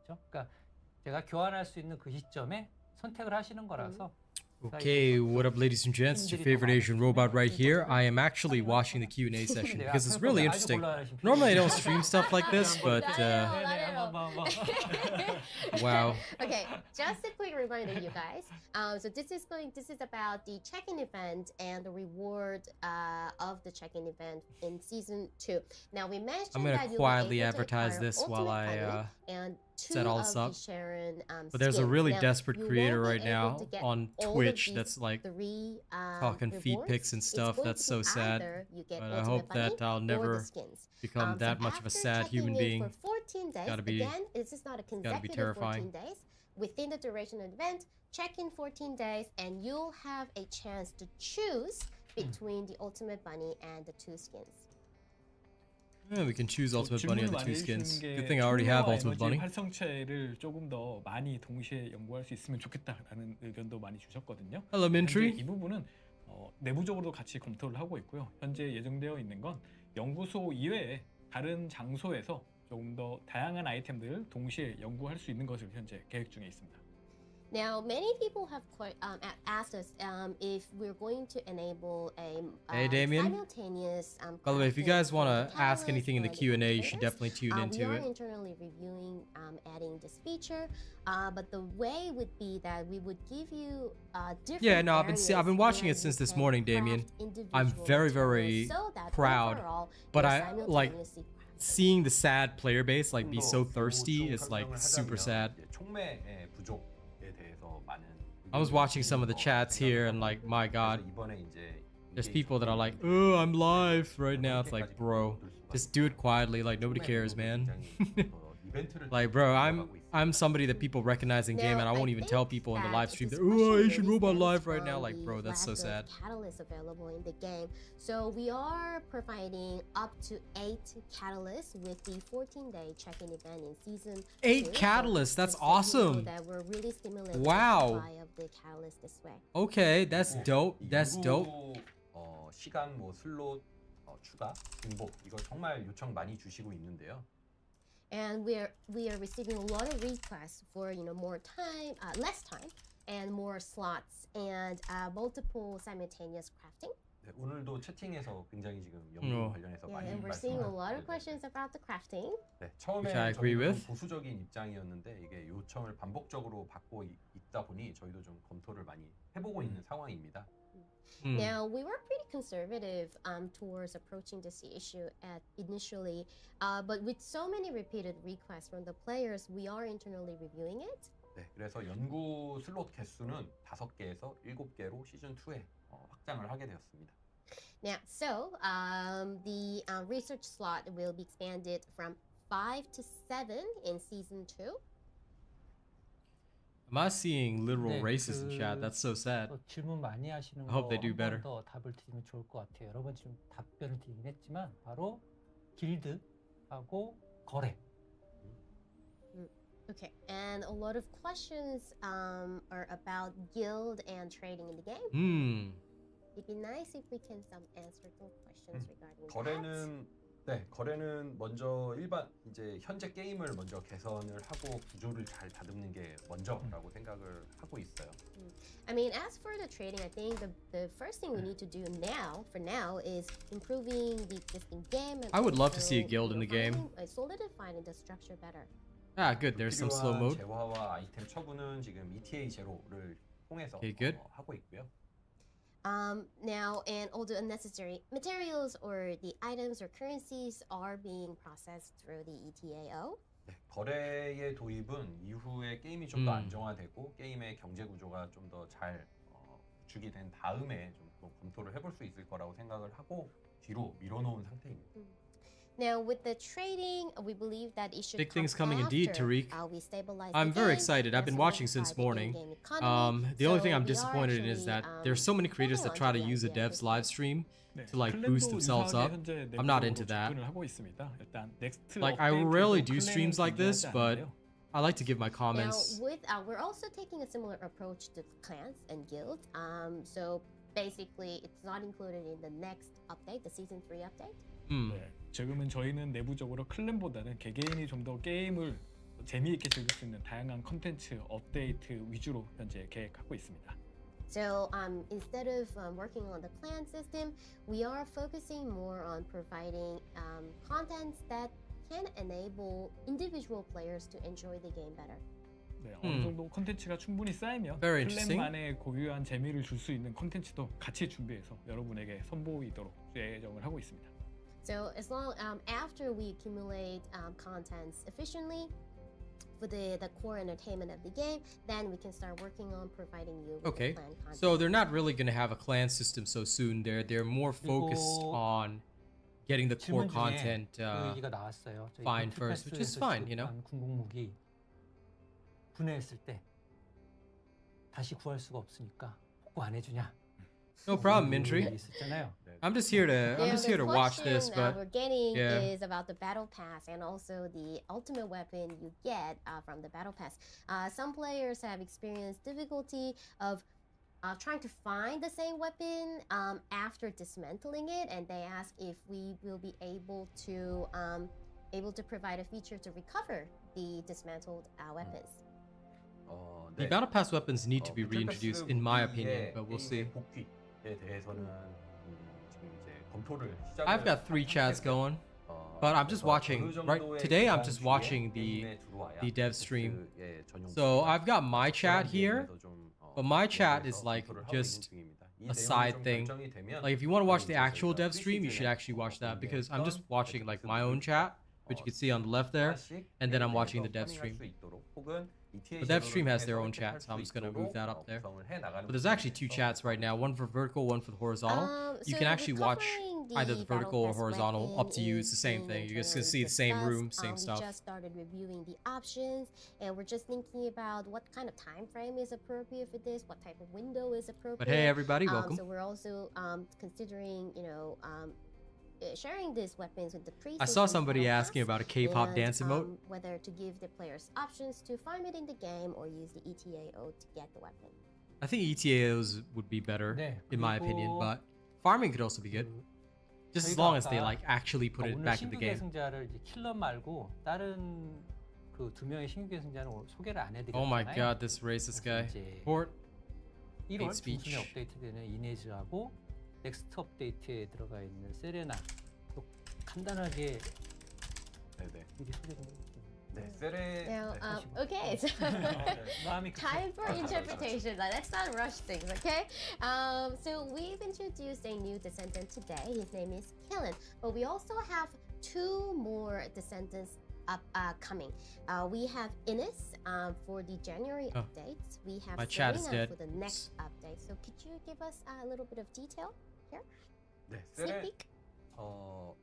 있죠. 그러니까 제가 교환할 수 있는 그 시점에 선택을 하시는 거라서. Okay, what up, ladies and gents? It's your favorite Asian robot right here. I am actually watching the Q&A session because it's really interesting. Normally I don't stream stuff like this, but wow. Okay, just a quick reminder, you guys. So this is about the check-in event and the reward of the check-in event in season 2. Now we mentioned I'm gonna that you quietly were able to advertise acquire this while ultimate I bunny and set all this up. Sharon, But there's a really now, desperate you creator won't be right able now to get on all of Twitch these that's like three, talking feet rewards. pics and It's stuff. going That's to be so sad. either you get But I ultimate hope that bunny I'll or the never skins. become that much of a after sad human checking being. in for 14 days, Gotta be- again, this is not a consecutive 14 terrifying. days. Within the duration of the event, check in 14 days and you'll have a chance to choose between the ultimate bunny and the 2 skins. Yeah, we can choose ultimate bunny or the 2 질문을 skins. 많이 해주시는 게 Good thing I already have 총괄 ultimate 에너지 bunny. 활성체를 조금 더 많이 동시에 연구할 수 있으면 좋겠다라는 의견도 많이 주셨거든요. Hello, Mintry. 현재 이 부분은 내부적으로도 같이 검토를 하고 있고요. 현재 예정되어 있는 건 연구소 이외에 다른 장소에서 조금 더 다양한 아이템들을 동시에 연구할 수 있는 것을 현재 계획 중에 있습니다. Now, many people have asked us if we're going to enable a Hey, Damien. simultaneous. By the way, if you guys want to ask catalyst anything in the for Q&A, you should indicators. definitely tune We into are it. internally reviewing adding this feature, but the way would be that we would give you different. Yeah, no, I've been watching where it since you this can morning, Damien. craft I'm very, very individual materials so that proud, overall but you're I like simultaneously crafting. seeing the sad player base like be so thirsty is like super sad. 촉매의 부족에 대해서 많은 I was watching some of the chats here and like, my god, there's people that are like, oh, I'm live right now. It's like, bro, just do it quietly, like nobody cares, man. Like, bro, I'm somebody that people recognize in game and I won't even tell people in the live stream that, oh, Asian Robot live right now. Like, bro, that's so sad. Catalysts available in the game. So we are providing up to 8 catalysts with the 14-day check-in event in season 8 2. catalysts, that's So just so you know awesome. that we're really stimulating Wow. the supply of the catalyst this way. Okay, that's dope. That's dope. 시간 뭐 슬롯 추가 등복 이거 정말 요청 많이 주시고 있는데요. And we are receiving a lot of requests for more time, less time, and more slots and multiple simultaneous crafting. 네, 오늘도 채팅에서 굉장히 지금 연구 관련해서 많이 And we're seeing a lot of 말씀을 questions about the crafting. 네, 처음에 Which I agree 저희도 with. 좀 보수적인 입장이었는데 이게 요청을 반복적으로 받고 있다 보니 저희도 좀 검토를 많이 해보고 있는 상황입니다. Now, we were pretty conservative towards approaching this issue initially, but with so many repeated requests from the players, we are internally reviewing it. 네, 그래서 연구 슬롯 개수는 5개에서 7개로 시즌 2에 확장을 하게 되었습니다. Now, so the research slot will be expanded from 5 to 7 in season 2. Am I seeing literal races in chat? That's so sad. 질문 많이 하시는 I hope they do better. 더 답을 드리면 좋을 것 같아요. 여러 번 지금 답변을 드리긴 했지만 바로 길드하고 거래. Okay, and a lot of questions are about guild and trading in the game. It'd be nice if we can answer those questions regarding 거래는 먼저 이제 현재 게임을 먼저 개선을 하고 구조를 잘 다듬는 게 먼저라고 생각을 하고 있어요. I mean, as for the trading, I think the first thing we need to do for now, is improving the existing game. And I would love to also, see a guild in the game. Solidifying the structure better. Ah, good. There's some slow mode. 재화와 아이템 처분은 지금 ETA 제로를 통해서 Okay, good. 하고 있고요. Now, and all the unnecessary materials or the items or currencies are being processed through the ETAO. 네, 거래의 도입은 이후에 게임이 좀 더 안정화되고 게임의 경제 구조가 좀 더 잘 구축이 된 다음에 좀 더 검토를 해볼 수 있을 거라고 생각을 하고 뒤로 밀어놓은 상태입니다. Now, with the trading, we believe that it should Big come things coming indeed, after, Tariq. we stabilize I'm the very game, excited. I've been watching solidify since the morning. in-game economy. The only So thing I'm we are disappointed in is that actually, there's so many creators that holding try to on the use the idea of devs this live game. stream 네, to like 클랜도 boost themselves 유사하게 up. 현재 I'm not 내부적으로 into that. 접근을 하고 있습니다. 일단 넥스트 Like I 업데이트에도 rarely do 클랜은 streams like this, 존재하지 but 않는데요. I like to give my Now, comments. we're also taking a similar approach to clans and guilds. So basically, it's not included in the next update, the season 3 update. 네, 지금은 저희는 내부적으로 클랜보다는 개개인이 좀 더 게임을 재미있게 즐길 수 있는 다양한 컨텐츠 업데이트 위주로 현재 계획하고 있습니다. So instead of working on the clan system, we are focusing more on providing contents that can enable individual players to enjoy the game better. 네, 어느 정도 컨텐츠가 충분히 쌓이면 Very interesting. 클랜만의 고유한 재미를 줄 수 있는 컨텐츠도 같이 준비해서 여러분에게 선보이도록 예정을 하고 있습니다. So as long after we accumulate contents efficiently for the core entertainment of the game, then we can start working on providing you with Okay, the clan content. so they're not really gonna have a clan system so soon. They're more focused 그리고 on getting the core 질문 중에 content 그 얘기가 나왔어요. 저희 fine first, which is 컴퓨터패스에서 fine, you know. 취급한 궁극무기 분해했을 때 다시 구할 수가 없으니까 복구 안 해주냐? No problem, 그 Mintry. 얘기 있었잖아요. I'm just here to watch this, The question but we're getting yeah. is about the battle pass and also the ultimate weapon you get from the battle pass. Some players have experienced difficulty of trying to find the same weapon after dismantling it, and they ask if we will be able to provide a feature to recover the dismantled weapons. the battle pass weapons need to be reintroduced, in my opinion. But we'll see. 복귀에 대해서는 지금 이제 검토를 시작을 I've got 3 chats going, but I'm just watching. Right today, I'm just watching the dev stream. So I've got my chat here, but my chat is like just a side thing. Like if you want to watch the actual dev stream, you should actually watch that, because I'm just watching like my own chat, which you can see on the left there, and then I'm watching the dev stream. The dev stream has their own chat, so I'm just gonna move that up there. But there's actually 2 chats right now, one for vertical, one for the horizontal. You So can actually watch recovering either the battle vertical or pass horizontal, weapon up to you. It's the same is thing. You're just being gonna see the same discussed. room, same We stuff. just started reviewing the options, and we're just thinking about what kind of time frame is appropriate for this, what type of window is appropriate. But hey, everybody, welcome. So we're also considering, sharing these weapons with the pre. I saw somebody asking about a K-pop dance emote. Whether to give the players options to farm it in the game or use the ETAO to get the weapon. I think ETAs would be better, 네, in my opinion, 그리고 but farming could also be good. 그 Just as 저희가 long as they 아까 like actually put it 오늘 back in the 신규 game. 계승자를 이제 킬러 말고 다른 그 2명의 신규 계승자는 소개를 안 해드렸잖아요. Oh my god, this racist guy. 이제 Port. 1월 hate speech. 중순에 업데이트되는 이네즈하고 넥스트 업데이트에 들어가 있는 세레나 또 간단하게 네네. 미리 소개 좀 해주세요. 네, 세레. Now, 네. okay, so 마음이 time for interpretation. Let's not rush things, okay? So we've introduced a new descendant today. His name is Killen, but we also have 2 more descendants coming. We have Ines for the January updates. We have My chat is Serena dead. for the next update. So could you give us a little bit of detail here? 네, Sneak 세레. peek.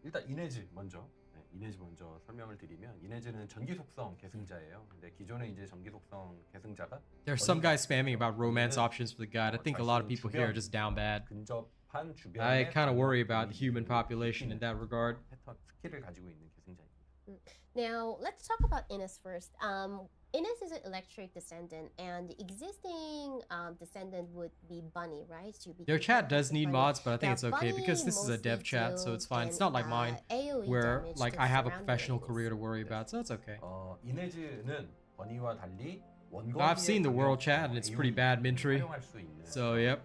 일단 이네즈 먼저. 네, 이네즈 먼저 설명을 드리면 이네즈는 전기 속성 계승자예요. 근데 기존에 이제 전기 속성 계승자가 There's some guy spamming about romance options for the guide. I think a lot of people here are just down bad. 근접한 주변에 I kind of worry about the human population in that regard. 패턴 스킬을 가지고 있는 계승자입니다. Now let's talk about Ines first. Ines is an electric descendant, and the existing descendant would be Bunny, right? So Their chat does need Bunny. mods, but I think Now, it's okay Bunny because this is a mostly dev chat, so it's fine. It's deals not like in, mine, AoE where damage like to I have a surrounding professional enemies. career to worry about, so that's okay. 이네즈는 버니와 달리 I've seen the world chat and it's pretty bad, Mintry. So yep.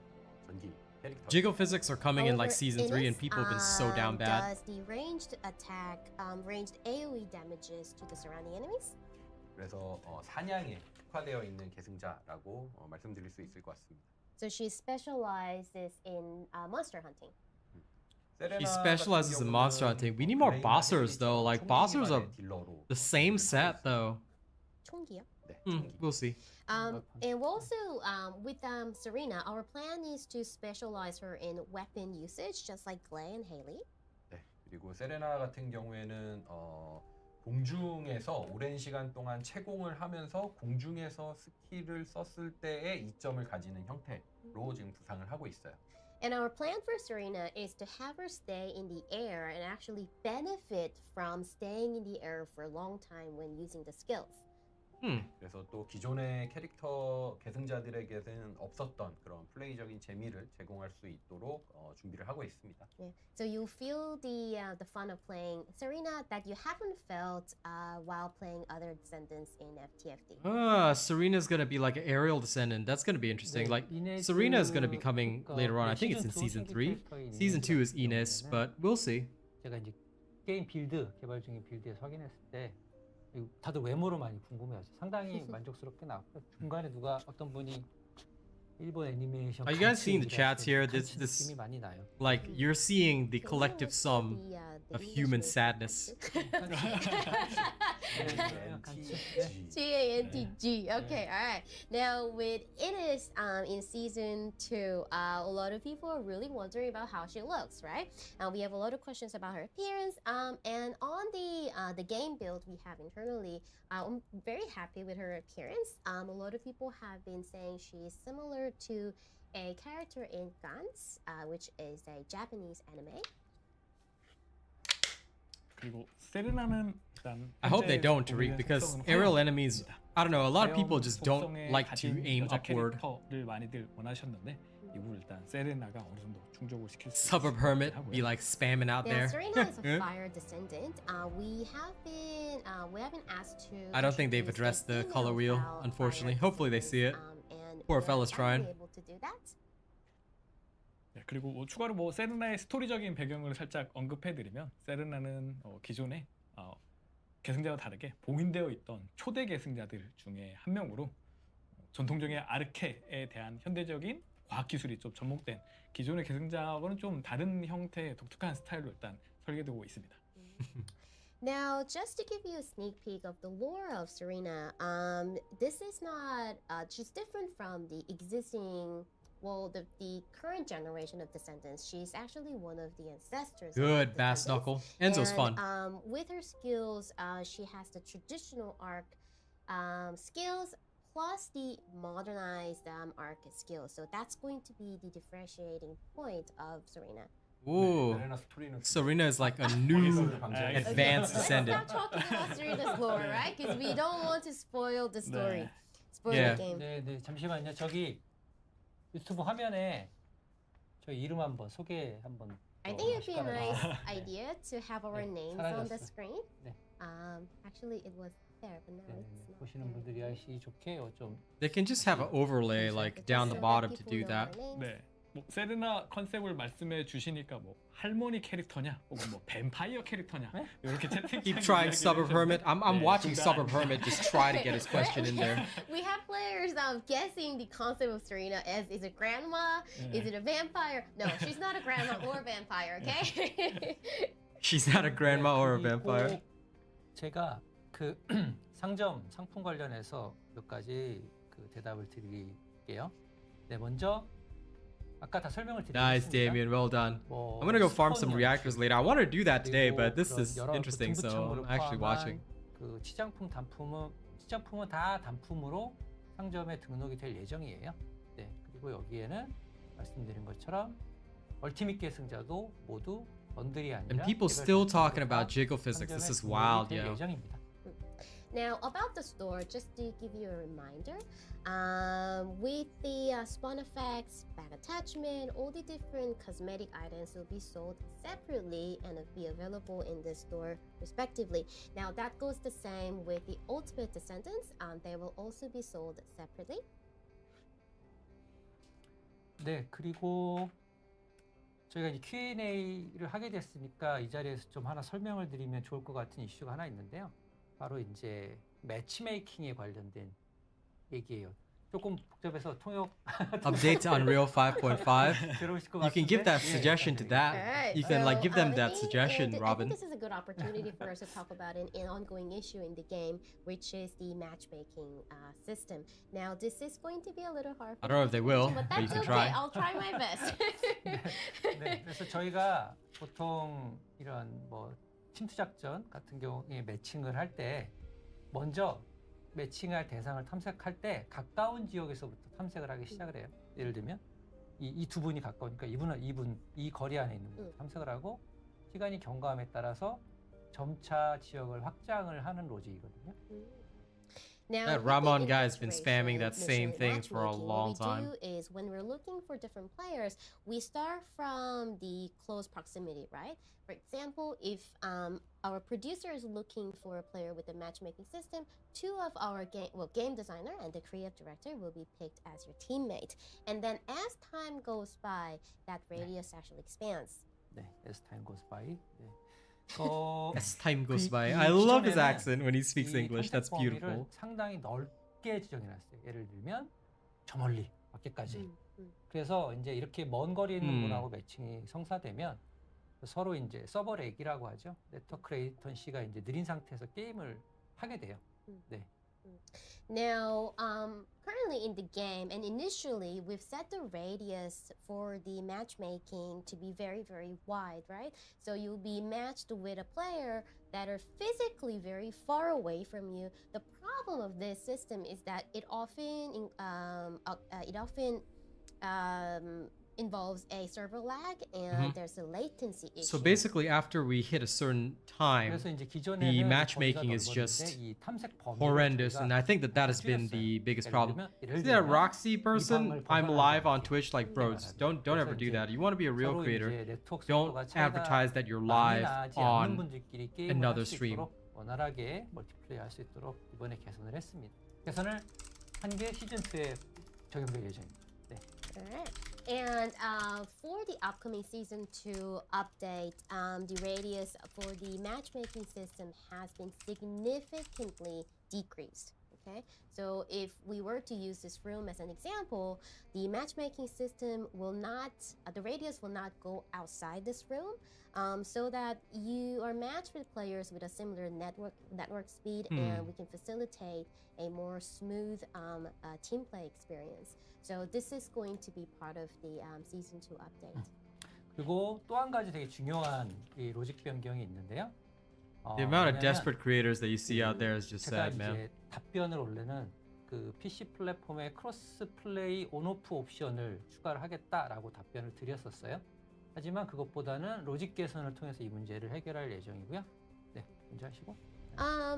Jiggle physics are coming in like However, season 3 and Ines, people have been so down bad. Does the ranged attack, ranged AoE damages to the surrounding enemies? 그래서 사냥에 특화되어 있는 계승자라고 말씀드릴 수 있을 것 같습니다. So she specializes in monster hunting. She specializes in monster hunting. We need more bossers though. Like bossers are the same set though. 총기요? We'll see. And we'll also, with Serena, our plan is to specialize her in weapon usage, just like Glay and Haley. 네, 그리고 세레나 같은 경우에는 공중에서 오랜 시간 동안 채공을 하면서 공중에서 스킬을 썼을 때의 이점을 가지는 형태로 지금 구상을 하고 있어요. And our plan for Serena is to have her stay in the air and actually benefit from staying in the air for a long time when using the skills. 그래서 또 기존의 캐릭터 계승자들에게는 없었던 그런 플레이적인 재미를 제공할 수 있도록 준비를 하고 있습니다. Yeah. So you feel the fun of playing Serena that you haven't felt while playing other Descendants in FTFD. Serena's gonna be like an aerial descendant. That's gonna be interesting. 네, Like 이네스 Serena is gonna be coming 그러니까 later on. I 네, think it's in 시즌 season 2 3. 캐릭터인 Season 2 is 같은 Ines, 경우에는 but we'll see. 제가 이제 게임 빌드 개발 중인 빌드에서 확인했을 때 다들 외모로 많이 궁금해하죠. 상당히 만족스럽게 나왔고 중간에 누가 어떤 분이 일본 애니메이션 Are you guys seeing the chats here? This 느낌이 많이 나요. like you're seeing the collective sum The of English human word. sadness. GANTG. Okay, all right. Now with Ines in season 2, a lot of people are really wondering about how she looks, right? We have a lot of questions about her appearance. And on the game build we have internally, I'm very happy with her appearance. A lot of people have been saying she's similar to a character in Gantz, which is a Japanese anime. 그리고 세르나는 일단 I hope they 현재 don't, Tariq, 보이는 because 속성은 aerial 화염 enemies, I don't know, a lot of people 화염 just don't 속성의 like to 가진 aim 여자 upward. 캐릭터를 많이들 원하셨는데 이부를 일단 세르나가 어느 정도 충족을 시킬 수 Suburb hermit 하고요. be like spamming out Now, there. Serena is a fire descendant. We have been asked to. I don't think they've introduce a addressed the female color wheel, fire unfortunately. Hopefully they see it. and Poor we're fella's finally trying. able to do that. 네, 그리고 추가로 뭐 세르나의 스토리적인 배경을 살짝 언급해드리면 세르나는 기존에 계승자와 다르게 봉인되어 있던 초대 계승자들 중에 한 명으로 전통적인 아르케에 대한 현대적인 과학기술이 좀 접목된 기존의 계승자와는 좀 다른 형태의 독특한 스타일로 일단 설계되고 있습니다. Now, just to give you a sneak peek of the lore of Serena, this is not. She's different from the existing. Well, the current generation of Descendants. She's actually one of the ancestors. Good of bass Descendants. knuckle. Enzo's And, fun. with her skills, she has the traditional arc skills plus the modernized arc skills. So that's going to be the differentiating point of Serena. Ooh. 에레나 스토리는 Serena is like a new advanced Let's descendant. stop talking about Serena's lore, right? Because we don't want to spoil the story, 네. spoil Yeah. the game. 네, 네, 잠시만요. 저기 유튜브 화면에 저 이름 한번 소개 한번. I think it'd be a nice 네. idea to have our 네, names on the 사라졌어. screen. 네. Actually, it was there, but now 네, it's not. 보시는 분들이 아시기 좋게 좀 They can just have an overlay like down the bottom to do that. 네, 뭐 세르나 컨셉을 말씀해 주시니까 뭐 할머니 캐릭터냐, 혹은 뭐 뱀파이어 캐릭터냐 이렇게 채팅. Keep trying Suburb Hermit. I'm watching Suburb Hermit just try to get his question in there. We have players guessing the concept of Serena as is it grandma? Is it a vampire? No, she's not a grandma or a vampire, okay? She's not a grandma or a 그리고 vampire. 제가 그 상품 관련해서 몇 가지 그 대답을 드릴게요. 네, 먼저 아까 다 설명을 드렸습니다. Nice, Damien. Well done. 뭐 I'm gonna go farm some 스폰 reactors later. I want to do that today, 그리고 but this 그런 is 여러 interesting, so 등급층으로 I'm actually 포함한 watching. 그 치장품은 다 단품으로 상점에 등록이 될 예정이에요. 네, 그리고 여기에는 말씀드린 것처럼 얼티밋 계승자도 모두 번들이 아니라 And people still talking about jiggle physics. This is wild, 될 yo. 예정입니다. Now, about the store, just to give you a reminder, with the spawn effects, bag attachment, all the different cosmetic items will be sold separately and will be available in the store respectively. Now, that goes the same with the Ultimate Descendants. They will also be sold separately. 네, 그리고 저희가 이제 Q&A를 하게 됐으니까 이 자리에서 좀 하나 설명을 드리면 좋을 것 같은 이슈가 하나 있는데요. 바로 이제 매치메이킹에 관련된 얘기예요. 조금 복잡해서 통역 Update to Unreal 5.5. 들어오실 것 You can 같은데. give that 예, suggestion to that. Alright, You can like give them I that think, suggestion, I Robin. think this is a good opportunity for us to talk about an ongoing issue in the game, which is the matchmaking system. Now, this is going to be a little hard. I don't know if they will, but but you that's can okay. try. I'll try my best. 네, 그래서 저희가 보통 이런 뭐 침투 작전 같은 경우에 매칭을 할 때 먼저 매칭할 대상을 탐색할 때 가까운 지역에서부터 탐색을 하기 시작을 해요. 예를 들면 이 두 분이 가까우니까 이 거리 안에 있는 분 탐색을 하고 시간이 경과함에 따라서 점차 지역을 확장을 하는 로직이거든요. Now, That with the Ramon guy has been infiltration spamming that same mission thing for a matchmaking, long what time. we do is when we're looking for different players, we start from the close proximity, right? For example, if our producer is looking for a player with a matchmaking system, two of our game designer and the creative director will be picked as your teammate. And then as time goes by, that radius actually expands. 네, as time goes by. 네. As time goes 그- by. 이 I love his 기존에는 accent when he speaks 이 English. That's 탐색 범위를 beautiful. 상당히 넓게 지정해놨어요. 예를 들면 저 멀리 밖에까지. 그래서 이제 이렇게 먼 거리 있는 분하고 매칭이 성사되면 서로 이제 서버 렉이라고 하죠. 네트워크 레이턴시가 이제 느린 상태에서 게임을 하게 돼요. 네. Now, currently in the game, and initially we've set the radius for the matchmaking to be very, very wide, right? So you'll be matched with a player that are physically very far away from you. The problem of this system is that it often involves a server lag and there's a latency issue. So basically, after we hit a certain time, 그래서 이제 기존에는 the 거리가 matchmaking is 넓었는데 just 이 탐색 범위를 horrendous, 저희가 and I think that has been 줄였어요. the biggest 예를 problem. 들면- 예를 See that 들면 Roxy 이 person? 방을 I'm 벗어나지 live on 않게 Twitch. Like, bro, 말하죠. don't 그래서 ever do 이제 that. You want to be a real 서로 creator. 이제 네트워크 Don't 속도가 차이가 advertise that you're 많이 live 나지 on 않는 분들끼리 게임을 another 할 수 stream. 있도록 원활하게 멀티플레이 할 수 있도록 이번에 개선을 했습니다. 개선을 한 게 시즌 2에 적용될 예정입니다. 네. Alright. And for the upcoming season 2 update, the radius for the matchmaking system has been significantly decreased. Okay, so if we were to use this room as an example, the matchmaking system will not, the radius will not go outside this room, so that you are matched with players with a similar network speed, and we can facilitate a more smooth team play experience. So this is going to be part of the season 2 update. 그리고 또 한 가지 되게 중요한 이 로직 변경이 있는데요. The amount of 뭐냐면 desperate creators that you see out there is just 제가 sad, man. 이제 답변을 원래는 그 PC 플랫폼에 크로스 플레이 온오프 옵션을 추가를 하겠다라고 답변을 드렸었어요. 하지만 그것보다는 로직 개선을 통해서 이 문제를 해결할 예정이고요. 네, 먼저 하시고.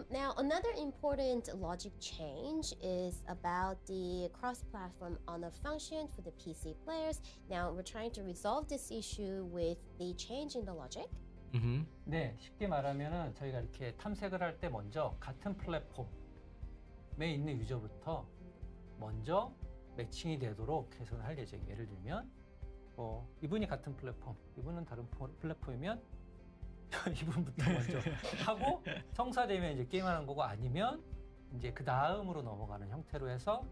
Now, another important logic change is about the cross-platform honor function for the PC players. Now, we're trying to resolve this issue with the change in the logic. 네, 쉽게 말하면은 저희가 이렇게 탐색을 할 때 먼저 같은 플랫폼에 있는 유저부터 먼저 매칭이 되도록 개선을 할 예정이에요. 예를 들면 이분이 같은 플랫폼, 이분은 다른 플랫폼이면 이분부터 먼저 하고 성사되면 이제 게임하는 거고, 아니면 이제 그 다음으로 넘어가는 형태로 해서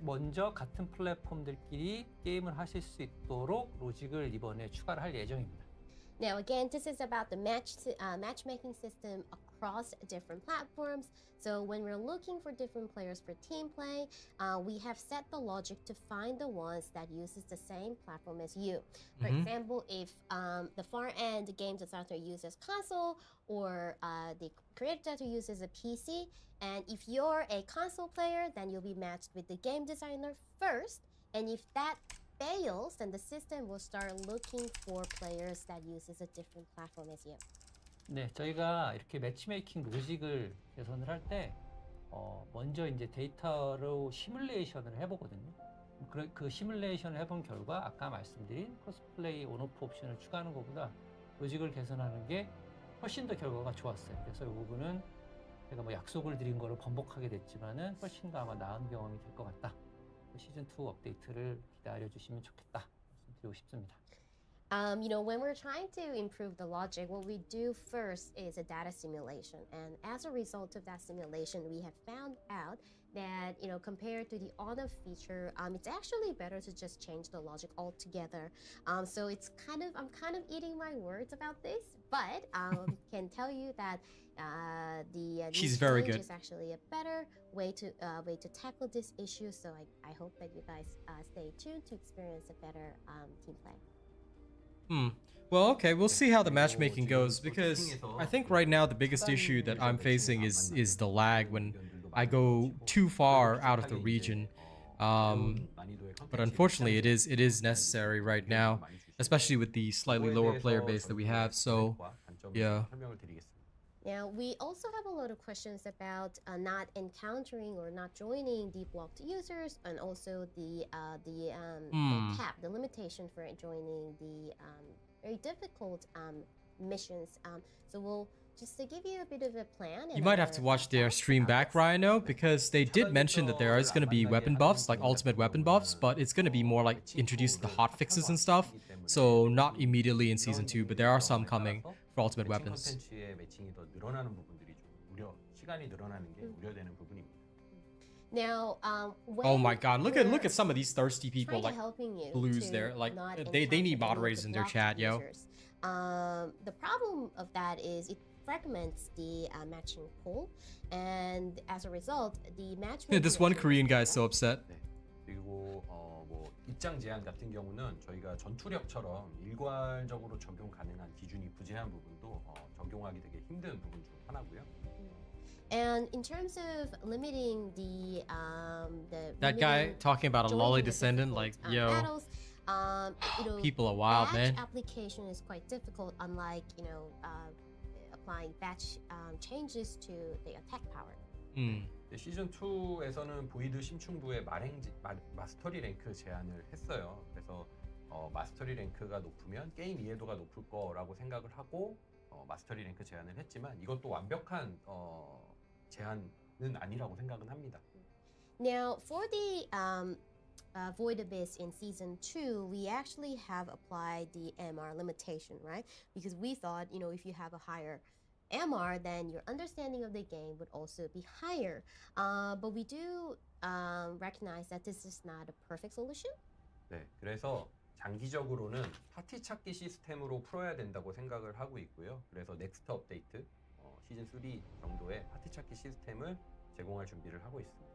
먼저 같은 플랫폼들끼리 게임을 하실 수 있도록 로직을 이번에 추가를 할 예정입니다. Now, again, this is about the matchmaking system across different platforms. So when we're looking for different players for team play, we have set the logic to find the ones that uses the same platform as you. For example, if the far end game designer uses console, or the creative director uses a PC, and if you're a console player, then you'll be matched with the game designer first. And if that fails, then the system will start looking for players that uses a different platform as you. 네, 저희가 이렇게 매치메이킹 로직을 개선을 할 때 먼저 이제 데이터로 시뮬레이션을 해보거든요. 그 시뮬레이션을 해본 결과 아까 말씀드린 크로스플레이 온오프 옵션을 추가하는 것보다 로직을 개선하는 게 훨씬 더 결과가 좋았어요. 그래서 이 부분은 제가 뭐 약속을 드린 거를 번복하게 됐지만은 훨씬 더 아마 나은 경험이 될 것 같다. 시즌 2 업데이트를 기다려 주시면 좋겠다 말씀드리고 싶습니다. You know, when we're trying to improve the logic, what we do first is a data simulation. And as a result of that simulation, we have found out that, you know, compared to the auto feature, it's actually better to just change the logic altogether. So it's I'm kind of eating my words about this, but can tell you that She's new very change good. is actually a better way to tackle this issue. So I hope that you guys stay tuned to experience a better team play. Well, okay, we'll see how the matchmaking goes, because I think right now the biggest issue that I'm facing is the lag when I go too far out of the region. But unfortunately, it is necessary right now, especially with the slightly lower player base that we have. So, yeah. Now, we also have a lot of questions about not encountering or not joining the blocked users, and also the cap, the limitation for joining the very difficult missions. So we'll just to give you a bit of a plan. You might have to watch their stream back, Rhino, because they did mention that there is going to be weapon buffs, like ultimate weapon buffs, but it's going to be more like introduced the hot fixes and stuff. So not immediately in season 2, but there are some coming for ultimate weapons. 콘텐츠의 매칭이 더 늘어나는 부분들이 좀 시간이 늘어나는 게 우려되는 부분입니다. Now, Oh my god, look at some of these thirsty people, like helping you blues to there. Like not they need encounter moderators the in their blocked chat, yo. users. The problem of that is it fragments the matching pool, and as a result, the matchmaking. This one Korean guy is so upset. 네. 그리고 뭐 입장 제한 같은 경우는 저희가 전투력처럼 일괄적으로 적용 가능한 기준이 부재한 부분도 적용하기 되게 힘든 부분 중 하나고요. And in terms of limiting the That guy talking about a joining lolly the descendant, like, difficult, yo, battles, you know, people are wild, batch man. application is quite difficult, unlike applying batch changes to the attack power. 시즌 2에서는 보이드 심층부의 마스터리 랭크 제한을 했어요. 그래서 마스터리 랭크가 높으면 게임 이해도가 높을 거라고 생각을 하고 마스터리 랭크 제한을 했지만 이것도 완벽한 제한은 아니라고 생각은 합니다. Now, for the Void Abyss in season 2, we actually have applied the MR limitation, right? Because we thought, if you have a higher MR, then your understanding of the game would also be higher. But we do recognize that this is not a perfect solution. 네, 그래서 장기적으로는 파티 찾기 시스템으로 풀어야 된다고 생각을 하고 있고요. 그래서 넥스트 업데이트 시즌 3 정도의 파티 찾기 시스템을 제공할 준비를 하고 있습니다.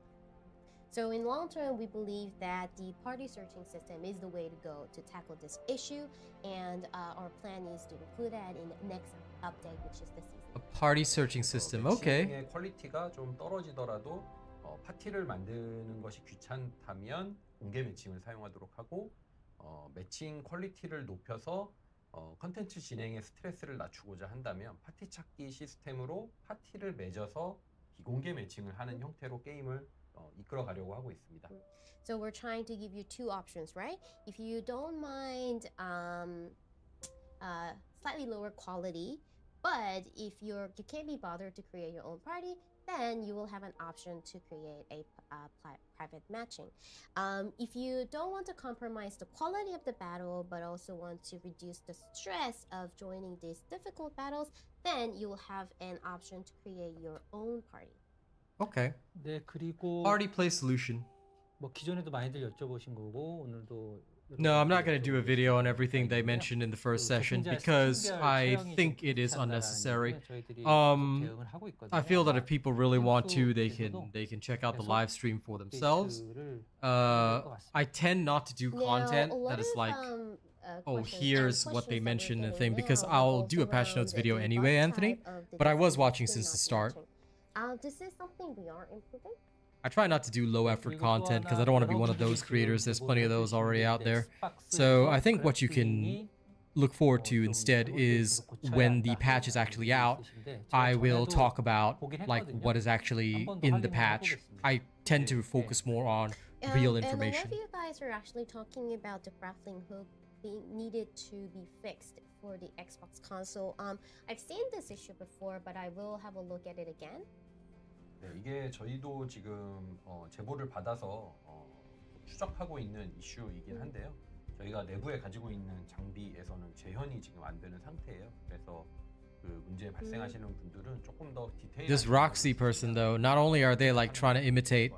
So in long term, we believe that the party searching system is the way to go to tackle this issue, and our plan is to include that in the next update, which is the season. A party searching system, okay. 매칭의 퀄리티가 좀 떨어지더라도 파티를 만드는 것이 귀찮다면 공개 매칭을 사용하도록 하고 매칭 퀄리티를 높여서 컨텐츠 진행의 스트레스를 낮추고자 한다면 파티 찾기 시스템으로 파티를 맺어서 비공개 매칭을 하는 형태로 게임을 이끌어 가려고 하고 있습니다. So we're trying to give you two options, right? If you don't mind slightly lower quality, but if you can't be bothered to create your own party, then you will have an option to create a private matching. If you don't want to compromise the quality of the battle, but also want to reduce the stress of joining these difficult battles, then you will have an option to create your own party. Okay. 네, 그리고 Party play solution. 뭐 기존에도 많이들 여쭤보신 거고 오늘도 No, I'm not going to do a video on everything they mentioned in the first session because I think it is unnecessary. I feel that if people really want to, they can check out the live stream for themselves. I tend not to do content that is like, oh, here's what they mentioned and thing, because I'll do a patch notes video anyway, Anthony. But I was watching since the start. This is something we are improving. I try not to do low effort content because I don't want to be one of those creators. There's plenty of those already out there. So I think what you can look forward to instead is when the patch is actually out, I will talk about like what is actually in the patch. I tend to focus more on real information. And a lot of you guys are actually talking about the grappling hook being needed to be fixed for the Xbox console. I've seen this issue before, but I will have a look at it again. 네, 이게 저희도 지금 제보를 받아서 추적하고 있는 이슈이긴 한데요. 저희가 내부에 가지고 있는 장비에서는 재현이 지금 안 되는 상태예요. 그래서 그 문제 발생하시는 분들은 조금 더 디테일한 This Roxy person though, not only are they like trying to imitate,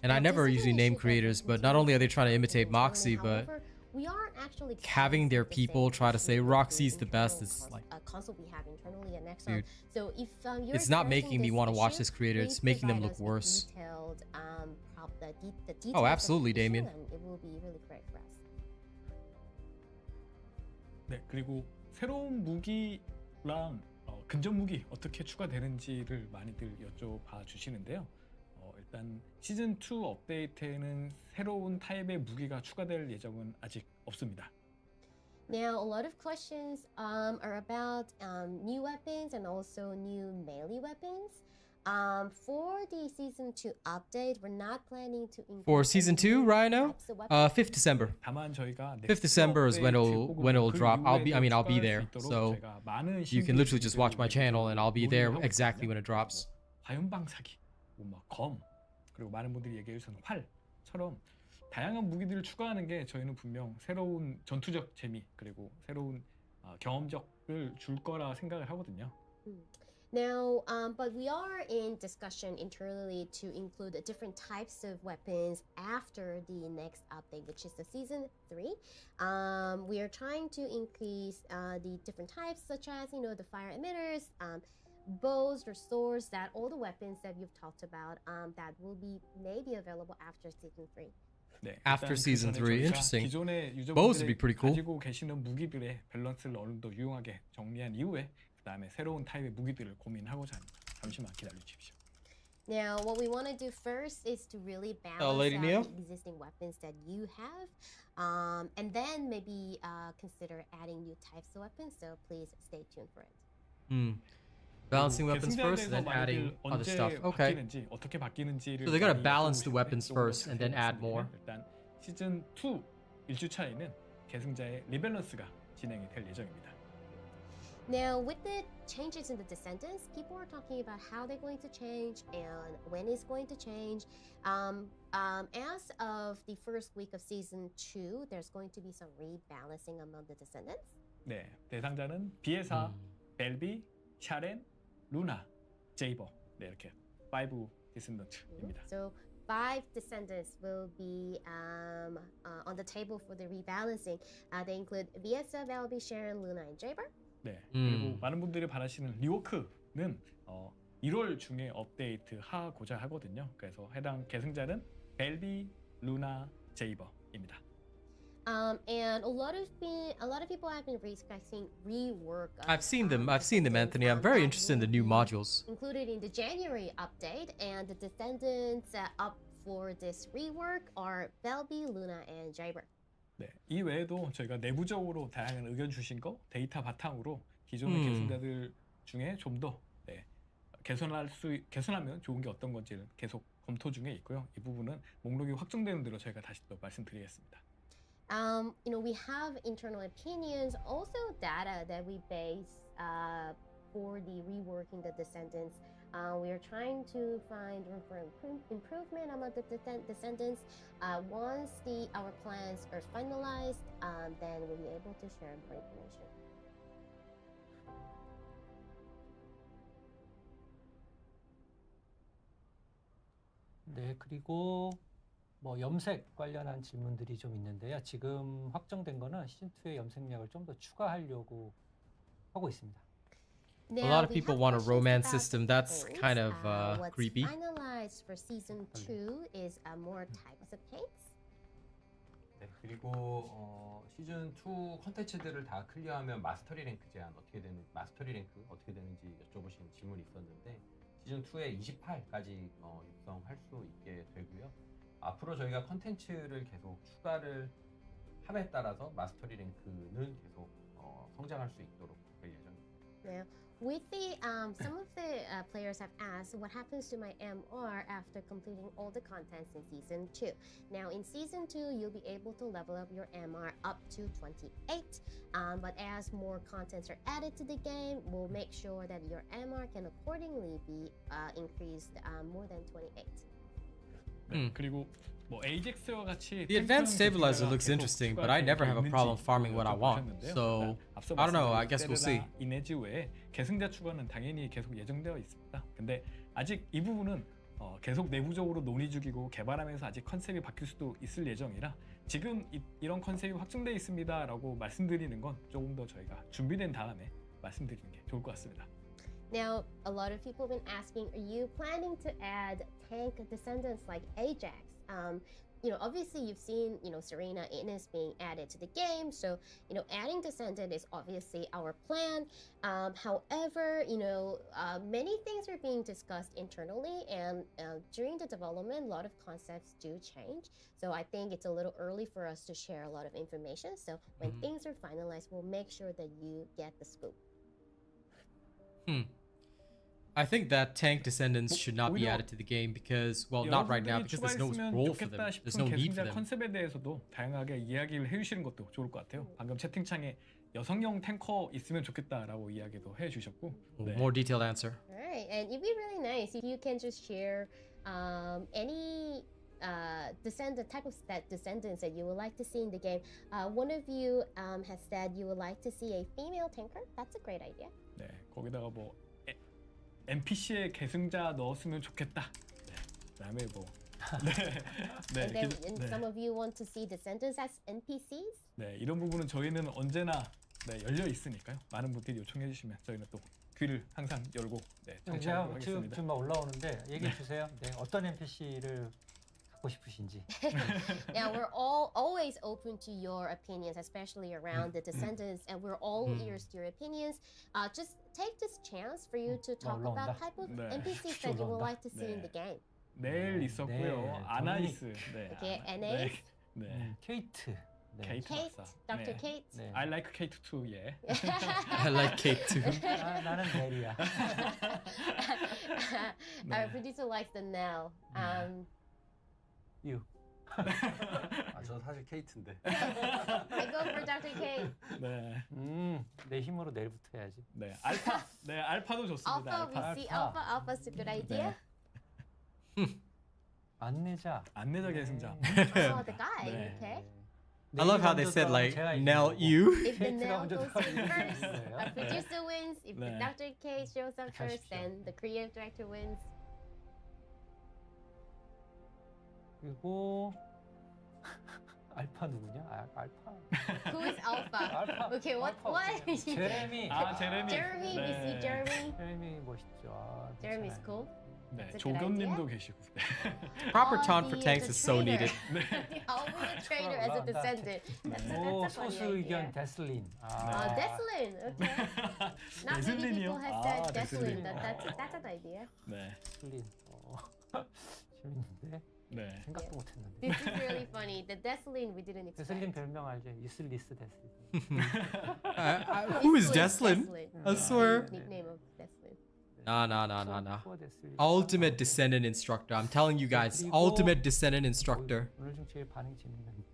and I never usually name creators, but not only are they trying to imitate Moxie, but we aren't actually having their people try to say Roxy's the best is like, console we have internally at Nexon. dude, So if you're it's not making me want to watch this creator, it's making them look worse. Oh, absolutely, Damien. It will be really great for us. 네, 그리고 새로운 무기랑 근접 무기 어떻게 추가되는지를 많이들 여쭤봐 주시는데요. 일단 시즌 2 업데이트에는 새로운 타입의 무기가 추가될 예정은 아직 없습니다. Now, a lot of questions are about new weapons and also new melee weapons. For the season 2 update, we're not planning to include For season any 2, new Rhino, types of weapons. 5th December. 다만 저희가 5th December is when it'll drop. I'll be there. So you can literally just watch my channel and I'll be there exactly when it drops. 화염방사기, 검, 그리고 많은 분들이 얘기해 주는 활처럼 다양한 무기들을 추가하는 게 저희는 분명 새로운 전투적 재미 그리고 새로운 경험적을 줄 거라 생각을 하거든요. Now, but we are in discussion internally to include different types of weapons after the next update, which is the season 3. We are trying to increase the different types, such as the fire emitters, bows or swords, that all the weapons that you've talked about that will be maybe available after season 3. 네, After 일단 season 그 전에 3, 저희가 interesting. 기존의 Bows would be 유저분들이 pretty cool. 가지고 계시는 무기들의 밸런스를 어느 정도 유용하게 정리한 이후에 그 다음에 새로운 타입의 무기들을 고민하고자 합니다. 잠시만 기다려 주십시오. Now, what we want to do first is to really balance Lady out Neo? the existing weapons that you have, and then maybe consider adding new types of weapons. So please stay tuned for it. Balancing weapons 계승자에 first and then 대해서 adding 만약에 other 언제 stuff. Okay. 바뀌는지 어떻게 바뀌는지를 So they gotta 많이 balance the 여쭤보시는데 weapons 조금 first 더 and then add more. 일단 시즌 2 1주차에는 계승자의 리밸런스가 진행이 될 예정입니다. Now, with the changes in the Descendants, people are talking about how they're going to change and when it's going to change. As of the first week of season 2, there's going to be some rebalancing among the Descendants. 네, 대상자는 비에사, 벨비, 샤렌, 루나, 제이버. 네, 이렇게 5 디센던트입니다. So 5 Descendants will be on the table for the rebalancing. They include Viesa, Velby, Sharon, Luna, and Jaber. 네, 그리고 많은 분들이 바라시는 리워크는 1월 중에 업데이트 하고자 하거든요. 그래서 해당 계승자는 벨비, 루나, 제이버입니다. And a lot of people have been requesting rework. I've seen them, Anthony. I'm very interested in the new modules. Included in the January update, and the Descendants up for this rework are Velby, Luna, and Jaber. 네, 이 외에도 저희가 내부적으로 다양한 의견 주신 거 데이터 바탕으로 기존의 계승자들 중에 좀 더 개선하면 좋은 게 어떤 건지를 계속 검토 중에 있고요. 이 부분은 목록이 확정되는 대로 저희가 다시 또 말씀드리겠습니다. We have internal opinions, also data that we base for the reworking the Descendants. We are trying to find room for improvement among the Descendants. Once our plans are finalized, then we'll be able to share more information. 네, 그리고 뭐 염색 관련한 질문들이 좀 있는데요. 지금 확정된 거는 시즌 2의 염색약을 좀 더 추가하려고 하고 있습니다. A lot of people want a romance system. That's kind of creepy. What's finalized for season 2 is more types of paints. 네, 그리고 시즌 2 컨텐츠들을 다 클리어하면 마스터리 랭크 제한 마스터리 랭크 어떻게 되는지 여쭤보신 질문이 있었는데 시즌 2에 28까지 육성할 수 있게 되고요. 앞으로 저희가 컨텐츠를 계속 추가를 함에 따라서 마스터리 랭크는 계속 성장할 수 있도록 될 예정입니다. Yeah. With the some of the players have asked what happens to my MR after completing all the contents in season 2. Now in season 2 you'll be able to level up your MR up to 28. But as more contents are added to the game, we'll make sure that your MR can accordingly be increased more than 28. 네, 그리고 뭐 AJAX와 같이 The advanced stabilizer looks interesting, but I never have a problem farming what I want. So I don't know. I guess we'll see. 이네즈 외에 계승자 추가는 당연히 계속 예정되어 있습니다. 근데 아직 이 부분은 계속 내부적으로 논의 중이고 개발하면서 아직 컨셉이 바뀔 수도 있을 예정이라 지금 이런 컨셉이 확정되어 있습니다라고 말씀드리는 건 조금 더 저희가 준비된 다음에 말씀드리는 게 좋을 것 같습니다. Now, a lot of people have been asking, are you planning to add tank descendants like Ajax? obviously you've seen, Serena Innes being added to the game. So, adding Descendant is obviously our plan. However, many things are being discussed internally, and during the development, a lot of concepts do change. So I think it's a little early for us to share a lot of information. So when things are finalized, we'll make sure that you get the scoop. I think that tank descendants should not be added to the game because, well, not right now because there's no role for them. There's no need for 계승자 them. 컨셉에 대해서도 다양하게 이야기를 해주시는 것도 좋을 것 같아요. 방금 채팅창에 여성용 탱커 있으면 좋겠다라고 이야기도 해주셨고. 네. More detailed answer. All right, and it'd be really nice if you can just share any descendant type of descendants that you would like to see in the game. One of you has said you would like to see a female tanker. That's a great idea. 네, 거기다가 뭐 NPC에 계승자 넣었으면 좋겠다. 네, 그다음에 뭐 And then some of you want to see descendants as NPCs. 네, 이런 부분은 저희는 언제나 열려 있으니까요. 많은 분들이 요청해 주시면 저희는 또 귀를 항상 열고 청취하도록 하겠습니다. 지금 막 올라오는데 얘기해 주세요. 네, 어떤 NPC를 갖고 싶으신지. Now we're all always open to your opinions, especially around the descendants, and we're all ears to your opinions. Just take this chance for you to talk about type of NPCs that you would like to see in the game. 넬 있었고요. 네, 아나이스. Okay, NA. 네. 케이트. 네. 케이트 Kate, 박사. Dr. 네. Kate. 네. I like Kate too. 예. I like Kate too. 나는 넬이야. Our producer likes the Nell. You. 저 사실 케이트인데. I go for Dr. Kate. 네. 내 힘으로 넬부터 해야지. 네. 알파. 네, 알파도 좋습니다. Alpha, we see Alpha. Alpha's a good idea. 안내자. 안내자 계승자. Oh, the guy. 네. Okay. I love how they said like Nell you. If the 케이트가 Nell 먼저 goes 들어가면 first, 되겠어요. our producer wins. If the 네. Dr. Kate shows up first, 가십시오. then the creative director wins. 그리고 알파 누구냐? 알파. Who is Alpha? 알파. Okay, what? 알파 What? 제레미. 아, 제레미. Jeremy, we see Jeremy. 제레미 멋있죠. 아, Jeremy's 괜찮아요. cool. 네, That's a good 조견님도 idea. 계시고. 네. Proper Oh, taunt for the tanks is so trainer. needed. The ultimate trainer as a descendant. That's 오, a funny 소수 idea. 의견 데슬린. Deslin, okay. Not many 데슬린이요? people have said 아, Deslin. 데슬린. That's an idea. 네. 데슬린. 재밌는데 네. 생각도 못했는데. This is really funny. The Deslin we didn't 데슬린 expect. 별명 알죠? 유슬리스 데슬린. Who is Deslin? Deslin? I swear. Nickname of Deslin. Nah. 푸어 데슬린. Ultimate descendant instructor. I'm telling you guys, ultimate descendant instructor. 오늘 중 제일 반응 재밌는.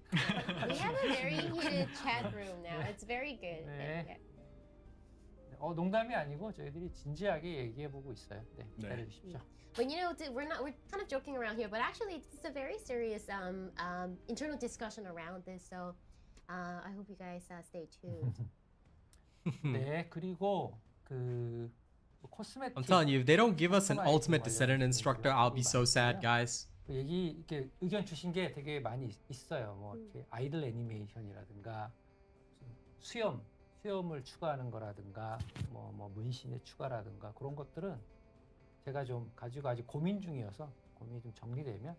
We have a very heated chat room now. It's very good. 네. Yeah. 농담이 아니고 저희들이 진지하게 얘기해보고 있어요. 네, 기다려 주십시오. But we're kind of joking around here, but actually it's a very serious internal discussion around this. So I hope you guys stay tuned. 네, 그리고 그 코스메틱. I'm telling you, if they don't give us an ultimate descendant instructor, I'll be so sad, guys. 이렇게 의견 주신 게 되게 많이 있어요. 뭐 이렇게 아이들 애니메이션이라든가 수염을 추가하는 거라든가 뭐 문신의 추가라든가 그런 것들은 제가 좀 가지고 아직 고민 중이어서 고민이 좀 정리되면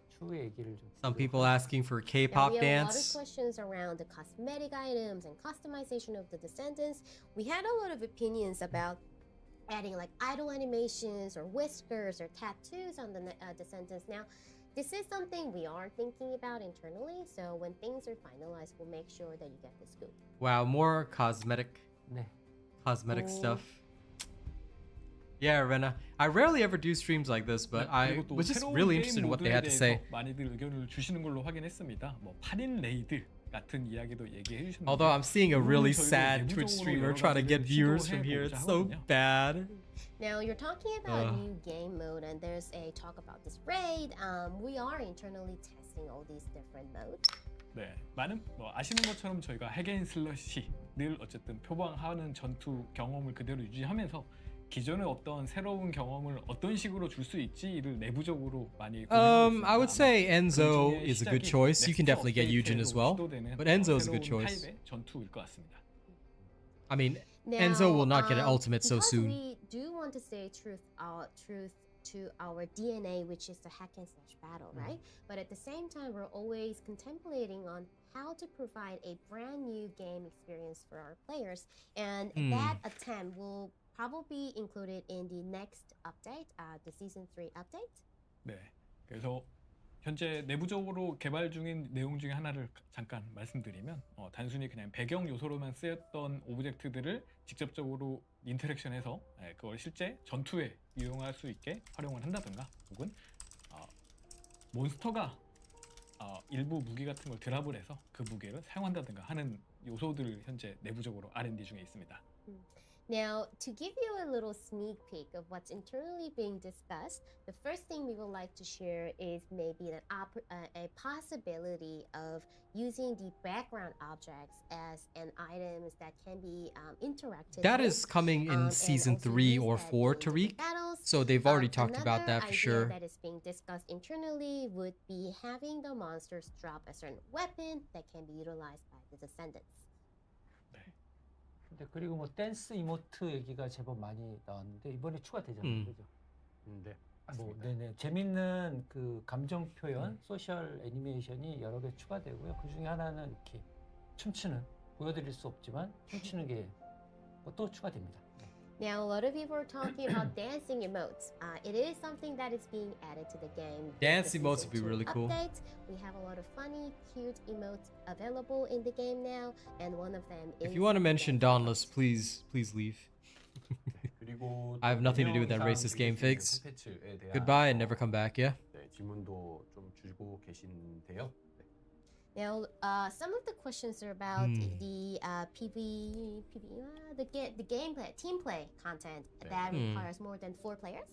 추후에 얘기를 좀. Some people asking for Now, K-pop we have a lot of dance. questions around the cosmetic items and customization of the descendants. We had a lot of opinions about adding like idle animations or whiskers or tattoos on the descendants. Now, this is something we are thinking about internally. So when things are finalized, we'll make sure that you get the scoop. Wow, more cosmetic 네. stuff. Yeah, Rena. I rarely ever do streams like this, but I 그리고 또 was just 새로운 really 게임 interested in what they 모드에 had to say. 대해서 많이들 의견을 주시는 걸로 확인했습니다. 뭐 8인 레이드 같은 이야기도 얘기해 주셨는데. Although I'm seeing a really 저희도 sad Twitch 내부적으로 streamer 여러 trying to get 가지를 viewers from 시도해 here. 보고자 It's so 하거든요. bad. Now you're talking about new game mode, and there's a talk about this raid. We are internally testing all these different modes. 네, 많은 아시는 것처럼 저희가 핵앤슬러시 늘 어쨌든 표방하는 전투 경험을 그대로 유지하면서 기존의 어떤 새로운 경험을 어떤 식으로 줄 수 있지를 내부적으로 많이 고민하고 있습니다. I would say Enzo 그중에 is a good 시작이 choice. You can 넥스트 definitely get Eugen as well. 시도되는 But Enzo is a 새로운 good choice. 타입의 전투일 것 같습니다. I mean, Now, Enzo will not get an ultimate so because soon. we do want to stay truth to our DNA, which is the hack and slash battle, right? But at the same time, we're always contemplating on how to provide a brand new game experience for our players, and that attempt will probably be included in the next update, the season 3 update. 네. 그래서 현재 내부적으로 개발 중인 내용 중에 하나를 잠깐 말씀드리면 단순히 그냥 배경 요소로만 쓰였던 오브젝트들을 직접적으로 인터랙션해서 그걸 실제 전투에 이용할 수 있게 활용을 한다든가 혹은 몬스터가 일부 무기 같은 걸 드랍을 해서 그 무기를 사용한다든가 하는 요소들 현재 내부적으로 R&D 중에 있습니다. Now, to give you a little sneak peek of what's internally being discussed, the first thing we would like to share is maybe a possibility of using the background objects as an items that can be interacted That with, is coming in and season also 3 use or that 4, in different Tariq. battles. So they've already talked about Another that for idea sure. that is being discussed internally would be having the monsters drop a certain weapon that can be utilized by the Descendants. 근데 그리고 뭐 댄스 이모트 얘기가 제법 많이 나왔는데 이번에 추가되잖아요, 그죠? 네. 뭐, 맞습니다. 네네. 재밌는 그 감정 표현, 소셜 애니메이션이 여러 개 추가되고요. 그 중에 하나는 이렇게 춤추는, 보여드릴 수 없지만 춤추는 게 또 추가됩니다. 네. Now, a lot of people are talking about dancing emotes. It is something that is being added to the game. Dance The emotes would be season 2 really cool. update. We have a lot of funny, cute emotes available in the game now, and one of them is. If you want to mention dancing Dauntless, emotes. please leave. 그리고 I have nothing to do with that racist game, Figs. Goodbye and never come back, yeah? 네, 질문도 좀 주고 계신데요. Now, some of the questions are about the the gameplay, team play content that requires more than 4 players.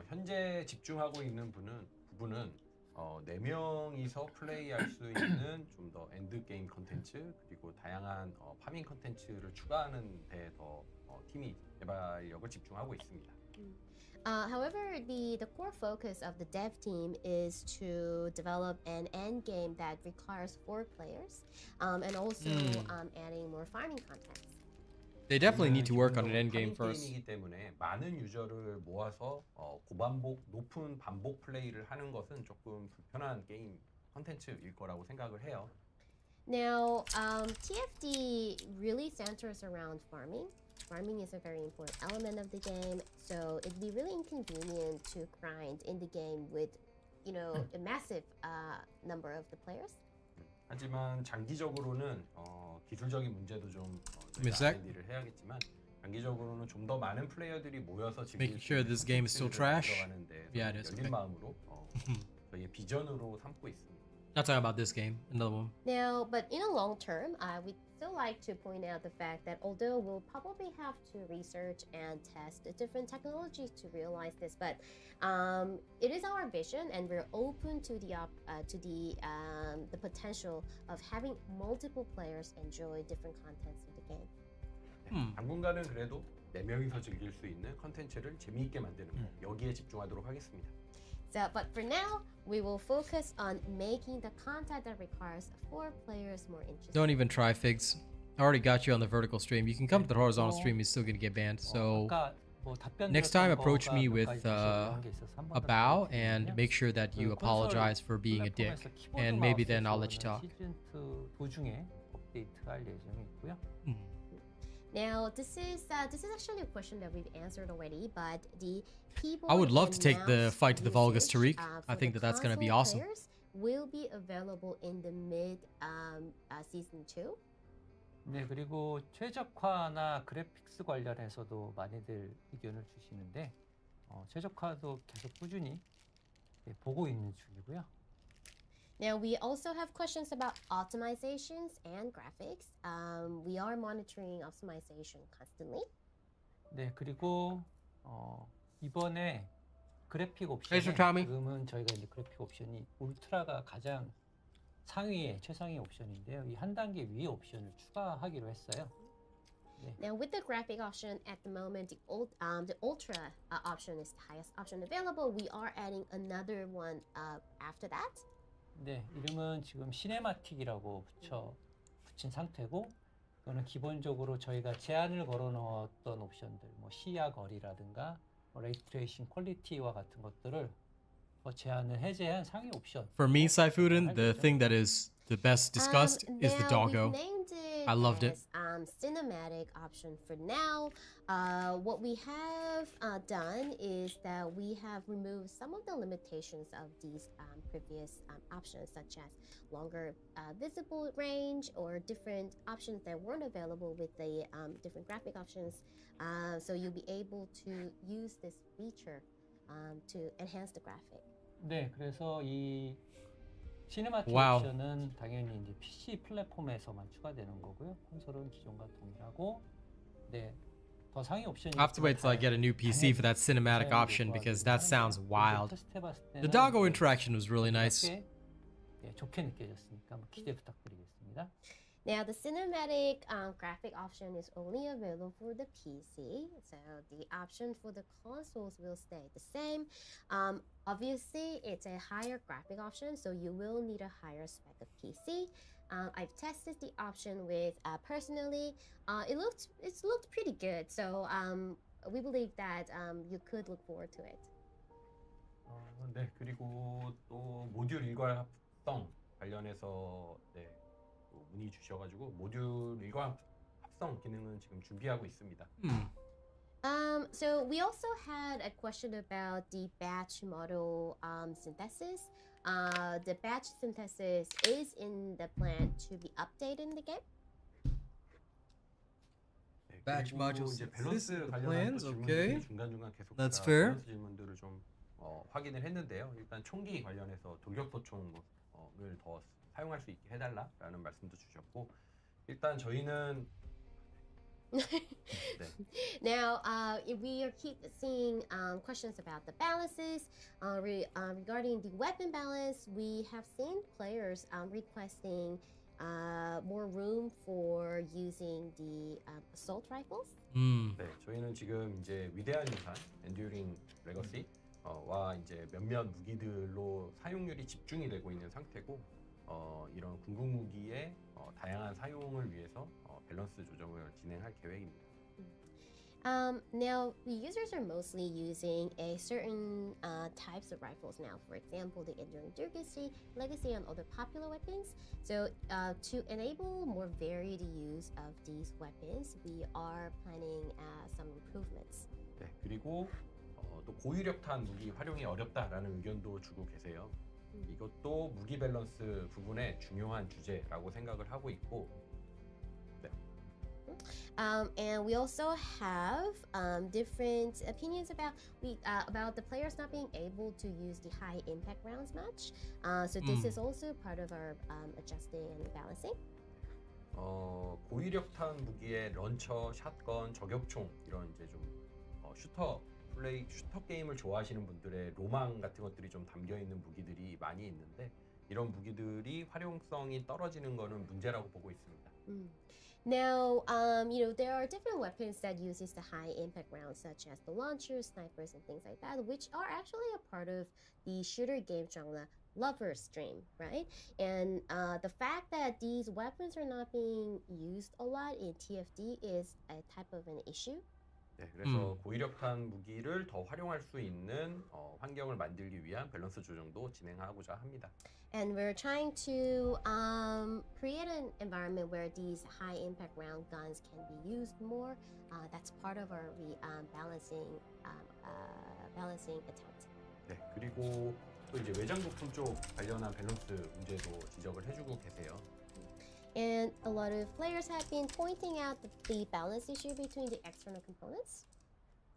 현재 집중하고 있는 부분은 4명이서 플레이할 수 있는 좀 더 엔드 게임 컨텐츠 그리고 다양한 파밍 컨텐츠를 추가하는 데 더 팀이 개발력을 집중하고 있습니다. However, the core focus of the dev team is to develop an end game that requires 4 players, and also adding more farming content. They definitely need to work on an end game first. 게임이기 때문에 많은 유저를 모아서 높은 반복 플레이를 하는 것은 조금 불편한 게임 컨텐츠일 거라고 생각을 해요. Now, TFD really centers around farming. Farming is a very important element of the game, so it'd be really inconvenient to grind in the game with, a massive number of the players. 하지만 장기적으로는 기술적인 문제도 좀 Misak? R&D를 해야겠지만 장기적으로는 좀 더 많은 플레이어들이 모여서 Making sure this game is still trash? Yeah, it is. 열린 마음으로 저희의 비전으로 삼고 있습니다. Not talking about this game, another one. Now, but in a long term, we'd still like to point out the fact that although we'll probably have to research and test different technologies to realize this, but it is our vision, and we're open to the potential of having multiple players enjoy different contents of the game. 당분간은 그래도 4명이서 즐길 수 있는 컨텐츠를 재미있게 만드는 거 여기에 집중하도록 하겠습니다. So, but for now, we will focus on making the content that requires 4 players more interesting. Don't even try, Figs. I already got you on the vertical stream. You can come to the horizontal stream, you're still gonna get banned. So 아까 뭐 답변 next time 드렸던 approach 거가 me 몇 with 가지 제시한 게 있어서 한번 a 더 bow 드리겠습니다. and make sure that you 그 apologize for being a dick. 플랫폼에서 키보드 And maybe 마우스 then I'll let you 지원은 talk. 시즌 2 도중에 업데이트할 예정이 있고요. Now, this is actually a question that we've answered already, but the keyboard I would love to and take the mouse fight to the Vulgus, usage, Tariq. for I think the that's gonna be console awesome. players will be available in the mid season 2. 네, 그리고 최적화나 그래픽스 관련해서도 많이들 의견을 주시는데 최적화도 계속 꾸준히 보고 있는 중이고요. Now, we also have questions about optimizations and graphics. We are monitoring optimization constantly. 네, 그리고 이번에 그래픽 옵션에 Thanks for Tommy. 지금은 저희가 이제 그래픽 옵션이 울트라가 가장 최상위의 옵션인데요. 이 한 단계 위의 옵션을 추가하기로 했어요. 네. Now, with the graphic option at the moment, the ultra option is the highest option available. We are adding another one after that. 네, 이름은 지금 시네마틱이라고 붙인 상태고, 그거는 기본적으로 저희가 제한을 걸어 넣었던 옵션들, 뭐 시야 거리라든가 레이트레이싱 퀄리티와 같은 것들을 더 제한을 해제한 상위 옵션. For me, Saifudan, the thing that is the best discussed is the now doggo. we've named it I loved it. as, cinematic option for now. What we have done is that we have removed some of the limitations of these previous options, such as longer visible range or different options that weren't available with the different graphic options. So you'll be able to use this feature to enhance the graphic. 네, 그래서 이 시네마틱 와우. 옵션은 당연히 이제 PC 플랫폼에서만 추가되는 거고요. 콘솔은 기존과 동일하고, 네, 더 상위 옵션이. I have to wait till I get a new PC for that cinematic option because that sounds wild. The doggo interaction was really nice. 네, 좋게 느껴졌으니까 뭐 기대 부탁드리겠습니다. Now, the cinematic graphic option is only available for the PC, so the option for the consoles will stay the same. Obviously, it's a higher graphic option, so you will need a higher spec of PC. I've tested the option with personally. It's looked pretty good, so we believe that you could look forward to it. 네, 그리고 또 모듈 일괄 합성 관련해서 네, 또 문의 주셔가지고 모듈 일괄 합성 기능은 지금 준비하고 있습니다. So we also had a question about the batch model synthesis. The batch synthesis is in the plan to be updated in the game. 네, Batch 그리고 module 이제 synthesis 밸런스 in the 관련한 plans, 또 okay. 질문들이 중간중간 계속 That's 제가 fair. 밸런스 질문들을 좀 확인을 했는데요. 일단 총기 관련해서 돌격소총을 더 사용할 수 있게 해달라라는 말씀도 주셨고, 일단 저희는 네. Now, we are keep seeing questions about the balances. Regarding the weapon balance, we have seen players requesting more room for using the assault rifles. 네, 저희는 지금 이제 위대한 유산, 엔듀링 레거시 와 이제 몇몇 무기들로 사용률이 집중이 되고 있는 상태고, 이런 궁극 무기의 다양한 사용을 위해서 밸런스 조정을 진행할 계획입니다. Now, the users are mostly using a certain types of rifles now. For example, the Enduring Legacy, and other popular weapons. So, to enable more varied use of these weapons, we are planning some improvements. 네, 그리고 또 고유력탄 무기 활용이 어렵다라는 의견도 주고 계세요. 이것도 무기 밸런스 부분의 중요한 주제라고 생각을 하고 있고, 네. And we also have different opinions about the players not being able to use the high impact rounds much. So this is also part of our adjusting and balancing. 고위력탄 무기의 런처, 샷건, 저격총 이런 이제 좀 슈터 게임을 좋아하시는 분들의 로망 같은 것들이 좀 담겨 있는 무기들이 많이 있는데, 이런 무기들이 활용성이 떨어지는 거는 문제라고 보고 있습니다. Now, there are different weapons that uses the high impact rounds, such as the launchers, snipers, and things like that, which are actually a part of the shooter game genre lover stream, right? And the fact that these weapons are not being used a lot in TFD is a type of an issue. 네, 그래서 고위력탄 무기를 더 활용할 수 있는 환경을 만들기 위한 밸런스 조정도 진행하고자 합니다. And we're trying to create an environment where these high impact round guns can be used more. That's part of our balancing attempt. 네, 그리고 또 이제 외장 부품 쪽 관련한 밸런스 문제도 지적을 해주고 계세요. And a lot of players have been pointing out the balance issue between the external components.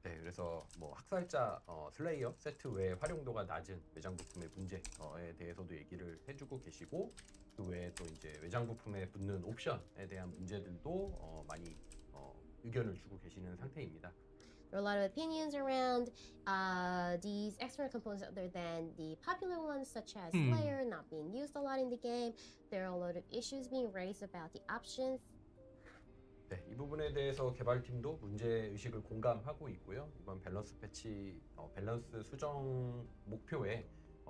네, 그래서 뭐 학살자 슬레이어 세트 외에 활용도가 낮은 외장 부품의 문제에 대해서도 얘기를 해주고 계시고, 그 외에 또 이제 외장 부품에 붙는 옵션에 대한 문제들도 많이 의견을 주고 계시는 상태입니다. There are a lot of opinions around these external components other than the popular ones, such as Slayer not being used a lot in the game. There are a lot of issues being raised about the options. 네, 이 부분에 대해서 개발팀도 문제 의식을 공감하고 있고요. 이번 밸런스 패치 밸런스 수정 목표에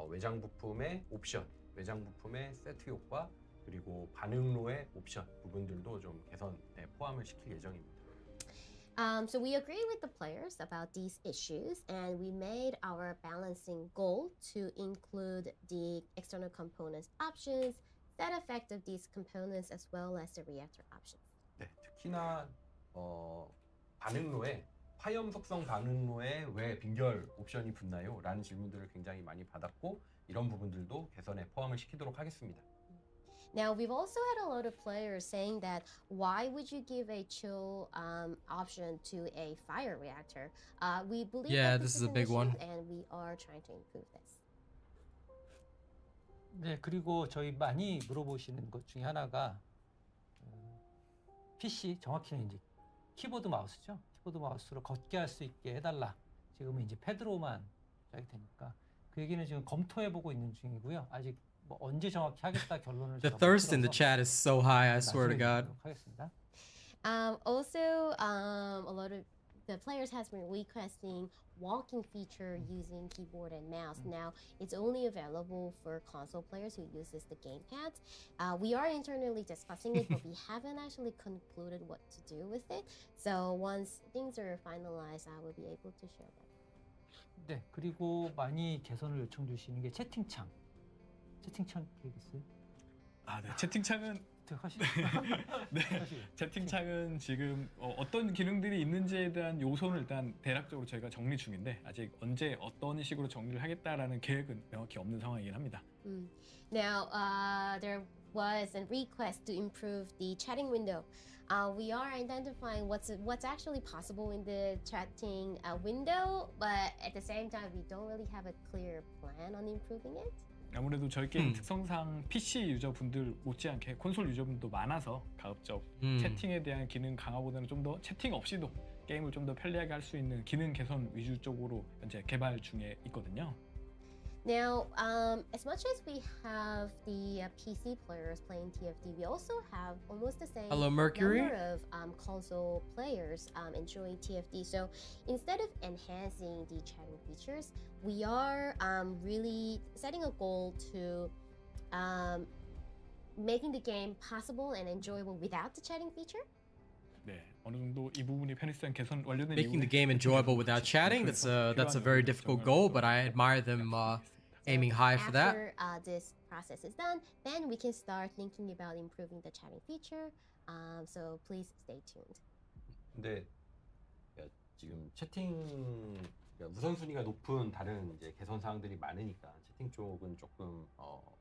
외장 부품의 옵션, 외장 부품의 세트 효과, 그리고 반응로의 옵션 부분들도 좀 개선에 포함을 시킬 예정입니다. So we agree with the players about these issues, and we made our balancing goal to include the external components options, set effect of these components, as well as the reactor options. 네, 특히나 반응로에 화염 속성 반응로에 왜 빈결 옵션이 붙나요? 라는 질문들을 굉장히 많이 받았고 이런 부분들도 개선에 포함을 시키도록 하겠습니다. Now, we've also had a lot of players saying that why would you give a chill option to a fire reactor? We believe Yeah, that this is is a big an one. issue, and we are trying to improve this. 네, 그리고 저희 많이 물어보시는 것 중에 하나가 PC 정확히는 이제 키보드 마우스죠. 키보드 마우스로 걷게 할 수 있게 해달라. 지금은 이제 패드로만 조작이 되니까 그 얘기는 지금 검토해보고 있는 중이고요. 아직 뭐 언제 정확히 하겠다 결론을 The 제가 못 thirst in the 들어서 chat is so high, I swear to 나중에 God. 드리도록 하겠습니다. Also, a lot of the players has been requesting walking feature using keyboard and mouse. Now, it's only available for console players who uses the gamepad. We are internally discussing it, but we haven't actually concluded what to do with it. So once things are finalized, I will be able to share that. 네, 그리고 많이 개선을 요청 주시는 게 채팅창. 채팅창 계획 있어요? 아, 네. 채팅창은 하시죠. 네. 채팅창은 지금 어떤 기능들이 있는지에 대한 요소는 일단 대략적으로 저희가 정리 중인데 아직 언제 어떤 식으로 정리를 하겠다라는 계획은 명확히 없는 상황이긴 합니다. Now, there was a request to improve the chatting window. We are identifying what's actually possible in the chatting window, but at the same time, we don't really have a clear plan on improving it. 아무래도 저희 게임 특성상 PC 유저분들 못지않게 콘솔 유저분도 많아서 가급적 채팅에 대한 기능 강화보다는 좀 더 채팅 없이도 게임을 좀 더 편리하게 할 수 있는 기능 개선 위주 쪽으로 현재 개발 중에 있거든요. Now, as much as we have the PC players playing TFD, we also have almost the same Hello, Mercury. number of console players enjoying TFD. So instead of enhancing the chatting features, we are really setting a goal to making the game possible and enjoyable without the chatting feature. 네, 어느 정도 이 부분이 편의성 개선 완료된 Making the 이후에 game enjoyable without chatting, that's a very difficult goal, but I admire them aiming high for that. After this process is done, then we can start thinking about improving the chatting feature. So please stay tuned. 근데 지금 채팅 우선순위가 높은 다른 이제 개선 사항들이 많으니까 채팅 쪽은 조금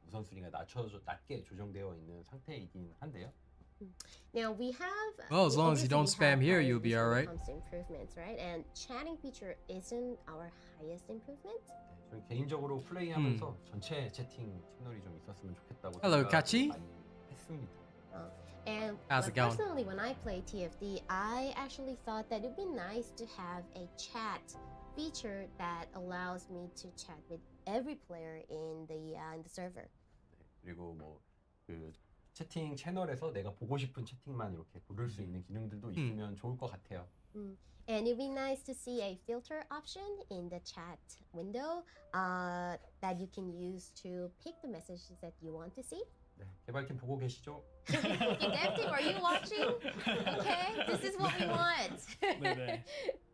우선순위가 낮게 조정되어 있는 상태이긴 한데요. Now we have. Well, as long as you don't spam here, you'll be alright. Comes to improvements, right? And chatting feature isn't our highest improvement. 저는 개인적으로 플레이하면서 전체 채팅 채널이 좀 있었으면 좋겠다고 Hello, 생각을 Kachi. 많이 했습니다. And How's it going? personally, when I play TFD, I actually thought that it'd be nice to have a chat feature that allows me to chat with every player in the server. 그리고 뭐 그 채팅 채널에서 내가 보고 싶은 채팅만 이렇게 고를 수 있는 기능들도 있으면 좋을 것 같아요. And it'd be nice to see a filter option in the chat window that you can use to pick the messages that you want to see. 네, 개발팀 보고 계시죠? Dev team, are you watching? Okay, this is what we want. 네네.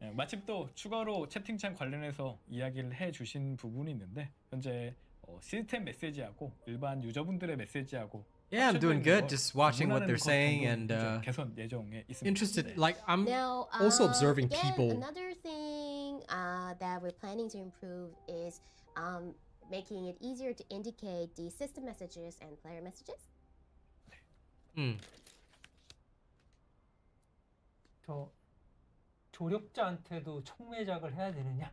네, 마침 또 추가로 채팅창 관련해서 이야기를 해주신 부분이 있는데 현재 시스템 메시지하고 일반 유저분들의 메시지하고 Yeah, I'm doing good. Just watching what they're saying and 개선 예정에 있습니다. interested. Like I'm Now, also observing again, people. Another thing that we're planning to improve is making it easier to indicate the system messages and player messages. 저 조력자한테도 총매작을 해야 되느냐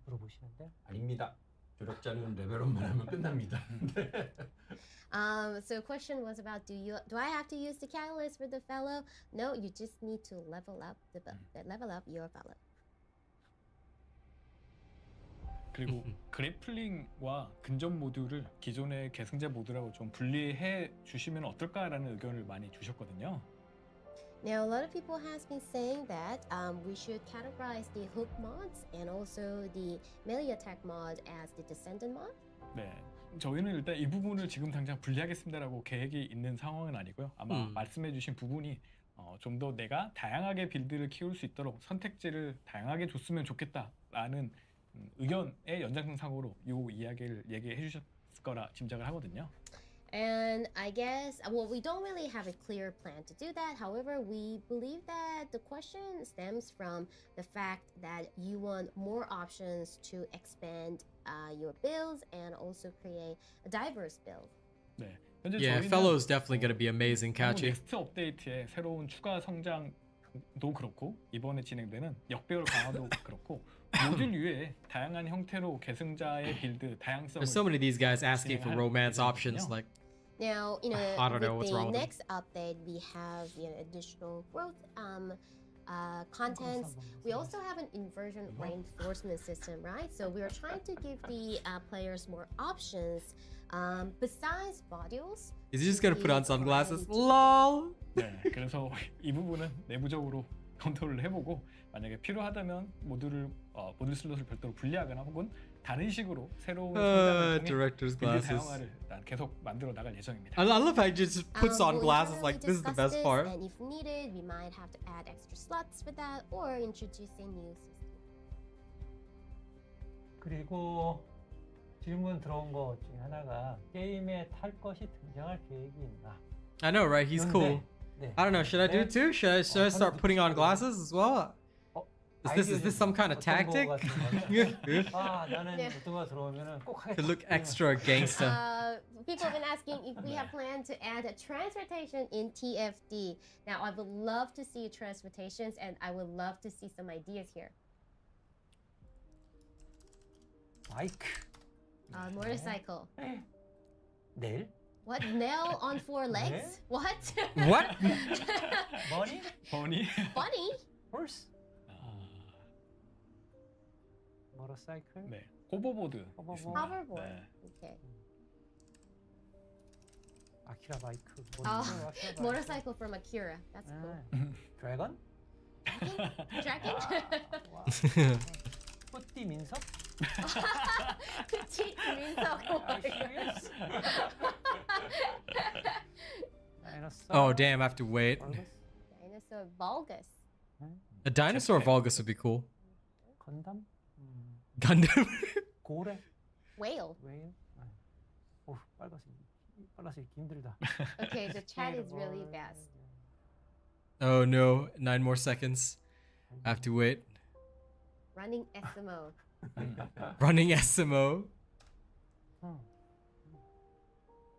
물어보시는데 아닙니다. 조력자는 레벨업만 하면 끝납니다. So the question was about do I have to use the catalyst for the fellow? No, you just need to level up your fellow. 그리고 그래플링과 근접 모듈을 기존의 계승제 모드라고 좀 분리해 주시면 어떨까라는 의견을 많이 주셨거든요. Now, a lot of people has been saying that we should categorize the hook mods and also the melee attack mod as the Descendant mod. 네, 저희는 일단 이 부분을 지금 당장 분리하겠습니다라고 계획이 있는 상황은 아니고요. 아마 말씀해주신 부분이 좀 더 내가 다양하게 빌드를 키울 수 있도록 선택지를 다양하게 줬으면 좋겠다라는 의견의 연장선상으로 이 이야기를 얘기해 주셨을 거라 짐작을 하거든요. And I guess, well, we don't really have a clear plan to do that. However, we believe that the question stems from the fact that you want more options to expand your builds and also create a diverse build. 네. 현재 Yeah, 저희는 Fellow's definitely gonna be amazing, Kachi. 넥스트 업데이트의 새로운 추가 성장도 그렇고 이번에 진행되는 역배열 강화도 그렇고 모듈 위에 다양한 형태로 계승자의 빌드 다양성을 There's so many of these guys asking for romance options. Like, Now, I don't know with what's the wrong with them. next update, we have additional growth content. We also have an inversion reinforcement system, right? So we are trying to give the players more options besides modules. is he just gonna put on sunglasses? LOL. 네, 그래서 이 부분은 내부적으로 검토를 해보고 만약에 필요하다면 모듈 슬롯을 별도로 분리하거나 혹은 다른 식으로 새로운 성장을 통해 Director's 빌드 glasses. 다양화를 계속 만들어 나갈 예정입니다. I love how he just puts on We'll glasses. internally Like, this is the discuss best this, part. And if needed, we might have to add extra slots for that or introduce a new system. 그리고 질문 들어온 것 중에 하나가 게임에 탈 것이 등장할 계획이 있나? I know, right? He's cool. 네. I don't know. Should I do it too? Should I start putting on glasses as well? Is this some kind of tactic? 아, 나는 네. 어떤 거 들어오면은 꼭 하겠다. To look extra gangster. People have been asking if we have planned to add a transportation in TFD. Now, I would love to see transportations, and I would love to see some ideas here. 마이크. Motorcycle. 내일? What? Nail on four legs? What? What? 머니? 버니 Funny. horse? 모터사이클? 네, 호버보드 호버보드. 있습니다. Hoverboard. 네. Okay. 아키라 바이크. Motorcycle from Akira. That's cool. 드래곤? Dragon? 와. 뿌띠 민석? Petite 민석. Oh, damn. I have to wait. Dinosaur Vulgus. A dinosaur Vulgus would be cool. 건담? Gundam. 고래? Whale. 웨일? 오, 빨간색 읽기 힘들다. Okay, the chat is really fast. Oh no. 9 more seconds. I have to wait. Running SMO. Running SMO.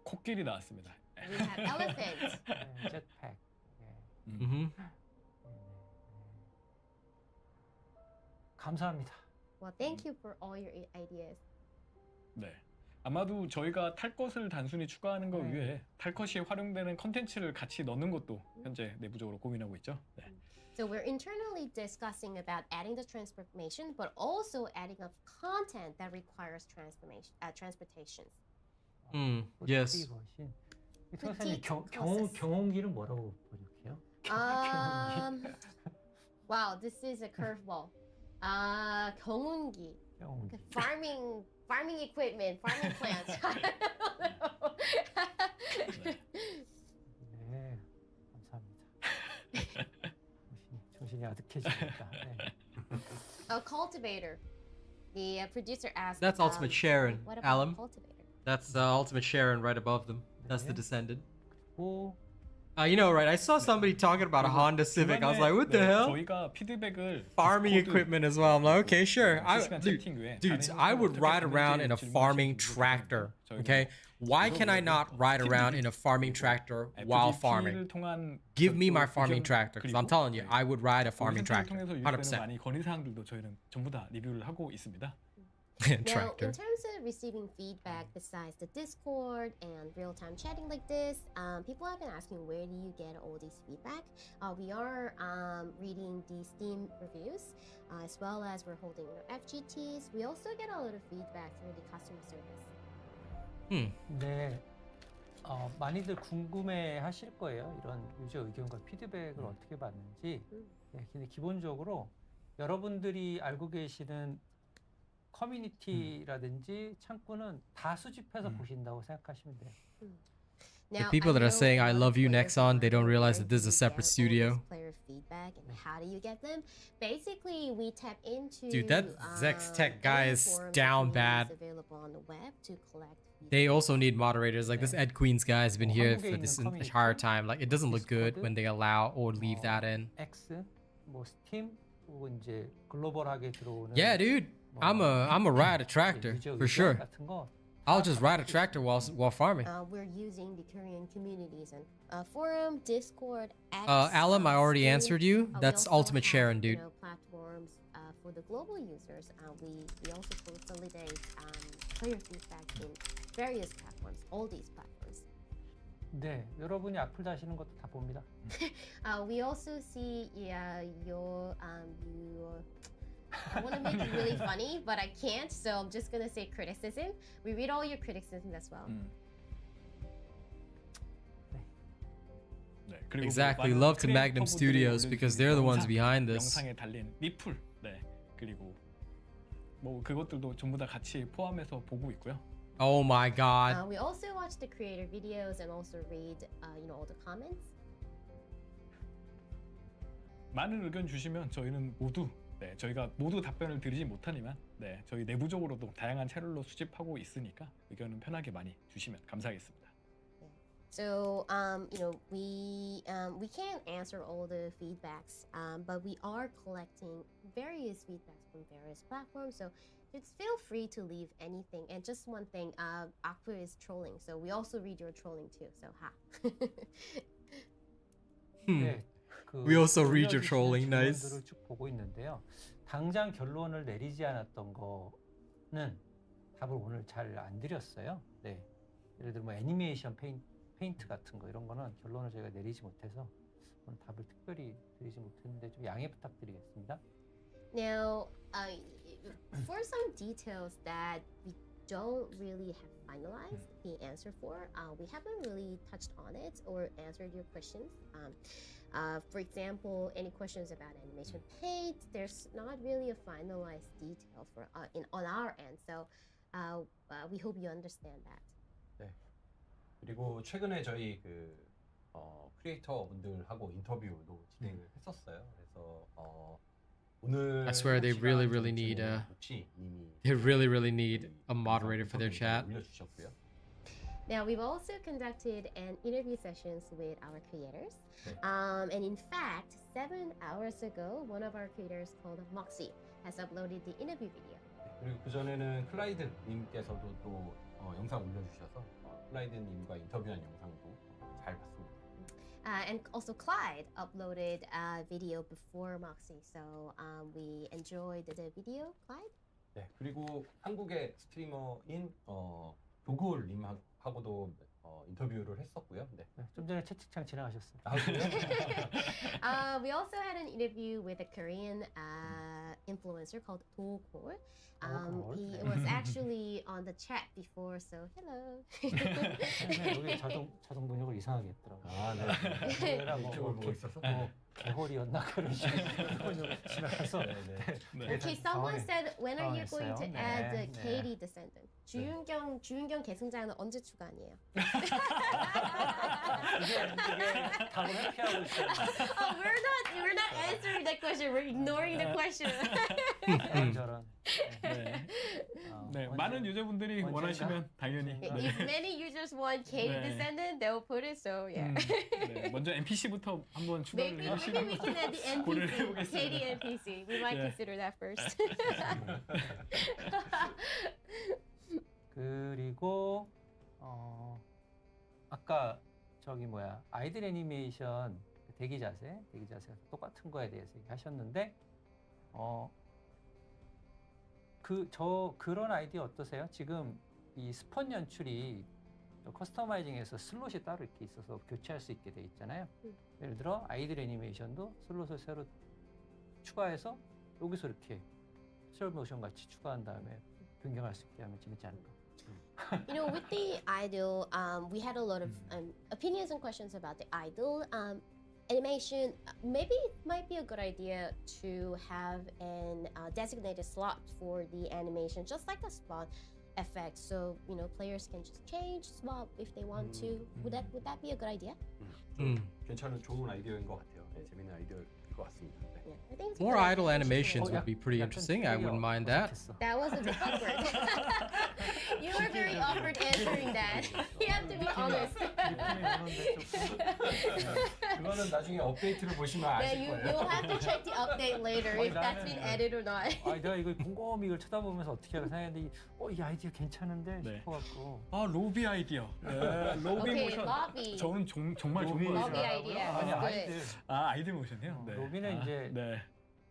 코끼리 나왔습니다. We have elephant. jetpack. Mm-hmm. 감사합니다. Well, thank you for all your ideas. 네. 아마도 저희가 탈 것을 단순히 추가하는 것 외에 탈 것이 활용되는 컨텐츠를 같이 넣는 것도 현재 내부적으로 고민하고 있죠. 네. So we're internally discussing about adding the transformation, but also adding up content that requires transportation. Yes. 선생님 Colossus. 경운기는 뭐라고 번역해요? Wow, this is a curveball. 경운기. 경운기. Farming equipment, farming plants. I don't know. 네, 감사합니다. 정신이 아득해지니까. 네. A cultivator. The producer asked. That's Ultimate Sharon, What about Alum. a cultivator? That's Ultimate Sharon right above them. That's the Descendant. 오, You know, right? I saw somebody talking about a Honda Civic. I was like, what the hell? 저희가 피드백을 Farming equipment as well. I'm like, okay, sure. 채팅 외에 Dudes, 다른 I would 형태로 ride 어떻게 around in a 다른지 farming 질문 tractor. 주시면 Okay? Why can I not ride around in a farming tractor while farming? Give me my farming tractor, because I'm telling you, I would ride a farming tractor. 통해서 100%. 유입되는 많이 건의 사항들도 저희는 전부 다 리뷰를 하고 있습니다. Now, Tractor. in terms of receiving feedback besides the Discord and real-time chatting like this, people have been asking where do you get all these feedback? We are reading the Steam reviews, as well as we're holding FGTs. We also get a lot of feedback through the customer service. 네. 많이들 궁금해 하실 거예요. 이런 유저 의견과 피드백을 어떻게 받는지. 네, 근데 기본적으로 여러분들이 알고 계시는 커뮤니티라든지 창구는 다 수집해서 보신다고 생각하시면 돼요. Now, people that are know saying, a "I lot of love you, players Nexon," they don't wonder realize where that this is do a you separate get all studio. this player feedback and how do you get them? Basically, we tap into Dude, that Zex Tech guy any is forums down and bad. communities available on the web to collect They feedback. also need moderators. Like this Ed Queen's guy has been 뭐 here 한국에 for 있는 this 커뮤니티, entire time. Like it doesn't look good 디스코드, when they allow or leave that in. X, 뭐 스팀 혹은 이제 글로벌하게 들어오는 Yeah, dude. I'm a ride a tractor 유저 for 의견 sure. 같은 거 I'll just ride a tractor while farming. We're using the Korean communities and forum, Discord, X. Alum, I already Steam. answered you. We That's also Ultimate have, Sharon, dude. Platforms for the global users. We also facilitate player feedback in various platforms, all these platforms. 네, 여러분이 악플 다시는 것도 다 봅니다. We also see I want to make it really funny, but I can't, so I'm just gonna say criticism. We read all your criticisms as well. 네, 그리고 Exactly. 많은 Love to 크리에이터 Magnum 분들이 Studios because they're the ones 영상, behind this. 영상에 달린 리플, 네, 그리고 뭐 그것들도 전부 다 같이 포함해서 보고 있고요. Oh my god. We also watch the creator videos and also read, all the comments. 많은 의견 주시면 저희는 모두 저희가 모두 답변을 드리지 못하지만 저희 내부적으로도 다양한 채널로 수집하고 있으니까 의견은 편하게 많이 주시면 감사하겠습니다. So, we can't answer all the feedbacks, but we are collecting various feedbacks from various platforms. So, just feel free to leave anything. And just one thing, Akbar is trolling, so we also read your trolling too. So, ha. 네, 그 We also read your 올려주시는 trolling. Nice. 질문들을 쭉 보고 있는데요. 당장 결론을 내리지 않았던 거는 답을 오늘 잘 안 드렸어요. 네, 예를 들어 뭐 애니메이션 페인트 같은 거 이런 거는 결론을 저희가 내리지 못해서 오늘 답을 특별히 드리지 못했는데 좀 양해 부탁드리겠습니다. Now, for some details that we don't really have finalized the answer for, we haven't really touched on it or answered your questions. For example, any questions about animation paint, there's not really a finalized detail for on our end. So we hope you understand that. 네. 그리고 최근에 저희 크리에이터 분들하고 인터뷰도 진행을 했었어요. 그래서 오늘 I swear they really need 혹시 이미 they really need a moderator for their chat. 올려주셨고요. Now, we've also conducted an interview sessions with our creators. And in fact, 7 hours ago, one of our creators called Moxie has uploaded the interview video. 그리고 그 전에는 클라이드 님께서도 또 영상 올려주셔서 클라이드 님과 인터뷰한 영상도 잘 봤습니다. And also Clyde uploaded a video before Moxie. So we enjoyed the video, Clyde. 네, 그리고 한국의 스트리머인 도굴 님하고도 인터뷰를 했었고요. 네. 네, 좀 전에 채팅창 지나가셨어요. We also had an interview with a Korean influencer called Dogol. He was actually on the chat before, so hello. 여기 자동 번역을 이상하게 했더라고요. 아, 네. 얘가 이쪽을 보고 있어서. 개홀이었나 그런 식으로 번역을 지나가서. Okay, someone said, when are you going to 당황했어요. add the 네. Katie Descendant? 주윤경 계승자는 언제 추가 아니에요? 이게 답을 회피하고 있어요. We're not answering that question. We're ignoring the question. 저런. 네, 많은 유저분들이 언젠가? 원하시면 당연히 If many users want Katie 네. Descendant, they'll put it. So yeah. 네, 먼저 NPC부터 한번 추가를 Maybe 해주시면 we can add the 고려를 NPC, 해보겠습니다. Katie NPC. We might Yeah. consider that first. 그리고 아까 아이들 애니메이션 대기 자세가 똑같은 거에 대해서 얘기하셨는데 그런 아이디어 어떠세요? 지금 이 스폰 연출이 커스터마이징에서 슬롯이 따로 이렇게 있어서 교체할 수 있게 돼 있잖아요. 예를 들어 아이들 애니메이션도 슬롯을 새로 추가해서 여기서 이렇게 스로 모션 같이 추가한 다음에 변경할 수 있게 하면 재밌지 않을까? With the idol, we had a lot of opinions and questions about the idol animation. Maybe it might be a good idea to have an designated slot for the animation, just like a spot effect, so you know players can just change, swap if they want to. Would that be a good idea? 괜찮은 좋은 아이디어인 것 같아요. 네, 재밌는 아이디어일 것 같습니다. 네. Yeah, I think it's a More good idle idea. animations 어, would be pretty 약간 interesting. I wouldn't mind that. 어색했어. That was a bit awkward. You were very awkward answering that. You have to be honest. 그거는 나중에 업데이트를 보시면 Yeah, 아실 you 거예요. will have to check the update later if that's been added or not. 아, 내가 이걸 곰곰이 이걸 쳐다보면서 어떻게 할까 생각했는데 이 아이디어 괜찮은데 네. 싶어갖고. 아 로비 아이디어. 네, 로비 Okay, 모션. lobby. 저는 정말 좋은 거 Lobby 같아요. idea. 아니 Good. 아이들 아 아이들 모션이요? 네. 로비는 아, 이제 네.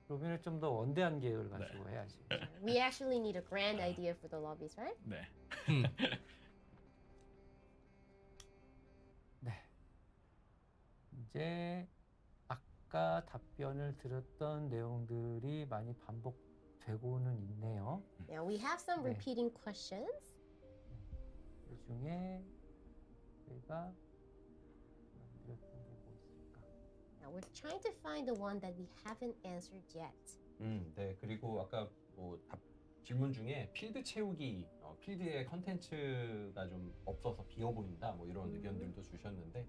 로비는 좀 더 원대한 계획을 가지고 해야지. We actually need a grand idea for the lobbies, right? 네. 네. 이제 아까 답변을 들었던 내용들이 많이 반복되고는 있네요. Yeah, we have some 네. repeating questions. 그 중에 저희가 만들었던 게 뭐 있을까? Now we're trying to find the one that we haven't answered yet. 네. 그리고 아까 뭐 질문 중에 필드 채우기, 필드에 컨텐츠가 좀 없어서 비어 보인다, 뭐 이런 의견들도 주셨는데,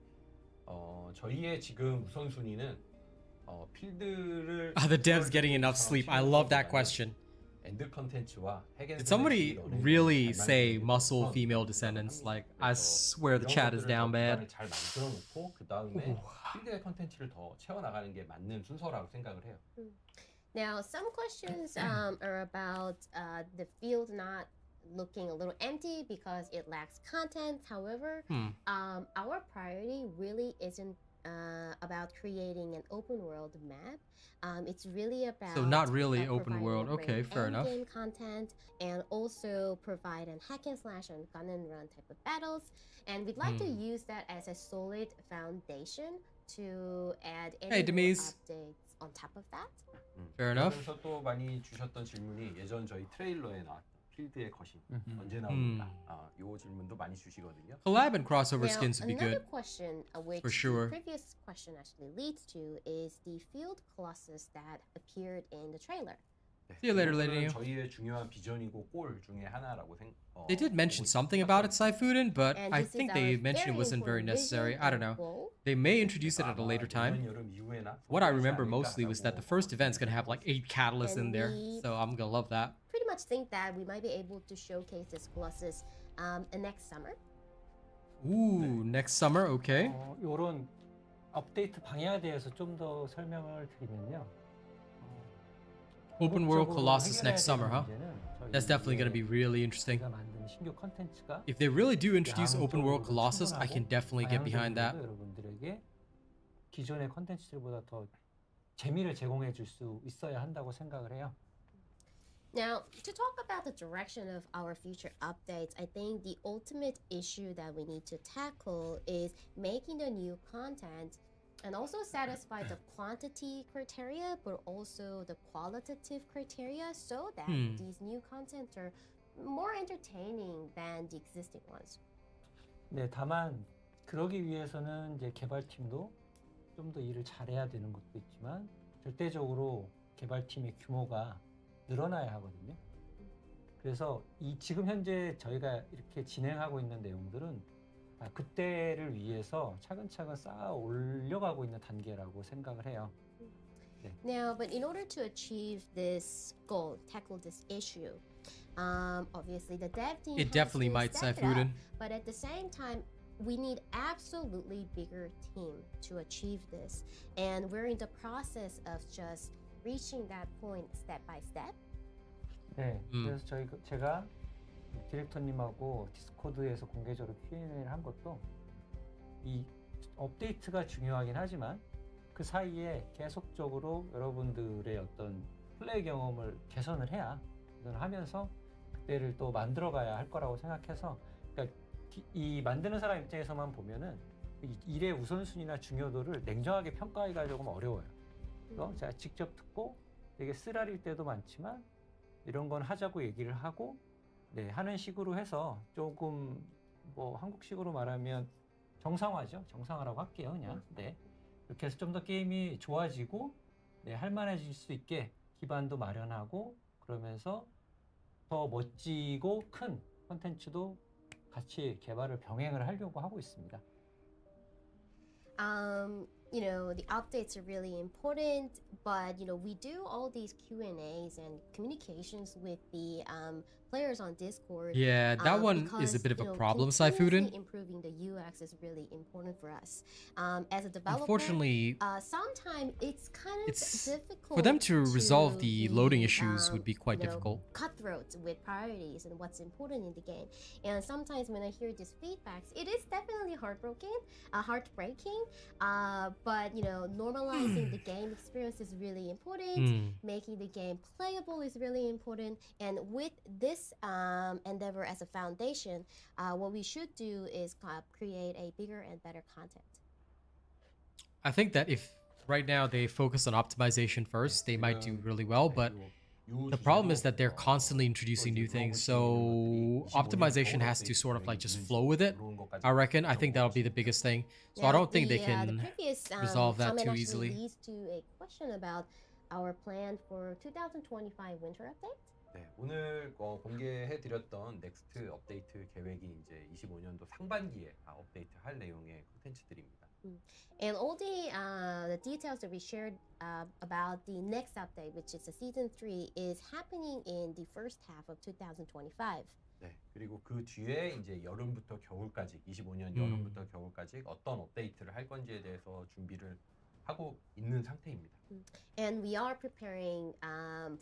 저희의 지금 우선순위는 필드를 Are the devs getting enough sleep? I love that question. 엔드 컨텐츠와 Did somebody really say muscle female descendants? Like, I swear the chat is down bad. 잘 만들어 놓고 그 다음에 필드의 컨텐츠를 더 채워 나가는 게 맞는 순서라고 생각을 해요. Now, some questions are about the field not looking a little empty because it lacks content. However, our priority really isn't about creating an open world map. It's really about So not really open providing world. Okay, great fair enough. endgame content and also provide an hack and slash and gun and run type of battles. And we'd like to use that as a solid foundation to add any Hey, more Demise. updates on top of that. Fair enough. 그래서 또 많이 주셨던 질문이 예전 저희 트레일러에 나왔던 필드의 거신 언제 나옵니까? 요 질문도 많이 주시거든요. Collab and crossover Now, skins would be another good. question, which For sure. the previous question actually leads to, is the field colossus that appeared in the trailer. See you later, 이거는 lady. 저희의 중요한 비전이고 골 중에 하나라고 They did mention something about it, Saifuden, but And I this is think our they mentioned it very wasn't very important necessary. vision I don't and know. goal. They may introduce it at a later time. 여름 이후에나 What I remember mostly was that the first event's gonna have like 8 catalysts in there, so I'm gonna love that. Pretty much think that we might be able to showcase this colossus next summer. Ooh, next summer, okay. 이런 업데이트 방향에 대해서 좀 더 설명을 드리면요. Open world 궁극적으로 colossus 해결해야 next summer, 되는 huh? 문제는 That's definitely gonna be really interesting. 저희가 만든 신규 컨텐츠가 If they really do introduce 양쪽으로 open world colossus, I can 충분하고 definitely get behind that. 방향적으로도 여러분들에게 기존의 컨텐츠들보다 더 재미를 제공해 줄 수 있어야 한다고 생각을 해요. Now, to talk about the direction of our future updates, I think the ultimate issue that we need to tackle is making the new content and also satisfy the quantity criteria, but also the qualitative criteria so that these new content are more entertaining than the existing ones. 네, 다만 그러기 위해서는 이제 개발팀도 좀 더 일을 잘해야 되는 것도 있지만 절대적으로 개발팀의 규모가 늘어나야 하거든요. 그래서 이 지금 현재 저희가 이렇게 진행하고 있는 내용들은 다 그때를 위해서 차근차근 쌓아 올려가고 있는 단계라고 생각을 해요. Now, but in order to achieve this goal, tackle this issue, obviously the dev team It has definitely to might, step it up, Saifuden. but at the same time, we need absolutely bigger team to achieve this, and we're in the process of just reaching that point step by step. 네, 그래서 제가 디렉터님하고 디스코드에서 공개적으로 Q&A를 한 것도 이 업데이트가 중요하긴 하지만 그 사이에 계속적으로 여러분들의 어떤 플레이 경험을 개선을 해야 개선을 하면서 그때를 또 만들어가야 할 거라고 생각해서 그러니까 이 만드는 사람 입장에서만 보면은 이 일의 우선순위나 중요도를 냉정하게 평가하기가 조금 어려워요. 그래서 제가 직접 듣고 되게 쓰라릴 때도 많지만 이런 건 하자고 얘기를 하고 네, 하는 식으로 해서 조금 뭐 한국식으로 말하면 정상화죠. 정상화라고 할게요, 그냥. 네. 이렇게 해서 좀 더 게임이 좋아지고 네, 할만해질 수 있게 기반도 마련하고 그러면서 더 멋지고 큰 콘텐츠도 같이 개발을 병행을 하려고 하고 있습니다. You know, the updates are really important, but you know, we do all these Q&As and communications with the players on Discord. Yeah, that one is a because, bit of you a know, problem, continuously Saifuden. improving the UX is really important for us. As a developer, Unfortunately, sometimes it's kind of it's difficult for them to resolve the be, loading issues would be quite you know, difficult. cutthroat with priorities and what's important in the game. And sometimes when I hear these feedbacks, it is definitely heartbreaking. But you know, normalizing the game experience is really important. Making the game playable is really important. And with this endeavor as a foundation, what we should do is create a bigger and better content. I think that if right now they focus on optimization first, they might do really well, but the problem is that they're constantly introducing new things, so optimization has to sort of like just flow with it. I reckon. I think that'll be the biggest thing. So I don't think they can the previous, resolve that comment too actually easily. leads to a question about our plan for 2025 winter update. 네, 오늘 공개해드렸던 넥스트 업데이트 계획이 이제 25년도 상반기에 업데이트할 내용의 콘텐츠들입니다. And all the details that we shared about the next update, which is the season 3, is happening in the first half of 2025. 네, 그리고 그 뒤에 이제 여름부터 겨울까지 25년 여름부터 겨울까지 어떤 업데이트를 할 건지에 대해서 준비를 하고 있는 상태입니다. And we are preparing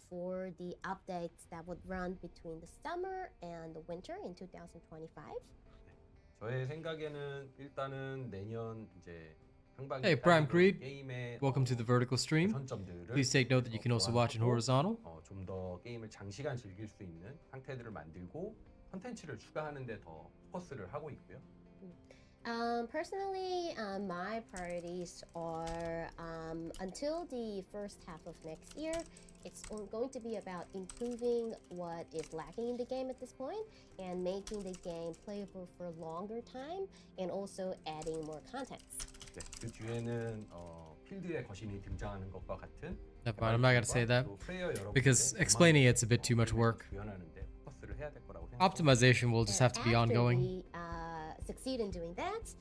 for the updates that would run between the summer and the winter in 2025. 저의 생각에는 일단은 내년 이제 상반기 Hey, Prime Creed. 게임의 Welcome to the vertical stream. 개선점들을 Please take note that you can also watch in horizontal. 좀 더 게임을 장시간 즐길 수 있는 상태들을 만들고 컨텐츠를 추가하는 데 더 포커스를 하고 있고요. Personally, my priorities are until the first half of next year, it's going to be about improving what is lacking in the game at this point and making the game playable for a longer time and also adding more contents. 네, 그 뒤에는 필드에 거신이 등장하는 것과 같은 Never mind, I'm not gonna say that 또 플레이어 여러분들의 because explaining it's a bit too much work. 구현하는데 포커스를 해야 될 거라고 생각합니다. Optimization will just have to be And after ongoing. we succeed in doing that,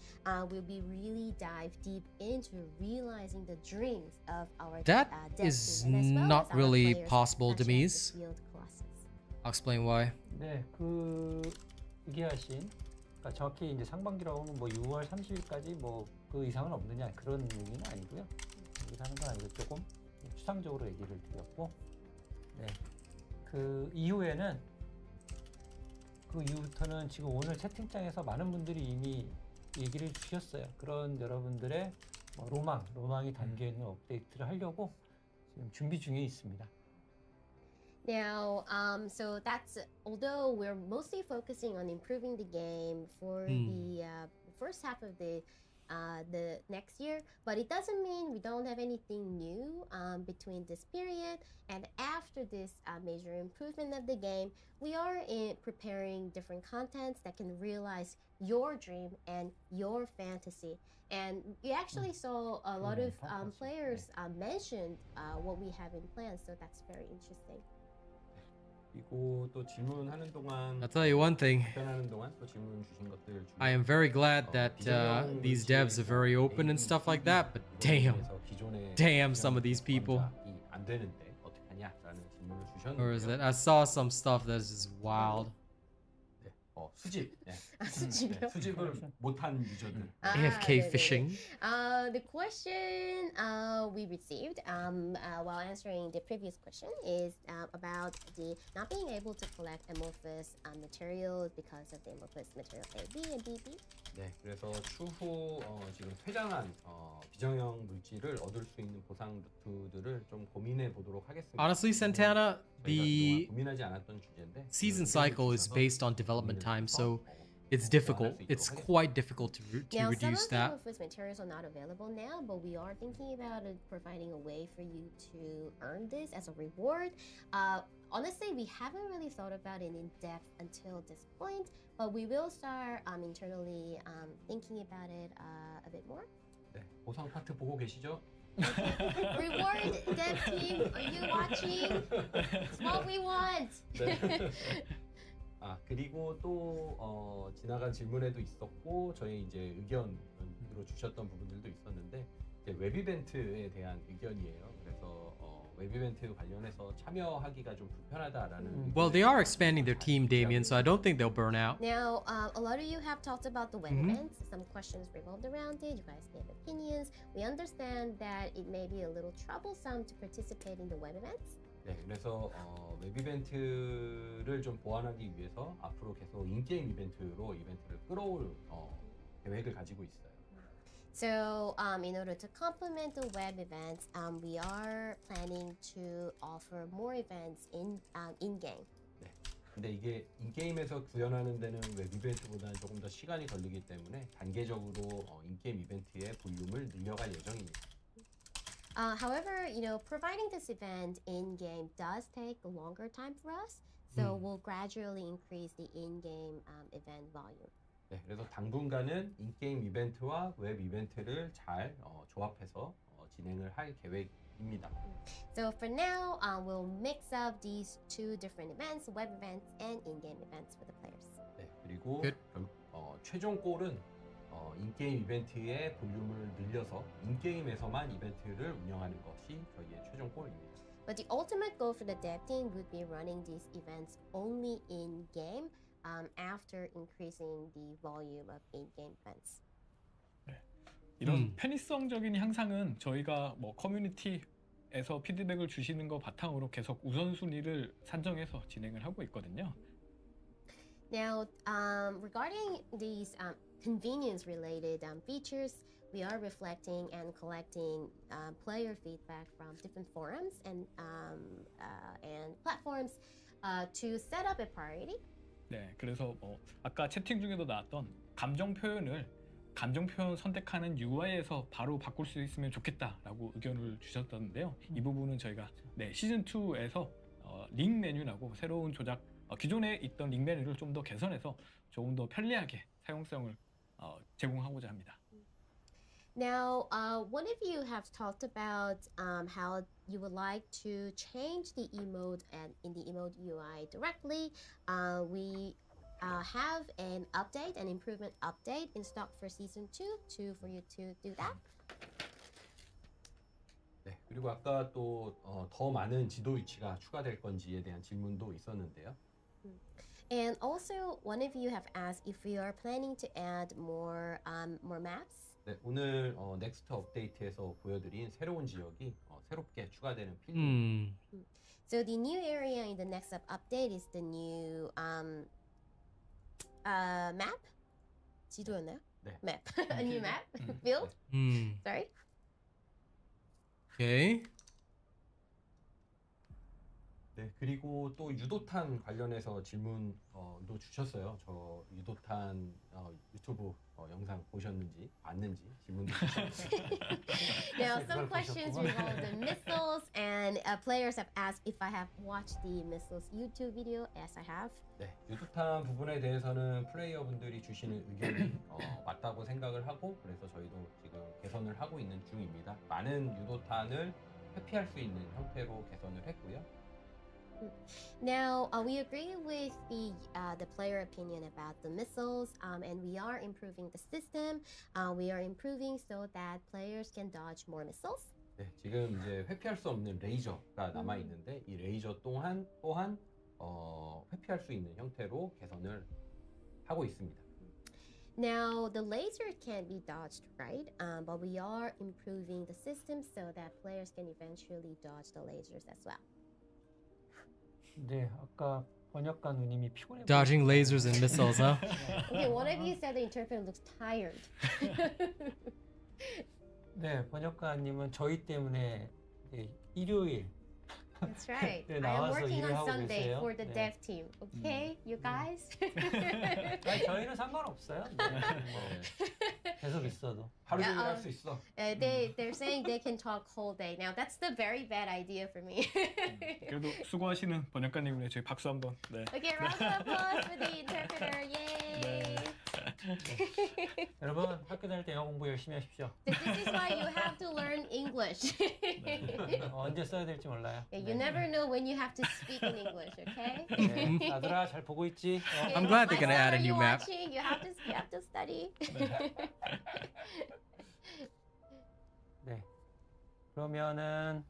we'll be really dive deep into realizing the dreams of our That dev is team, and as well not as our really players, possible, such as Demise. the field colossus. I'll explain why. 네, 그 얘기하신 그러니까 정확히 이제 상반기라고 하면 뭐 6월 30일까지 뭐 그 이상은 없느냐 그런 의미는 아니고요. 얘기를 하는 건 아니고 조금 추상적으로 얘기를 드렸고, 네, 그 이후에는 그 이후부터는 지금 오늘 채팅창에서 많은 분들이 이미 얘기를 주셨어요. 그런 여러분들의 뭐 로망이 담겨 있는 업데이트를 하려고 지금 준비 중에 있습니다. Now, so that's although we're mostly focusing on improving the game for the first half of the next year, but it doesn't mean we don't have anything new between this period and after this major improvement of the game. We are preparing different contents that can realize your dream and your fantasy. And you actually saw a lot of players mentioned what we have in plan, so that's very interesting. 그리고 또 질문하는 동안 I'll tell you one thing. 답변하는 동안 또 질문 주신 것들 중에 I am very glad that these devs are very open and stuff like that, but damn some of these people. 안 되는데 어떻게 하냐라는 질문을 Or is 주셨는데요. that I saw some stuff that's just wild. 네, 수집. 네. 수집이요? 네, 수집을 못한 유저들. AFK 네네네. fishing. The question we received while answering the previous question is about the not being able to collect amorphous materials because of the amorphous material A, B, and BB. 네, 그래서 추후 지금 퇴장한 비정형 물질을 얻을 수 있는 보상 루트들을 좀 고민해 보도록 하겠습니다. Honestly, Santana, 저희가 the 그동안 고민하지 않았던 주제인데 season cycle is based on development time, so it's difficult. It's quite difficult to Now, some reduce of the that. amorphous materials are not available now, but we are thinking about providing a way for you to earn this as a reward. Honestly, we haven't really thought about it in depth until this point, but we will start internally thinking about it a bit more. 네, 보상 파트 보고 계시죠? Reward dev team, are you watching? It's what we want. 네. 그리고 또 지나간 질문에도 있었고 저희 이제 의견으로 주셨던 부분들도 있었는데 이제 웹 이벤트에 대한 의견이에요. 그래서 웹 이벤트 관련해서 참여하기가 좀 불편하다라는. Well, they are expanding their team, Damien, so I don't think they'll burn out. Now, a lot of you have talked about the web Mhm. events. Some questions revolved around it. You guys gave opinions. We understand that it may be a little troublesome to participate in the web events. 네, 그래서 웹 이벤트를 좀 보완하기 위해서 앞으로 계속 인게임 이벤트로 이벤트를 끌어올 계획을 가지고 있어요. So, in order to complement the web events, we are planning to offer more events in game. 네. 근데 이게 인게임에서 구현하는 데는 웹 이벤트보다는 조금 더 시간이 걸리기 때문에 단계적으로 인게임 이벤트의 볼륨을 늘려갈 예정입니다. However, providing this event in game does take a longer time for us. So we'll gradually increase the in-game event volume. 네, 그래서 당분간은 인게임 이벤트와 웹 이벤트를 잘 조합해서 진행을 할 계획입니다. So for now, we'll mix up these two different events, web events and in-game events for the players. 네, 그리고 Good. 최종 골은 인게임 이벤트의 볼륨을 늘려서 인게임에서만 이벤트를 운영하는 것이 저희의 최종 골입니다. But the ultimate goal for the dev team would be running these events only in-game after increasing the volume of in-game events. 이런 편의성적인 향상은 저희가 뭐 커뮤니티에서 피드백을 주시는 거 바탕으로 계속 우선순위를 산정해서 진행을 하고 있거든요. Now, regarding these convenience-related features, we are reflecting and collecting player feedback from different forums and platforms to set up a priority. 네, 그래서 아까 채팅 중에도 나왔던 감정 표현 선택하는 UI에서 바로 바꿀 수 있으면 좋겠다라고 의견을 주셨던데요. 이 부분은 저희가 시즌 2에서 링 메뉴라고 새로운 조작 기존에 있던 링 메뉴를 좀 더 개선해서 조금 더 편리하게 사용성을 제공하고자 합니다. Now, one of you have talked about how you would like to change the emote and in the Emote UI directly. We have an update, an improvement update in stock for season 2 for you to do that. 네, 그리고 아까 또 더 많은 지도 위치가 추가될 건지에 대한 질문도 있었는데요. And also, one of you have asked if we are planning to add more maps. 네, 오늘 넥스트 업데이트에서 보여드린 새로운 지역이 새롭게 추가되는 필드. So the new area in the next update is the new map. 지도였나요? 네. Map. A new map. Field. Sorry. Okay. 네, 그리고 또 유도탄 관련해서 질문도 주셨어요. 저 유도탄 유튜브 영상 보셨는지 봤는지 질문도 주셨어요. Now, some questions revolve the missiles, and players have asked if I have watched the missiles YouTube video. Yes, I have. 네, 유도탄 부분에 대해서는 플레이어분들이 주시는 의견이 맞다고 생각을 하고 그래서 저희도 지금 개선을 하고 있는 중입니다. 많은 유도탄을 회피할 수 있는 형태로 개선을 했고요. Now, we agree with the player opinion about the missiles, and we are improving the system. We are improving so that players can dodge more missiles. 네, 지금 이제 회피할 수 없는 레이저가 남아 있는데 이 레이저 또한 회피할 수 있는 형태로 개선을 하고 있습니다. Now, the laser can't be dodged, right? But we are improving the system so that players can eventually dodge the lasers as well. 네, 아까 번역가 누님이 피곤해. Dodging lasers and missiles, huh? Okay, one of you said the interpreter looks tired. 네, 번역가님은 저희 때문에 일요일 That's right. 네, I am 나와서 working 일을 on 하고 Sunday 계세요. for the 네. dev team. Okay, you guys? 아니, 저희는 상관없어요. 네. 계속 있어도. 하루 종일 Yeah, 할 수 있어. They're saying they can talk whole day. Now that's the very bad idea for me. 그래도 수고하시는 번역가님 위해 저희 박수 한번. 네. Okay, round of applause for the interpreter. Yay! 여러분 학교 다닐 때 영어 공부 열심히 하십시오. This is why you have to learn English. 언제 써야 될지 몰라요. Yeah, you never know when you have to speak in English, okay? 네, 아들아 잘 보고 있지? I'm glad they're My gonna add a son, are new you map. watching? You have to study. 네. 그러면은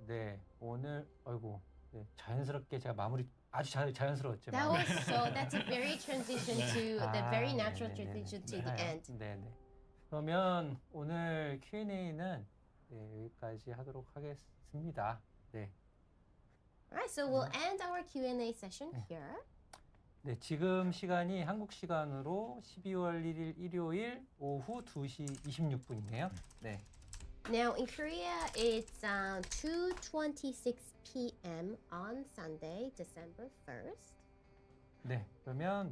네 오늘 아이고 네, 자연스럽게 제가 마무리 아주 자연스러웠죠. That's a very transition to the very natural transition to the end. 네네. 그러면 오늘 Q&A는 네, 여기까지 하도록 하겠습니다. 네. Alright, so we'll end our Q&A session here. 네, 지금 시간이 한국 시간으로 12월 1일 일요일 오후 2시 26분이네요. 네. Now in Korea, it's 2:26 p.m. on Sunday, December 1st. 네. 그러면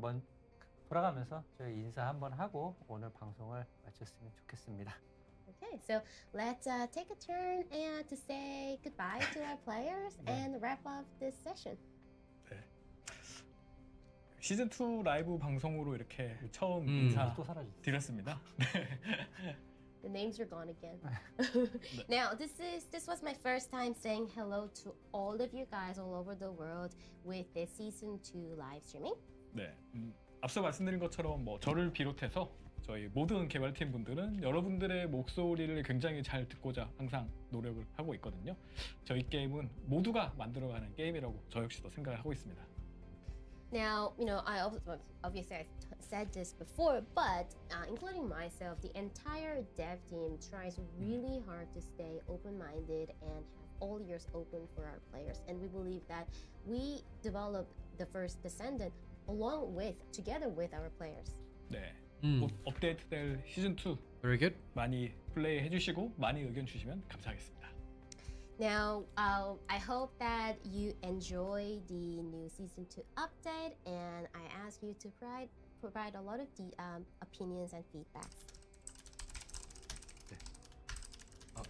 돌아가면서 저희 인사 한번 하고 오늘 방송을 마쳤으면 좋겠습니다. Okay, so let's take a turn and to say goodbye to our players and wrap up this session. 시즌 2 라이브 방송으로 이렇게 처음 또 사라졌어요. 인사드렸습니다. The names are gone again. Now, this was my first time saying hello to all of you guys all over the world with the season 2 live streaming. 네, 앞서 말씀드린 것처럼 뭐 저를 비롯해서 저희 모든 개발팀 분들은 여러분들의 목소리를 굉장히 잘 듣고자 항상 노력을 하고 있거든요. 저희 게임은 모두가 만들어가는 게임이라고 저 역시도 생각을 하고 있습니다. Now, you know, obviously I said this before, but including myself, the entire dev team tries really hard to stay open-minded and have all ears open for our players. And we believe that we developed the first Descendant together with our players. 네, 곧 업데이트될 시즌 2 Very good. 많이 플레이 해주시고 많이 의견 주시면 감사하겠습니다. Now, I hope that you enjoy the new season 2 update, and I ask you to provide a lot of the opinions and feedbacks.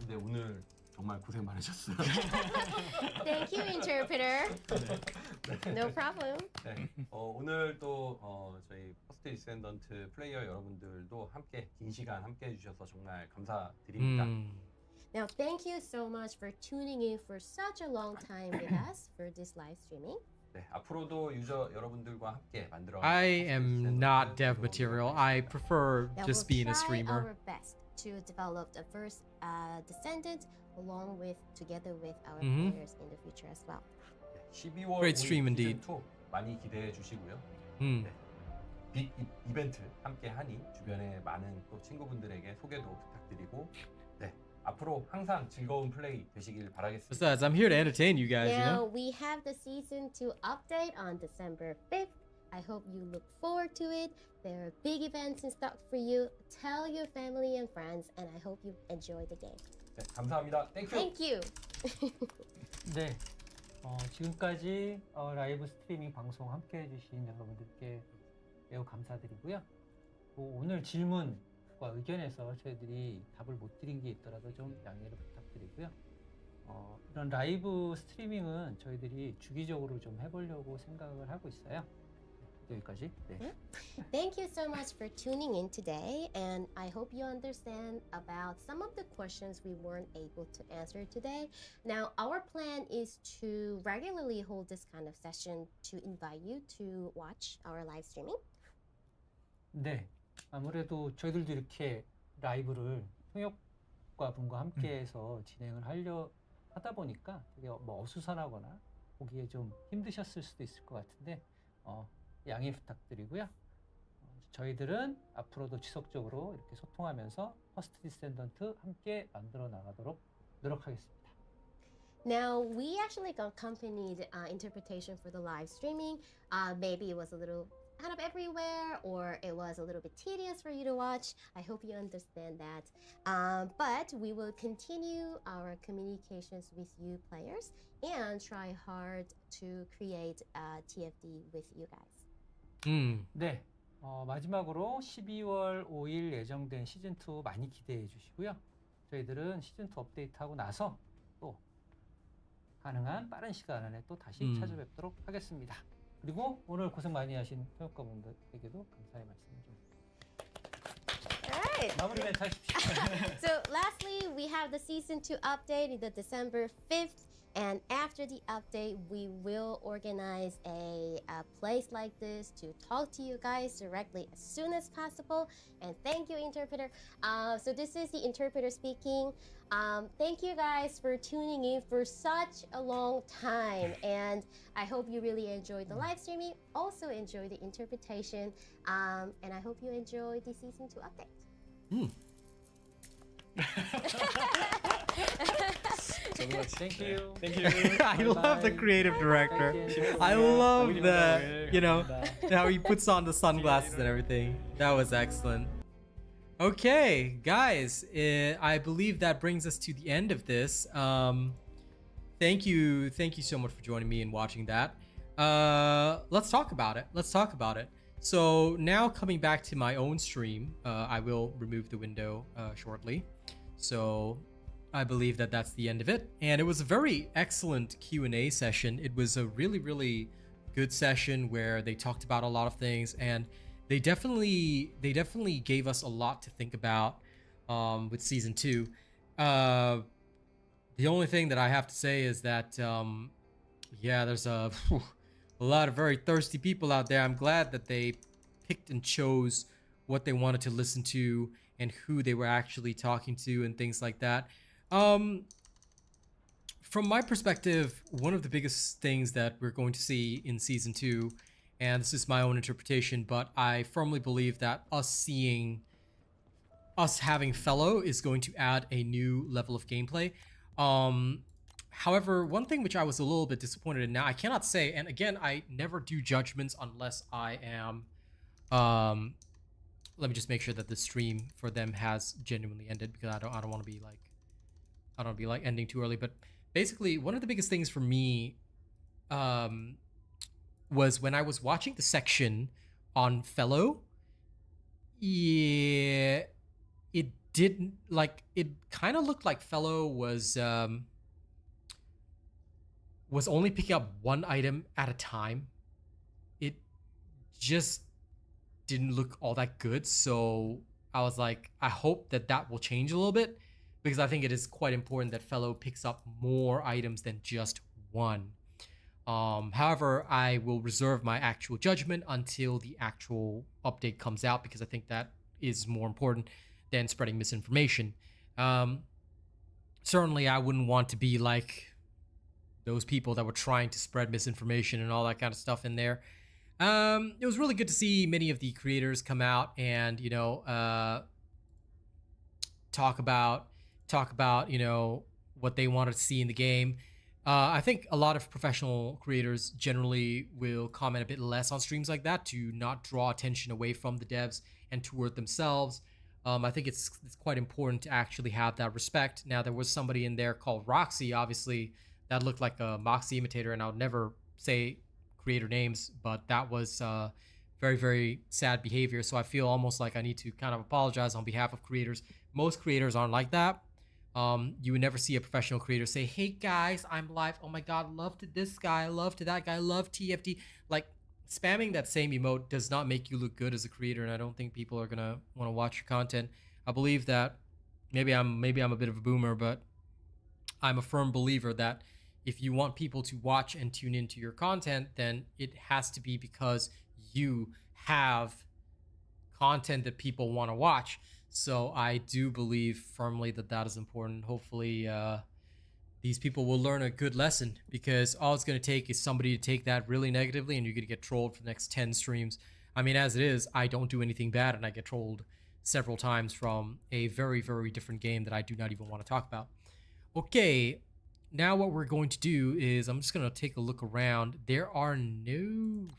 네, 오늘 정말 고생 많으셨어요. Thank you, interpreter. No problem. 네, 오늘 또 저희 퍼스트 디센던트 플레이어 여러분들도 함께 긴 시간 함께 해주셔서 정말 감사드립니다. Now, thank you so much for tuning in for such a long time with us for this live streaming. 네, 앞으로도 유저 여러분들과 함께 만들어. I am not dev material. I prefer Now, just we'll being a try streamer. our best to develop the first Descendant together with our players in the future as well. 12월 Great stream indeed. 시즌 2 많이 기대해 주시고요. Hmm. 네, 빅 이벤트 함께 하니 주변에 많은 또 친구분들에게 소개도 부탁드리고 네, 앞으로 항상 즐거운 플레이 되시길 바라겠습니다. Besides, I'm here to entertain you guys, you Now, know? we have the season 2 update on December 5th. I hope you look forward to it. There are big events in stock for you. Tell your family and friends, and I hope you enjoy the game. 네, 감사합니다. 땡큐. Thank you. 네. 지금까지 라이브 스트리밍 방송 함께 해주신 여러분들께 매우 감사드리고요. 오늘 질문과 의견에서 저희들이 답을 못 드린 게 있더라도 좀 양해를 부탁드리고요. 이런 라이브 스트리밍은 저희들이 주기적으로 좀 해보려고 생각을 하고 있어요. 여기까지. 네. Thank you so much for tuning in today, and I hope you understand about some of the questions we weren't able to answer today. Now, our plan is to regularly hold this kind of session to invite you to watch our live streaming. 네. 아무래도 저희들도 이렇게 라이브를 통역과 분과 함께해서 진행을 하다 보니까 되게 뭐 어수선하거나 보기에 좀 힘드셨을 수도 있을 것 같은데 양해 부탁드리고요. 저희들은 앞으로도 지속적으로 이렇게 소통하면서 퍼스트 디센던트 함께 만들어 나가도록 노력하겠습니다. Now, we actually accompanied interpretation for the live streaming. Maybe it was a little kind of everywhere, or it was a little bit tedious for you to watch. I hope you understand that. But we will continue our communications with you players and try hard to create TFD with you guys. 네. 마지막으로 12월 5일 예정된 시즌2 많이 기대해 주시고요. 저희들은 시즌2 업데이트하고 나서 또 가능한 빠른 시간 안에 또 다시 찾아뵙도록 하겠습니다. 그리고 오늘 고생 많이 하신 통역가분들에게도 감사의 말씀을 좀 right. 마무리 멘트 하십시오. So lastly, we have the season 2 update in the December 5th. And after the update, we will organize a place like this to talk to you guys directly as soon as possible. And thank you, interpreter. So this is the interpreter speaking. Thank you guys for tuning in for such a long time. And I hope you really enjoyed the live streaming. Also enjoy the interpretation. And I hope you enjoy the season 2 update. Thank you. Thank you. I love the Bye-bye. creative director. Thank you. I love 어울리는 that, 거를 you know, 감사합니다. how he puts on the sunglasses and everything. That was excellent. Okay, guys, I believe that brings us to the end of this. Thank you so much for joining me and watching that. Let's talk about it. So now coming back to my own stream, I will remove the window shortly. So I believe that that's the end of it. And it was a very excellent Q&A session. It was a really, really good session where they talked about a lot of things, and they definitely gave us a lot to think about with season 2. The only thing that I have to say is that yeah, there's a lot of very thirsty people out there. I'm glad that they picked and chose what they wanted to listen to and who they were actually talking to and things like that. From my perspective, one of the biggest things that we're going to see in season 2, and this is my own interpretation, but I firmly believe that us having Fellow is going to add a new level of gameplay. However, one thing which I was a little bit disappointed in, now I cannot say, and again, I never do judgments unless I am, let me just make sure that the stream for them has genuinely ended, because I don't want to be like, I don't want to be like ending too early. But basically, one of the biggest things for me was when I was watching the section on Fellow. Yeah, it didn't, like, it kind of looked like Fellow was only picking up one item at a time. It just didn't look all that good. So I was like, I hope that that will change a little bit, because I think it is quite important that Fellow picks up more items than just one. However, I will reserve my actual judgment until the actual update comes out, because I think that is more important than spreading misinformation. Certainly, I wouldn't want to be like those people that were trying to spread misinformation and all that kind of stuff in there. It was really good to see many of the creators come out and, you know, talk about, you know, what they wanted to see in the game. I think a lot of professional creators generally will comment a bit less on streams like that to not draw attention away from the devs and toward themselves. I think it's quite important to actually have that respect. Now, there was somebody in there called Roxy, obviously, that looked like a Moxie imitator, and I would never say creator names, but that was very, very sad behavior. So I feel almost like I need to kind of apologize on behalf of creators. Most creators aren't like that. You would never see a professional creator say, hey guys, I'm live. Oh my God, love to this guy, love to that guy, love TFT. Like, spamming that same emote does not make you look good as a creator, and I don't think people are gonna want to watch your content. I believe that maybe I'm a bit of a boomer, but I'm a firm believer that if you want people to watch and tune into your content, then it has to be because you have content that people want to watch. So I do believe firmly that that is important. Hopefully these people will learn a good lesson, because all it's going to take is somebody to take that really negatively, and you're going to get trolled for the next 10 streams. I mean, as it is, I don't do anything bad, and I get trolled several times from a very, very different game that I do not even want to talk about. Okay, now what we're going to do is I'm just going to take a look around. There are no...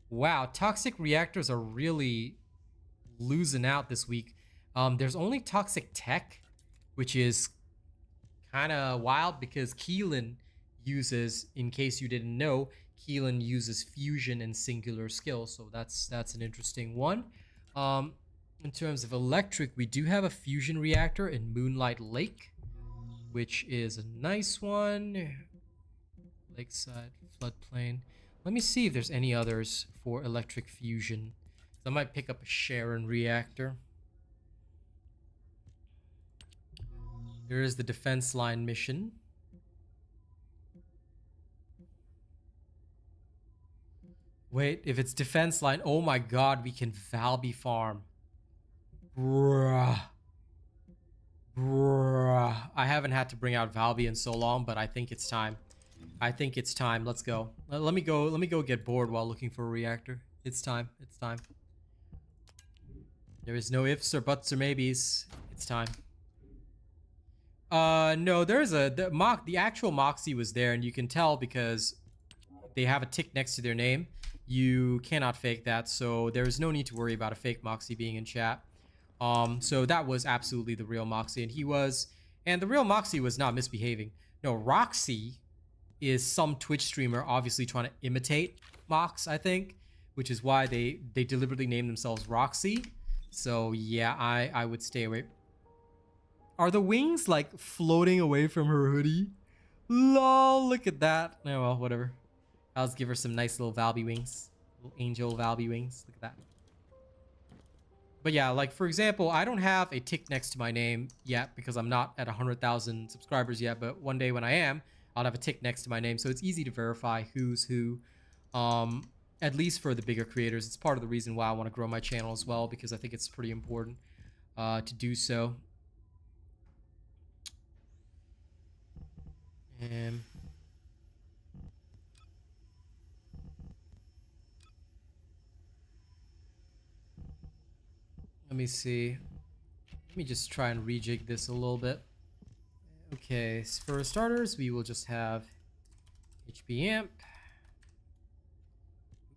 Wow, toxic reactors are really losing out this week. There's only toxic tech, which is kind of wild, because Keelan uses, in case you didn't know, Keelan uses fusion and singular skill, so that's an interesting one. In terms of electric, we do have a fusion reactor in Moonlight Lake, which is a nice one. Lakeside floodplain. Let me see if there's any others for electric fusion. I might pick up a Sharon reactor. There is the defense line mission. Wait, if it's defense line, oh my god, we can Valby farm. Bruh. Bruh. I haven't had to bring out Valby in so long, but I think it's time. I think it's time. Let's go. Let me go get bored while looking for a reactor. It's time. It's time. There is no ifs or buts or maybes. It's time. No, there's the actual Moxie was there, and you can tell because they have a tick next to their name. You cannot fake that, so there is no need to worry about a fake Moxie being in chat. So that was absolutely the real Moxie, and the real Moxie was not misbehaving. No, Roxy is some Twitch streamer obviously trying to imitate Mox, I think, which is why they deliberately named themselves Roxy. So yeah, I would stay away. Are the wings like floating away from her hoodie? Lol, look at that. Oh well, whatever. I'll just give her some nice little Valby wings. Little angel Valby wings. Look at that. But yeah, like for example, I don't have a tick next to my name yet because I'm not at 100,000 subscribers yet. But one day when I am, I'll have a tick next to my name. So it's easy to verify who's who. At least for the bigger creators. It's part of the reason why I want to grow my channel as well, because I think it's pretty important to do so. Let me see. Let me just try and rejig this a little bit. Okay, so for starters, we will just have HP amp.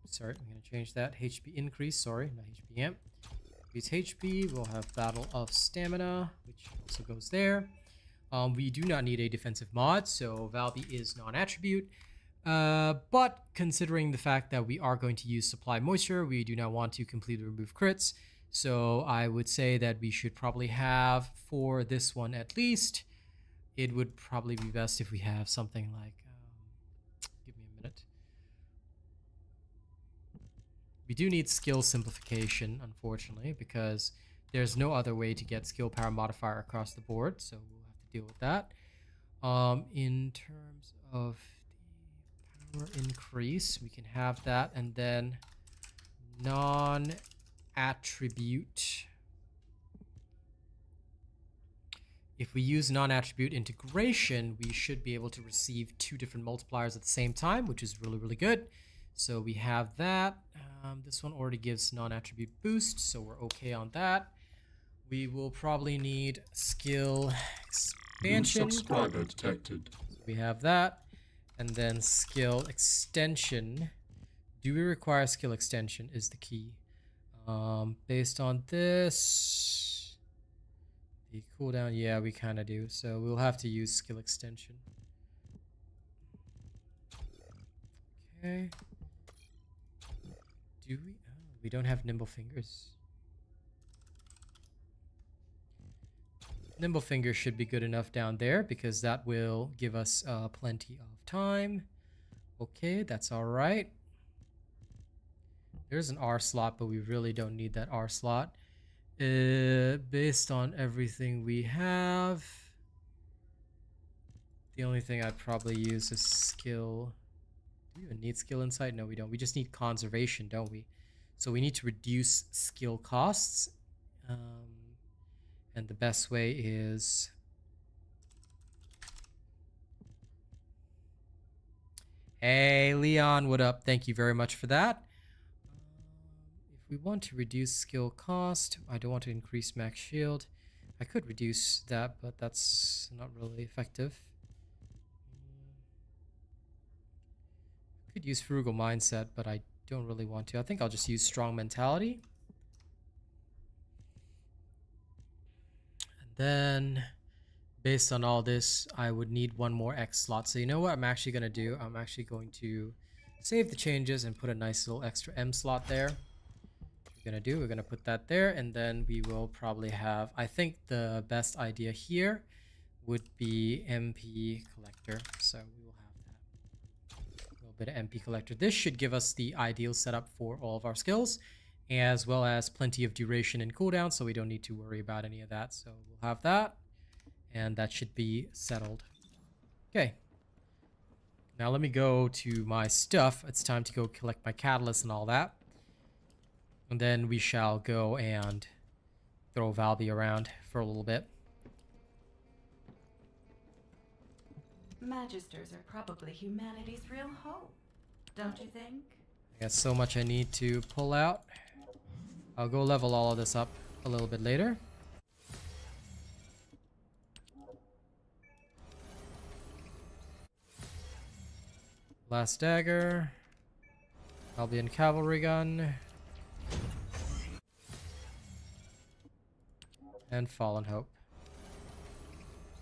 Oops, sorry, I'm going to change that. HP increase, sorry, not HP amp. Increase HP, we'll have Battle of Stamina, which also goes there. We do not need a defensive mod, so Valby is non-attribute. But considering the fact that we are going to use Supply Moisture, we do not want to completely remove crits. So I would say that we should probably have, for this one at least, it would probably be best if we have something like, give me a minute. We do need skill simplification, unfortunately, because there's no other way to get skill power modifier across the board, so we'll have to deal with that. In terms of the power increase, we can have that, and then non-attribute. If we use non-attribute integration, we should be able to receive 2 different multipliers at the same time, which is really, really good. So we have that. This one already gives non-attribute boost, so we're okay on that. We will probably need skill expansion. New subscriber detected. So we have that. And then skill extension. Do we require skill extension is the key. Based on this, the cooldown, yeah, we kind of do. So we'll have to use skill extension. Okay. Do we? Oh, we don't have nimble fingers. Nimble fingers should be good enough down there because that will give us plenty of time. Okay, that's all right. There's an R slot, but we really don't need that R slot. Based on everything we have, the only thing I'd probably use is skill. Do we even need skill insight? No, we don't. We just need conservation, don't we? So we need to reduce skill costs. And the best way is... Hey, Leon, what up? Thank you very much for that. If we want to reduce skill cost, I don't want to increase max shield. I could reduce that, but that's not really effective. Could use frugal mindset, but I don't really want to. I think I'll just use strong mentality. And then based on all this, I would need 1 more X slot. So you know what I'm actually going to do? I'm actually going to save the changes and put a nice little extra M slot there. We're going to put that there, and then we will probably have, I think the best idea here would be MP collector. So we will have that. A little bit of MP collector. This should give us the ideal setup for all of our skills, as well as plenty of duration and cooldown, so we don't need to worry about any of that. So we'll have that. And that should be settled. Okay. Now let me go to my stuff. It's time to go collect my catalyst and all that. And then we shall go and throw Valby around for a little bit. Magisters are probably humanity's real hope, don't you think? I got so much I need to pull out. I'll go level all of this up a little bit later. Last dagger. Albion cavalry gun. And Fallen Hope.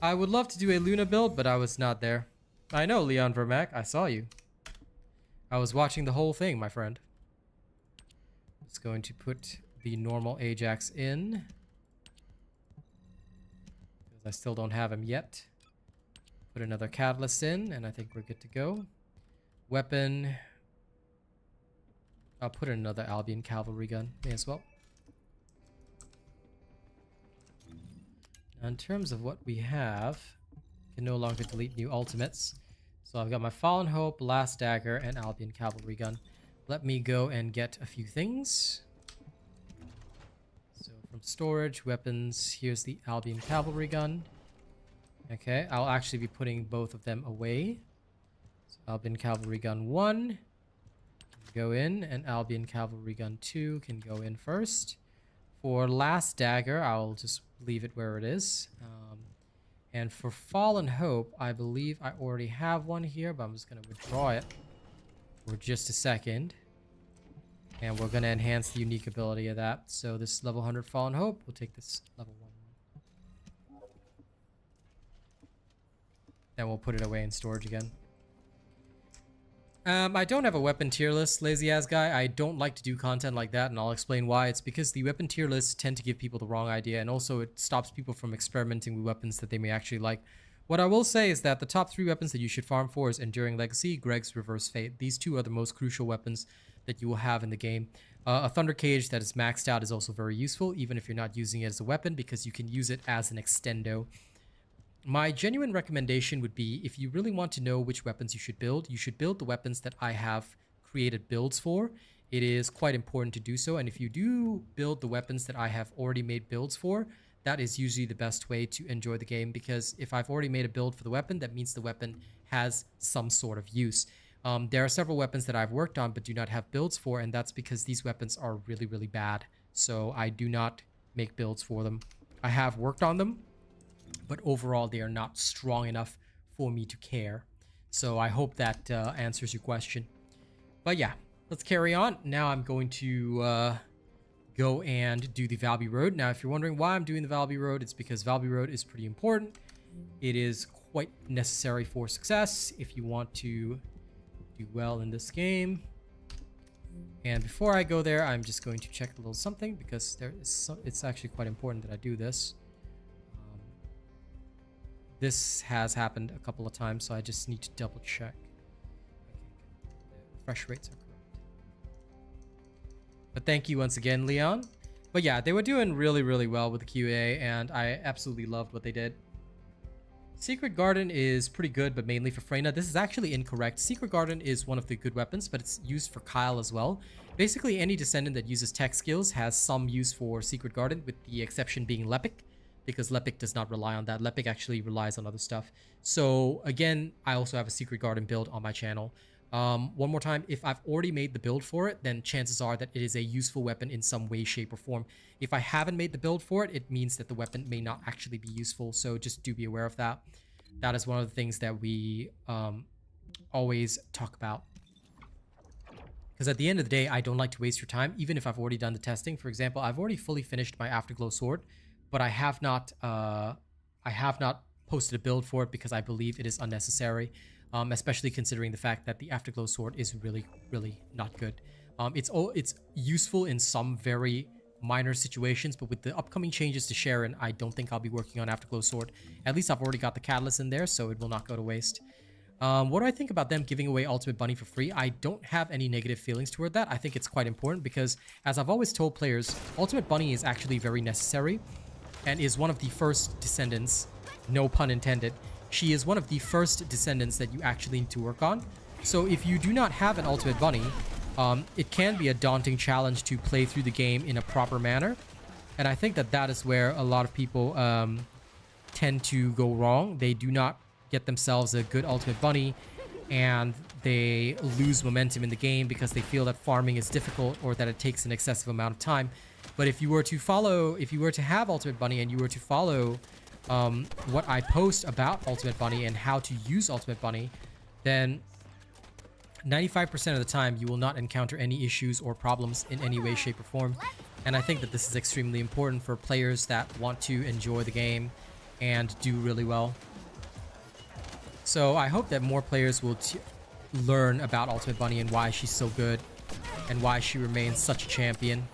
I would love to do a Luna build, but I was not there. I know, Leon Vermac, I saw you. I was watching the whole thing, my friend. Just going to put the normal Ajax in. Because I still don't have him yet. Put another Catalyst in, and I think we're good to go. Weapon. I'll put in another Albion cavalry gun. May as well. In terms of what we have, can no longer delete new ultimates. So I've got my Fallen Hope, Last Dagger, and Albion Cavalry Gun. Let me go and get a few things. So from storage, weapons, here's the Albion Cavalry Gun. Okay, I'll actually be putting both of them away. So Albion Cavalry Gun 1 can go in, and Albion Cavalry Gun 2 can go in first. For Last Dagger, I'll just leave it where it is. And for Fallen Hope, I believe I already have one here, but I'm just going to withdraw it for just a second. And we're going to enhance the unique ability of that. So this level 100 Fallen Hope, we'll take this level 1. Then we'll put it away in storage again. I don't have a weapon tier list, lazy ass guy. I don't like to do content like that, and I'll explain why. It's because the weapon tier lists tend to give people the wrong idea, and also it stops people from experimenting with weapons that they may actually like. What I will say is that the top 3 weapons that you should farm for is Enduring Legacy, Greg's Reverse Fate. These 2 are the most crucial weapons that you will have in the game. A Thunder Cage that is maxed out is also very useful, even if you're not using it as a weapon, because you can use it as an extendo. My genuine recommendation would be, if you really want to know which weapons you should build the weapons that I have created builds for. It is quite important to do so, and if you do build the weapons that I have already made builds for, that is usually the best way to enjoy the game, because if I've already made a build for the weapon, that means the weapon has some sort of use. There are several weapons that I've worked on but do not have builds for, and that's because these weapons are really, really bad. So I do not make builds for them. I have worked on them, but overall they are not strong enough for me to care. So I hope that answers your question. But yeah, let's carry on. Now I'm going to go and do the Valby Road. Now, if you're wondering why I'm doing the Valby Road, it's because Valby Road is pretty important. It is quite necessary for success if you want to do well in this game. And before I go there, I'm just going to check a little something, because it's actually quite important that I do this. This has happened a couple of times, so I just need to double check. Okay, the refresh rates are correct. But thank you once again, Leon. But yeah, they were doing really, really well with the QA, and I absolutely loved what they did. Secret Garden is pretty good, but mainly for Freyna. This is actually incorrect. Secret Garden is one of the good weapons, but it's used for Kyle as well. Basically, any Descendant that uses tech skills has some use for Secret Garden, with the exception being Lepic, because Lepic does not rely on that. Lepic actually relies on other stuff. So again, I also have a Secret Garden build on my channel. One more time, if I've already made the build for it, then chances are that it is a useful weapon in some way, shape, or form. If I haven't made the build for it, it means that the weapon may not actually be useful, so just do be aware of that. That is one of the things that we always talk about. Because at the end of the day, I don't like to waste your time, even if I've already done the testing. For example, I've already fully finished my Afterglow sword, but I have not posted a build for it because I believe it is unnecessary, especially considering the fact that the Afterglow sword is really, really not good. It's useful in some very minor situations, but with the upcoming changes to Sharon, I don't think I'll be working on Afterglow sword. At least I've already got the catalyst in there, so it will not go to waste. What do I think about them giving away Ultimate Bunny for free? I don't have any negative feelings toward that. I think it's quite important because, as I've always told players, Ultimate Bunny is actually very necessary and is one of the first Descendants no pun intended, she is one of the first descendants that you actually need to work on. So if you do not have an ultimate bunny, it can be a daunting challenge to play through the game in a proper manner. And I think that that is where a lot of people tend to go wrong. They do not get themselves a good ultimate bunny, and they lose momentum in the game because they feel that farming is difficult or that it takes an excessive amount of time. But if you were to have ultimate bunny and you were to follow what I post about ultimate bunny and how to use ultimate bunny, then 95% of the time you will not encounter any issues or problems in any way, shape, or form. And I think that this is extremely important for players that want to enjoy the game and do really well. So I hope that more players will learn about Ultimate Bunny and why she's so good and why she remains such a champion.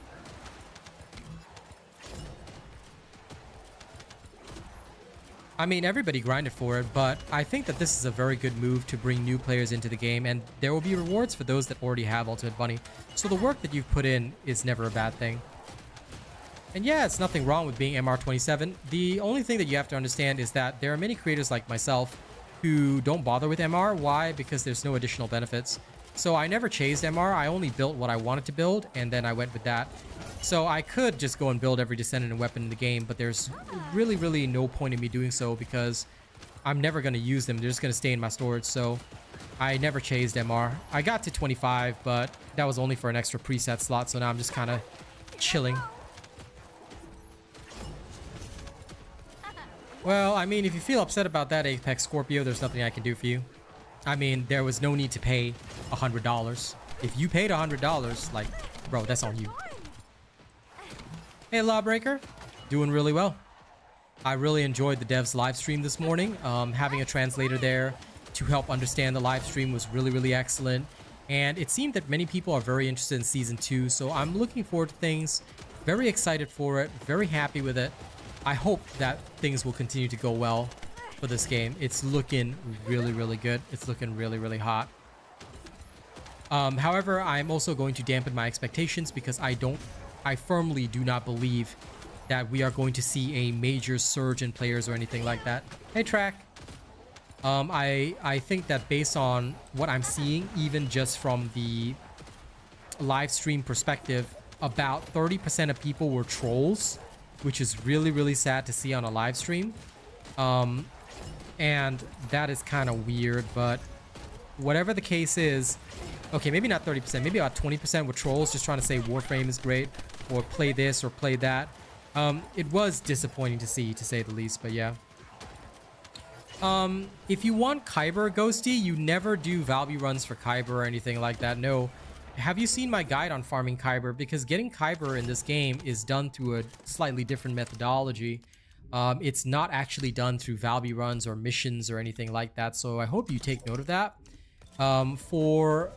I mean, everybody grinded for it, but I think that this is a very good move to bring new players into the game, and there will be rewards for those that already have Ultimate Bunny. So the work that you've put in is never a bad thing. And yeah, it's nothing wrong with being MR27. The only thing that you have to understand is that there are many creators like myself who don't bother with MR. Why? Because there's no additional benefits. So I never chased MR. I only built what I wanted to build, and then I went with that. So I could just go and build every Descendant and weapon in the game, but there's really no point in me doing so because I'm never going to use them. They're just going to stay in my storage. So I never chased MR. I got to 25, but that was only for an extra preset slot. So now I'm just kind of chilling. Well, I mean, if you feel upset about that, Apex Scorpio, there's nothing I can do for you. I mean, there was no need to pay $100. If you paid $100, like, bro, that's on you. Hey, Lawbreaker. Doing really well. I really enjoyed the devs live stream this morning. Having a translator there to help understand the live stream was really excellent. And it seemed that many people are very interested in Season 2, so I'm looking forward to things. Very excited for it. Very happy with it. I hope that things will continue to go well for this game. It's looking really good. It's looking really hot. However, I'm also going to dampen my expectations because I firmly do not believe that we are going to see a major surge in players or anything like that. Hey, Track. I think that based on what I'm seeing, even just from the live stream perspective, about 30% of people were trolls, which is really sad to see on a live stream. And that is kind of weird, but whatever the case is, okay, maybe not 30%, maybe about 20% were trolls just trying to say Warframe is great or play this or play that. It was disappointing to see, to say the least, but yeah. If you want Kyber, Ghosty, you never do Valby runs for Kyber or anything like that. No. Have you seen my guide on farming Kyber? Because getting Kyber in this game is done through a slightly different methodology. It's not actually done through Valby runs or missions or anything like that. So I hope you take note of that. For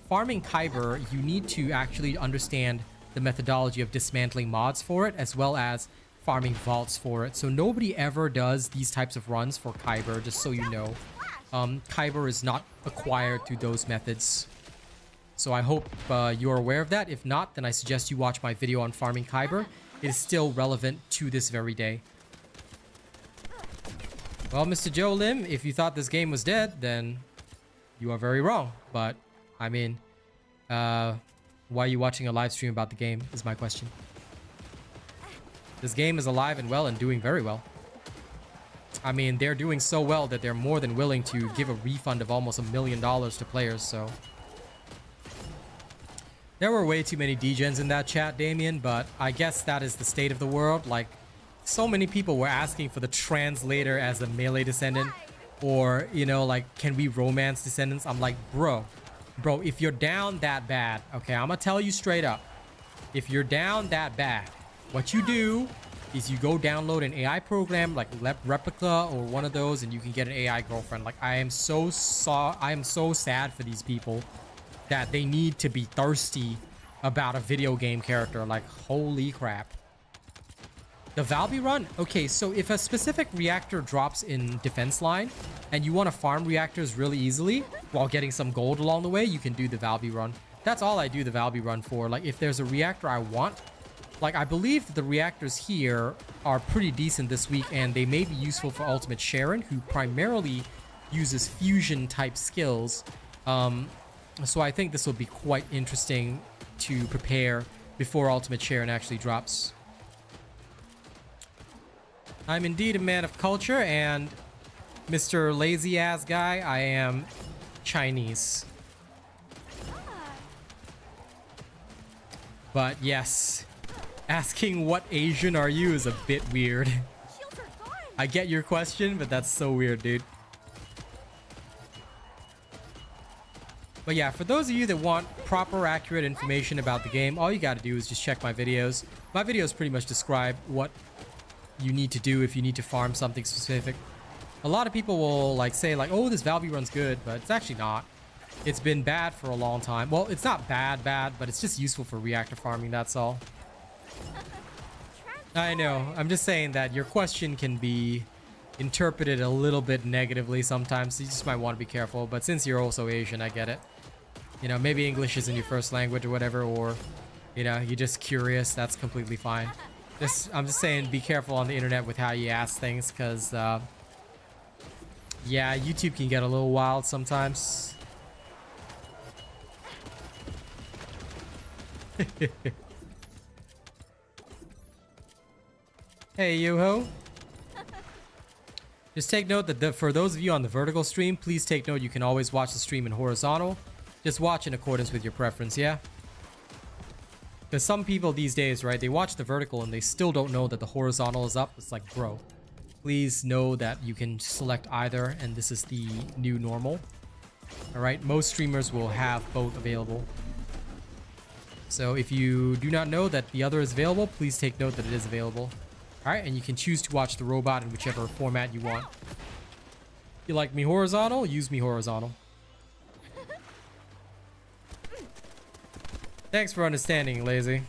farming Kyber, you need to actually understand the methodology of dismantling mods for it, as well as farming vaults for it. So nobody ever does these types of runs for Kyber, just so you know. Kyber is not acquired through those methods. So I hope you're aware of that. If not, then I suggest you watch my video on farming Kyber. It is still relevant to this very day. Well, Mr. Joe Lim, if you thought this game was dead, then you are very wrong. But, I mean, why are you watching a live stream about the game is my question. This game is alive and well and doing very well. I mean, they're doing so well that they're more than willing to give a refund of almost $1 million to players, so... There were way too many degens in that chat, Damien, but I guess that is the state of the world. Like, so many people were asking for the translator as a melee descendant, or, you know, like, can we romance descendants? I'm like, bro, if you're down that bad, okay, I'm gonna tell you straight up. If you're down that bad, what you do is you go download an AI program like Replica or one of those, and you can get an AI girlfriend. Like, I am so sad for these people that they need to be thirsty about a video game character. Like, holy crap. The Valby run? Okay, so if a specific reactor drops in defense line and you want to farm reactors really easily while getting some gold along the way, you can do the Valby run. That's all I do the Valby run for. Like, if there's a reactor I want like, I believe that the reactors here are pretty decent this week, and they may be useful for Ultimate Sharon, who primarily uses fusion type skills. So I think this will be quite interesting to prepare before Ultimate Sharon actually drops. I'm indeed a man of culture, and Mr. Lazy Ass Guy, I am Chinese. But yes, asking what Asian are you is a bit weird. I get your question, but that's so weird, dude. But yeah, for those of you that want proper, accurate information about the game, all you gotta do is just check my videos. My videos pretty much describe what you need to do if you need to farm something specific. A lot of people will like say like, oh, this Valve run's good, but it's actually not. It's been bad for a long time. Well, it's not bad, but it's just useful for reactor farming, that's all. I know, I'm just saying that your question can be interpreted a little bit negatively sometimes, so you just might want to be careful. But since you're also Asian, I get it. You know, maybe English isn't your first language or whatever, or, you know, you're just curious, that's completely fine. I'm just saying, be careful on the internet with how you ask things, because, yeah, YouTube can get a little wild sometimes. Hey, yo-ho. Just take note that for those of you on the vertical stream, please take note you can always watch the stream in horizontal. Just watch in accordance with your preference, yeah? Because some people these days, right, they watch the vertical and they still don't know that the horizontal is up. It's like, bro, please know that you can select either, and this is the new normal. Alright, most streamers will have both available. So if you do not know that the other is available, please take note that it is available. Alright, and you can choose to watch the robot in whichever format you want. You like me horizontal? Use me horizontal. Thanks for understanding, Lazy.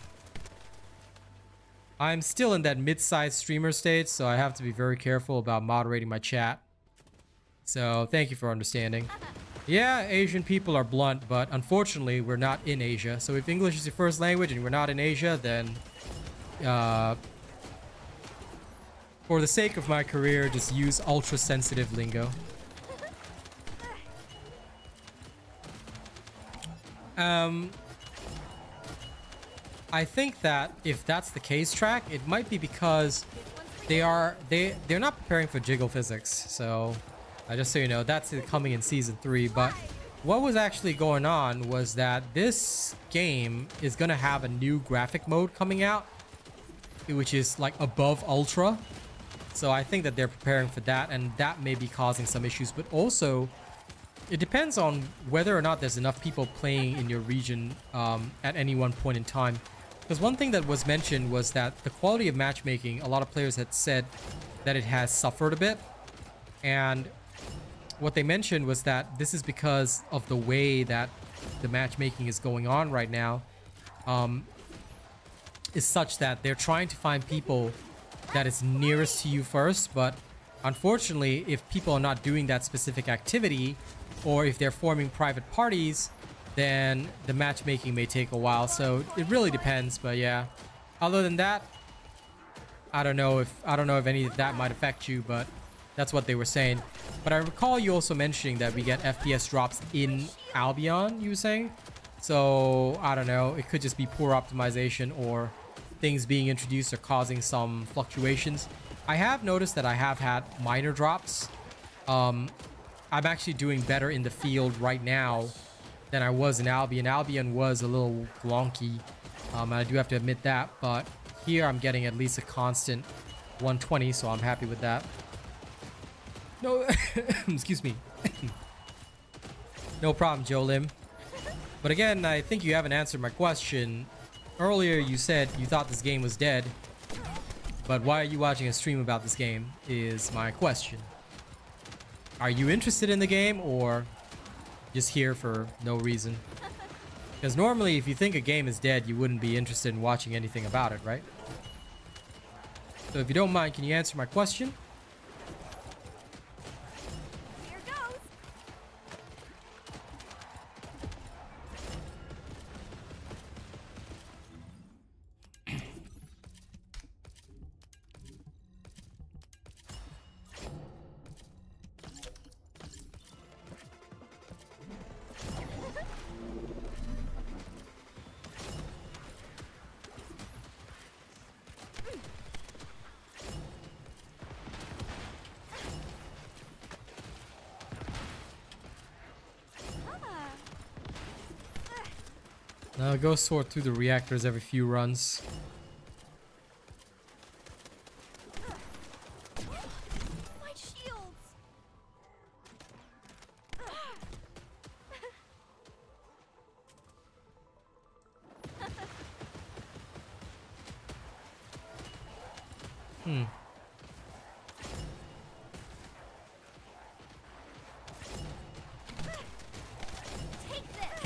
I'm still in that mid-sized streamer stage, so I have to be very careful about moderating my chat. So, thank you for understanding. Yeah, Asian people are blunt, but unfortunately, we're not in Asia. So if English is your first language and we're not in Asia, then... for the sake of my career, just use ultra-sensitive lingo. I think that if that's the case, Track, it might be because they're not preparing for jiggle physics. So, just so you know, that's coming in season 3. But what was actually going on was that this game is gonna have a new graphic mode coming out, which is like above ultra. So I think that they're preparing for that, and that may be causing some issues. But also, it depends on whether or not there's enough people playing in your region at any one point in time. Because one thing that was mentioned was that the quality of matchmaking, a lot of players had said that it has suffered a bit. And what they mentioned was that this is because of the way that the matchmaking is going on right now, is such that they're trying to find people that is nearest to you first. But unfortunately, if people are not doing that specific activity, or if they're forming private parties, then the matchmaking may take a while. So it really depends. But yeah, other than that, I don't know if any of that might affect you, but that's what they were saying. But I recall you also mentioning that we get FPS drops in Albion, you were saying. So I don't know, it could just be poor optimization or things being introduced are causing some fluctuations. I have noticed that I have had minor drops. I'm actually doing better in the field right now than I was in Albion. Albion was a little glonky. I do have to admit that, but here I'm getting at least a constant 120, so I'm happy with that. No, excuse me. No problem, Joe Lim. But again, I think you haven't answered my question. Earlier, you said you thought this game was dead, but why are you watching a stream about this game is my question. Are you interested in the game, or just here for no reason? Because normally, if you think a game is dead, you wouldn't be interested in watching anything about it, right? So if you don't mind, can you answer my question? Here goes. Go sort through the reactors every few runs. My shields.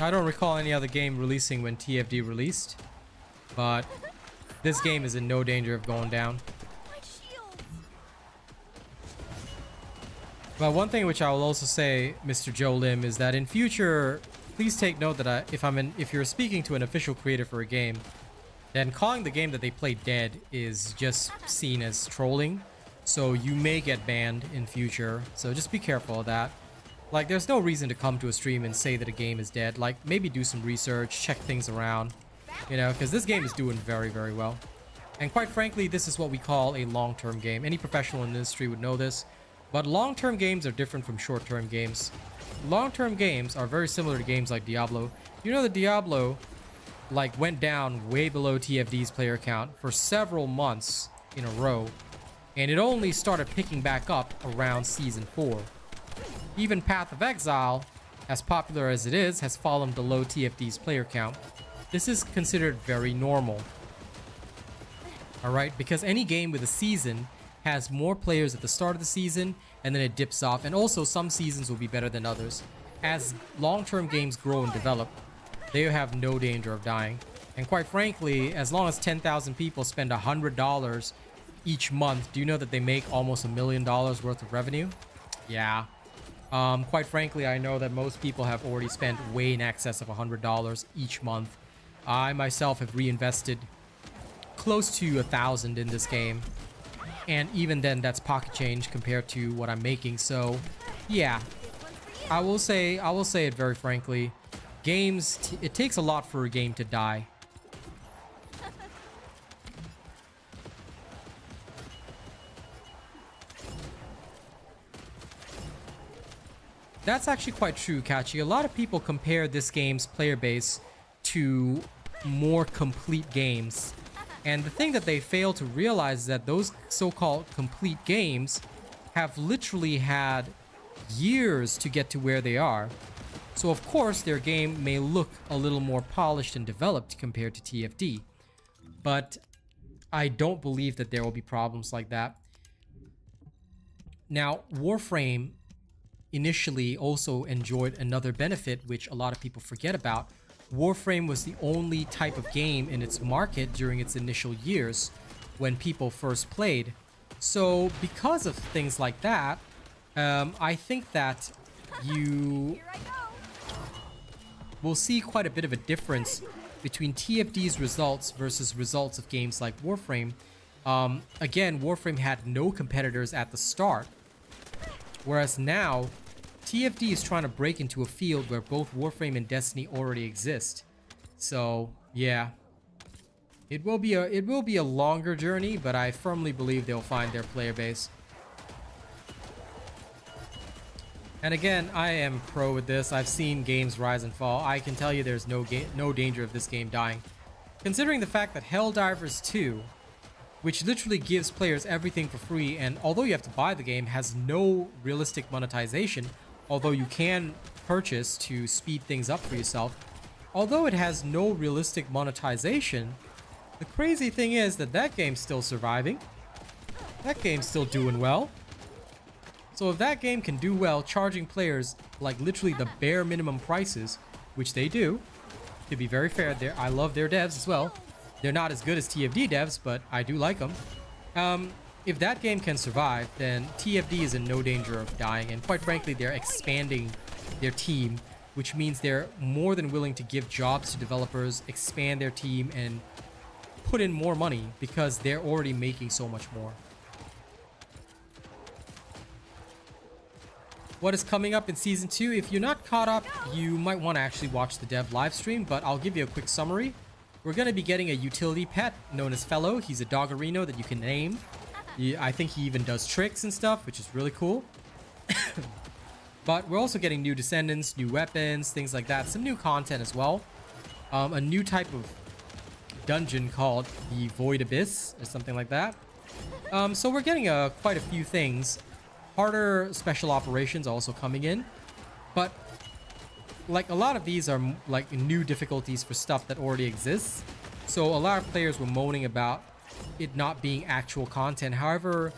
I don't recall any other game releasing when TFD released, but this game is in no danger of going down. My shields. But one thing which I will also say, Mr. Joe Lim, is that in future, please take note that if you're speaking to an official creator for a game, then calling the game that they play dead is just seen as trolling. So you may get banned in future. So just be careful of that. Like, there's no reason to come to a stream and say that a game is dead. Like, maybe do some research, check things around, you know, because this game is doing very, very well. And quite frankly, this is what we call a long-term game. Any professional in the industry would know this. But long-term games are different from short-term games. Long-term games are very similar to games like Diablo. You know that Diablo, like, went down way below TFD's player count for several months in a row. And it only started picking back up around Season 4. Even Path of Exile, as popular as it is, has fallen below TFD's player count. This is considered very normal. Alright, because any game with a season has more players at the start of the season, and then it dips off, and also some seasons will be better than others. As long-term games grow and develop, they have no danger of dying. And quite frankly, as long as 10,000 people spend $100 each month, do you know that they make almost $1 million worth of revenue? Yeah. Quite frankly, I know that most people have already spent way in excess of $100 each month. I myself have reinvested close to 1,000 in this game, and even then that's pocket change compared to what I'm making. So yeah, I will say it very frankly, games, it takes a lot for a game to die. That's actually quite true, Kachi. A lot of people compare this game's player base to more complete games. And the thing that they fail to realize is that those so-called complete games have literally had years to get to where they are. So of course their game may look a little more polished and developed compared to TFD. But I don't believe that there will be problems like that. Now, Warframe initially also enjoyed another benefit which a lot of people forget about. Warframe was the only type of game in its market during its initial years when people first played. So because of things like that, I think that you Here I go. will see quite a bit of a difference between TFD's results versus results of games like Warframe. Again, Warframe had no competitors at the start. Whereas now, TFD is trying to break into a field where both Warframe and Destiny already exist. So, yeah. It will be a longer journey, but I firmly believe they'll find their player base. And again, I am pro with this. I've seen games rise and fall. I can tell you there's no danger of this game dying. Considering the fact that Helldivers 2, which literally gives players everything for free, and although you have to buy the game, has no realistic monetization, although you can purchase to speed things up for yourself. Although it has no realistic monetization, the crazy thing is that that game's still surviving. That game's still doing well. So if that game can do well, charging players like literally the bare minimum prices, which they do, to be very fair, I love their devs as well. They're not as good as TFD devs, but I do like them. If that game can survive, then TFD is in no danger of dying. And quite frankly, they're expanding their team, which means they're more than willing to give jobs to developers, expand their team, and put in more money because they're already making so much more. What is coming up in Season 2? If you're not caught up, you might want to actually watch the dev live stream, but I'll give you a quick summary. We're going to be getting a utility pet known as Fellow. He's a doggerino that you can name. I think he even does tricks and stuff, which is really cool. But we're also getting new Descendants, new weapons, things like that. Some new content as well. a new type of dungeon called the Void Abyss or something like that. So we're getting quite a few things. Harder special operations also coming in, but like a lot of these are like new difficulties for stuff that already exists. So a lot of players were moaning about it not being actual content. However,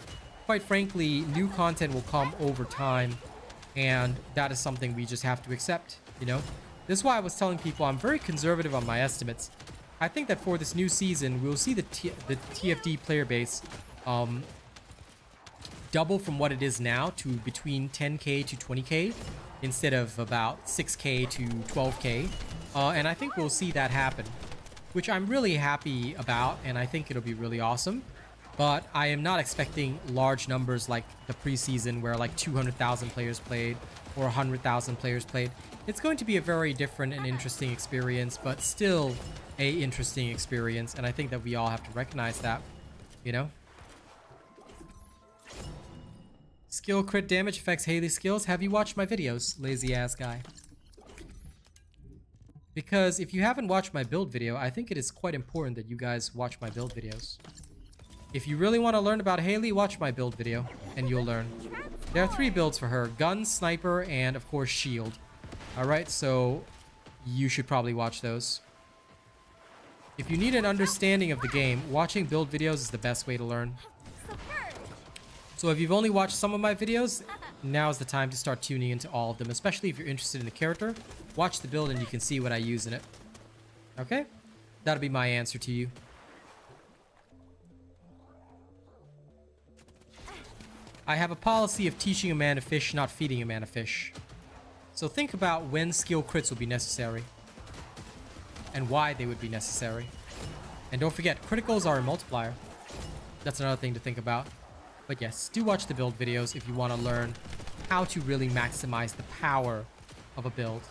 quite frankly, new content will come over time, and that is something we just have to accept, you know? This is why I was telling people I'm very conservative on my estimates. I think that for this new season, we'll see the TFD player base double from what it is now to between 10k to 20k instead of about 6k to 12k. And I think we'll see that happen, which I'm really happy about, and I think it'll be really awesome. But I am not expecting large numbers like the preseason where like 200,000 players played or 100,000 players played. It's going to be a very different and interesting experience, but still a interesting experience, and I think that we all have to recognize that, you know? Skill crit damage affects Haley's skills. Have you watched my videos, lazy ass guy? Because if you haven't watched my build video, I think it is quite important that you guys watch my build videos. If you really want to learn about Haley, watch my build video and you'll learn. There are 3 builds for her: gun, sniper, and of course shield. Alright, so you should probably watch those. If you need an understanding of the game, watching build videos is the best way to learn. So if you've only watched some of my videos, now is the time to start tuning into all of them, especially if you're interested in the character. Watch the build and you can see what I use in it. Okay? That'll be my answer to you. I have a policy of teaching a man to fish, not feeding a man to fish. So think about when skill crits will be necessary. And why they would be necessary. And don't forget, criticals are a multiplier. That's another thing to think about. But yes, do watch the build videos if you want to learn how to really maximize the power of a build.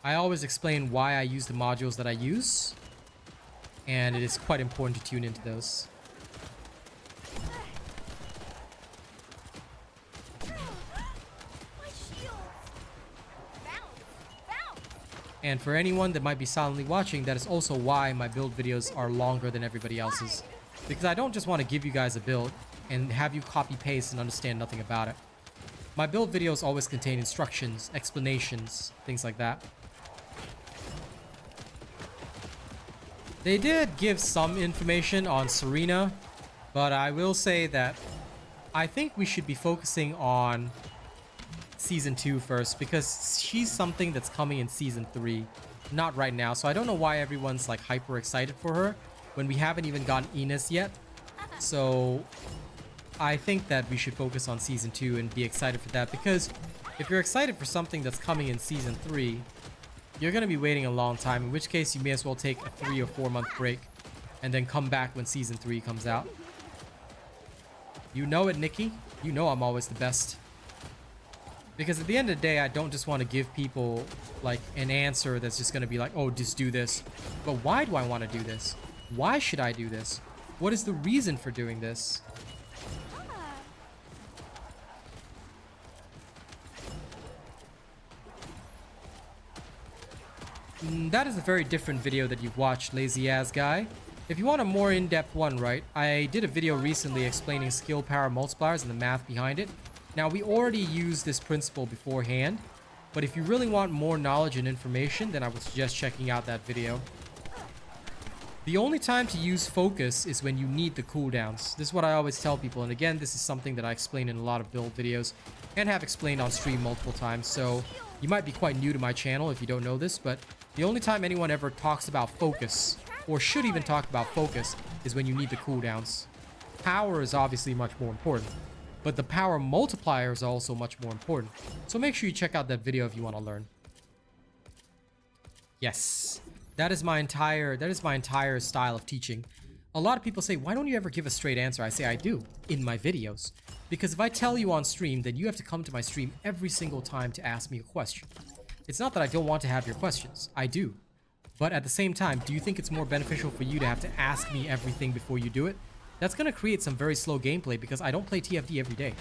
I always explain why I use the modules that I use, and it is quite important to tune into those. And for anyone that might be silently watching, that is also why my build videos are longer than everybody else's. Because I don't just want to give you guys a build and have you copy paste and understand nothing about it. My build videos always contain instructions, explanations, things like that. They did give some information on Serena, but I will say that I think we should be focusing on Season 2 first, because she's something that's coming in Season 3, not right now. So I don't know why everyone's like hyper excited for her when we haven't even gotten Enos yet. So I think that we should focus on Season 2 and be excited for that, because if you're excited for something that's coming in Season 3, you're going to be waiting a long time, in which case you may as well take a 3 or 4 month break and then come back when Season 3 comes out. You know it, Nikki. You know I'm always the best. Because at the end of the day, I don't just want to give people like an answer that's just going to be like, oh, just do this. But why do I want to do this? Why should I do this? What is the reason for doing this? That is a very different video that you've watched, lazy ass guy. If you want a more in-depth one, right, I did a video recently explaining skill power multipliers and the math behind it. Now, we already used this principle beforehand, but if you really want more knowledge and information, then I would suggest checking out that video. The only time to use focus is when you need the cooldowns. This is what I always tell people, and again, this is something that I explain in a lot of build videos and have explained on stream multiple times, so you might be quite new to my channel if you don't know this, but the only time anyone ever talks about focus, or should even talk about focus, is when you need the cooldowns. Power is obviously much more important, but the power multiplier is also much more important. So make sure you check out that video if you want to learn. Yes, that is my entire style of teaching. A lot of people say, why don't you ever give a straight answer? I say I do in my videos. Because if I tell you on stream, then you have to come to my stream every single time to ask me a question. It's not that I don't want to have your questions. I do. But at the same time, do you think it's more beneficial for you to have to ask me everything before you do it? That's going to create some very slow gameplay because I don't play TFD every day.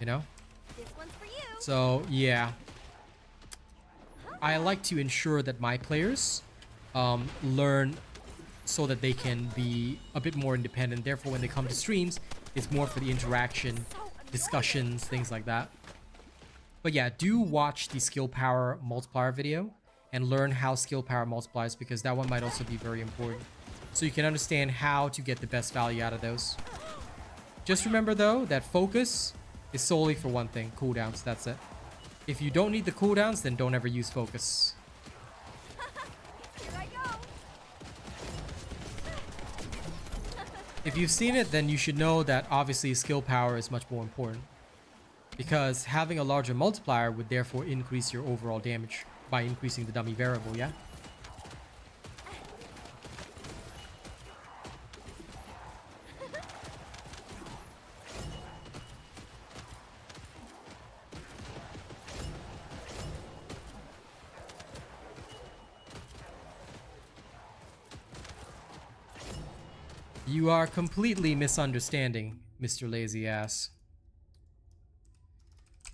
You know? This one's for you. So, yeah. I like to ensure that my players learn so that they can be a bit more independent. Therefore, when they come to streams, it's more for the interaction, discussions, things like that. But yeah, do watch the skill power multiplier video and learn how skill power multiplies, because that one might also be very important. So you can understand how to get the best value out of those. Just remember though, that focus is solely for one thing, cooldowns, that's it. If you don't need the cooldowns, then don't ever use focus. Here I go. If you've seen it, then you should know that obviously skill power is much more important, because having a larger multiplier would therefore increase your overall damage by increasing the dummy variable, yeah? You are completely misunderstanding, Mr. Lazy Ass.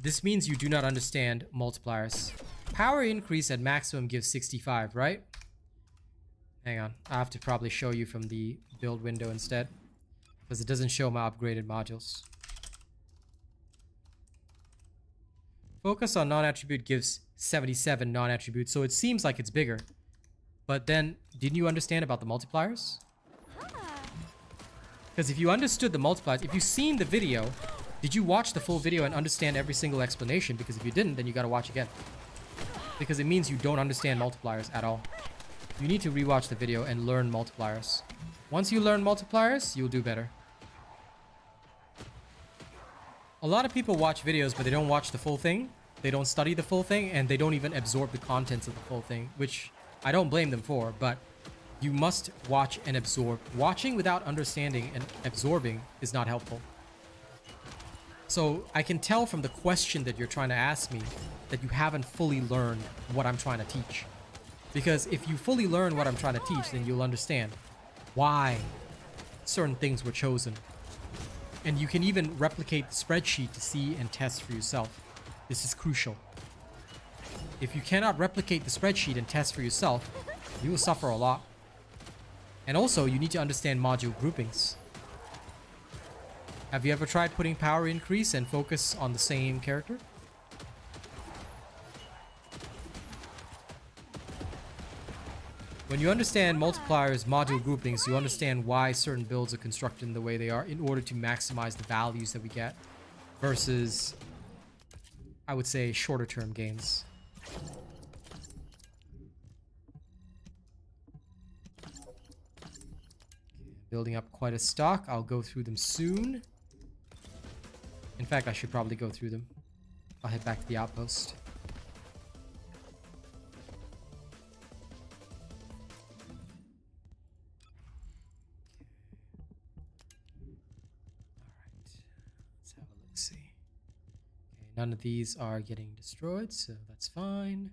This means you do not understand multipliers. Power increase at maximum gives 65, right? Hang on, I have to probably show you from the build window instead, because it doesn't show my upgraded modules. Focus on non-attribute gives 77 non-attribute, so it seems like it's bigger. But then, didn't you understand about the multipliers? Because if you understood the multipliers, if you've seen the video, did you watch the full video and understand every single explanation? Because if you didn't, then you gotta watch again. Because it means you don't understand multipliers at all. You need to rewatch the video and learn multipliers. Once you learn multipliers, you'll do better. A lot of people watch videos, but they don't watch the full thing. They don't study the full thing, and they don't even absorb the contents of the full thing, which I don't blame them for, but you must watch and absorb. Watching without understanding and absorbing is not helpful. So I can tell from the question that you're trying to ask me that you haven't fully learned what I'm trying to teach. Because if you fully learn what I'm trying to teach, then you'll understand why certain things were chosen. And you can even replicate the spreadsheet to see and test for yourself. This is crucial. If you cannot replicate the spreadsheet and test for yourself, you will suffer a lot. And also, you need to understand module groupings. Have you ever tried putting power increase and focus on the same character? When you understand multipliers, module groupings, you understand why certain builds are constructed in the way they are in order to maximize the values that we get versus, I would say, shorter term gains. Building up quite a stock. I'll go through them soon. In fact, I should probably go through them. I'll head back to the outpost. Alright. Let's have a look-see. Okay, none of these are getting destroyed, so that's fine.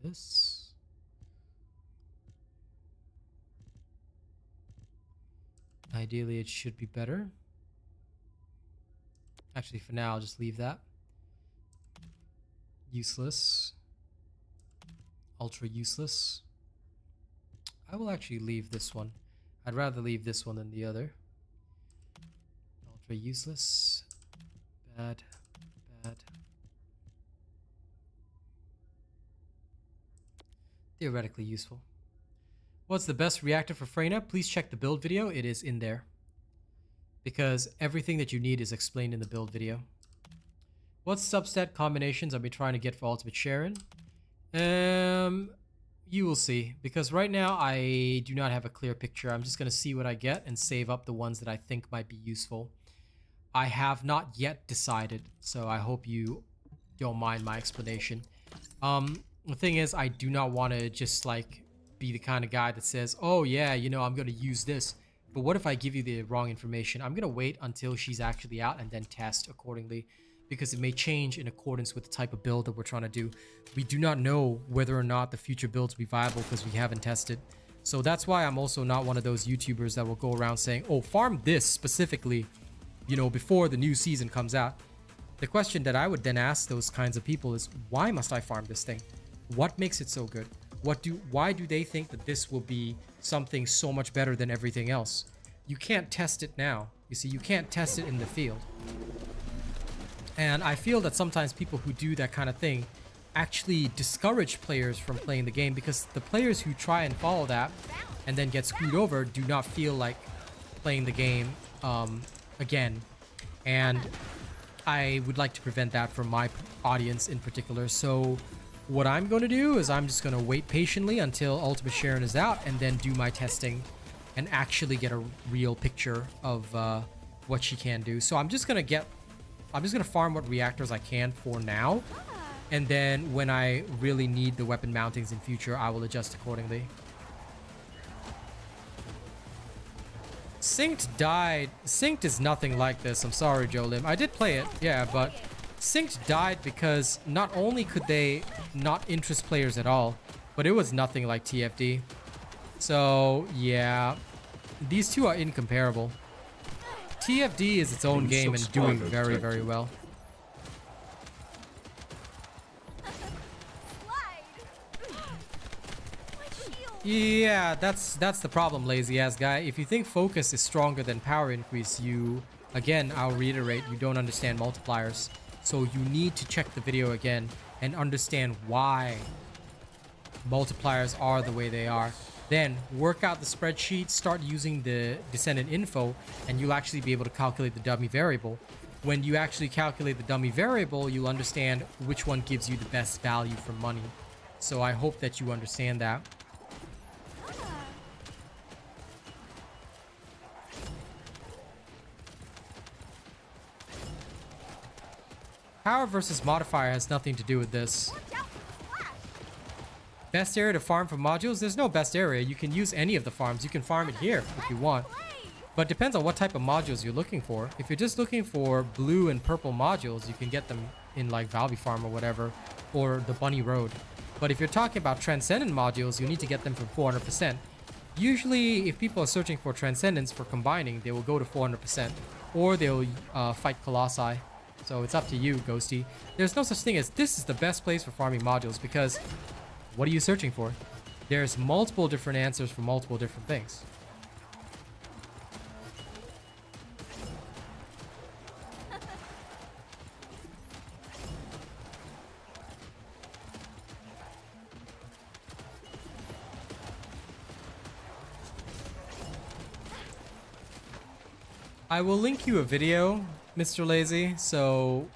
This. Ideally, it should be better. Actually, for now, I'll just leave that. Useless. Ultra useless. I will actually leave this one. I'd rather leave this one than the other. Ultra useless. Bad. Bad. Theoretically useful. What's the best reactor for Freyna? Please check the build video. It is in there. Because everything that you need is explained in the build video. What subset combinations I've been trying to get for Ultimate Sharon? You will see. Because right now I do not have a clear picture. I'm just going to see what I get and save up the ones that I think might be useful. I have not yet decided, so I hope you don't mind my explanation. The thing is, I do not want to just like be the kind of guy that says, oh yeah, you know, I'm going to use this. But what if I give you the wrong information? I'm going to wait until she's actually out and then test accordingly, because it may change in accordance with the type of build that we're trying to do. We do not know whether or not the future builds will be viable because we haven't tested. So that's why I'm also not one of those YouTubers that will go around saying, oh, farm this specifically, you know, before the new season comes out. The question that I would then ask those kinds of people is, why must I farm this thing? What makes it so good? Why do they think that this will be something so much better than everything else? You can't test it now. You see, you can't test it in the field. And I feel that sometimes people who do that kind of thing actually discourage players from playing the game, because the players who try and follow that and then get screwed over do not feel like playing the game again. And I would like to prevent that from my audience in particular. So what I'm going to do is I'm just going to wait patiently until Ultimate Sharon is out and then do my testing and actually get a real picture of what she can do. So I'm just going to farm what reactors I can for now. And then when I really need the weapon mountings in future, I will adjust accordingly. Synced died. Synced is nothing like this. I'm sorry, Joe Lim. I did play it, yeah, but Synced died because not only could they not interest players at all, but it was nothing like TFD. So, yeah, these two are incomparable. TFD is its own game and doing very, very well. Yeah, that's the problem, lazy ass guy. If you think focus is stronger than power increase, you, again, I'll reiterate, you don't understand multipliers. So you need to check the video again and understand why multipliers are the way they are. Then work out the spreadsheet, start using the Descendant info, and you'll actually be able to calculate the dummy variable. When you actually calculate the dummy variable, you'll understand which one gives you the best value for money. So I hope that you understand that. Power versus modifier has nothing to do with this. Best area to farm for modules? There's no best area. You can use any of the farms. You can farm it here if you want. But it depends on what type of modules you're looking for. If you're just looking for blue and purple modules, you can get them in like Valby Farm or whatever, or the Bunny Road. But if you're talking about Transcendent modules, you need to get them from 400%. Usually, if people are searching for Transcendence for combining, they will go to 400%, or they'll fight Colossi. So it's up to you, Ghosty. There's no such thing as this is the best place for farming modules, because what are you searching for? There's multiple different answers for multiple different things. I will link you a video, Mr. Lazy, so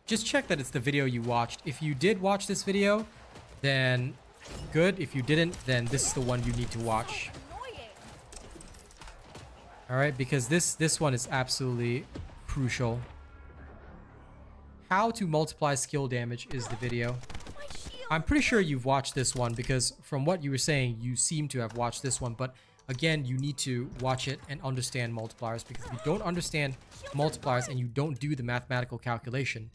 just check that it's the video you watched. If you did watch this video, then good. If you didn't, then this is the one you need to watch. Alright, because this one is absolutely crucial. How to multiply skill damage is the video. I'm pretty sure you've watched this one, because from what you were saying, you seem to have watched this one, but again, you need to watch it and understand multipliers, because if you don't understand multipliers and you don't do the mathematical calculation,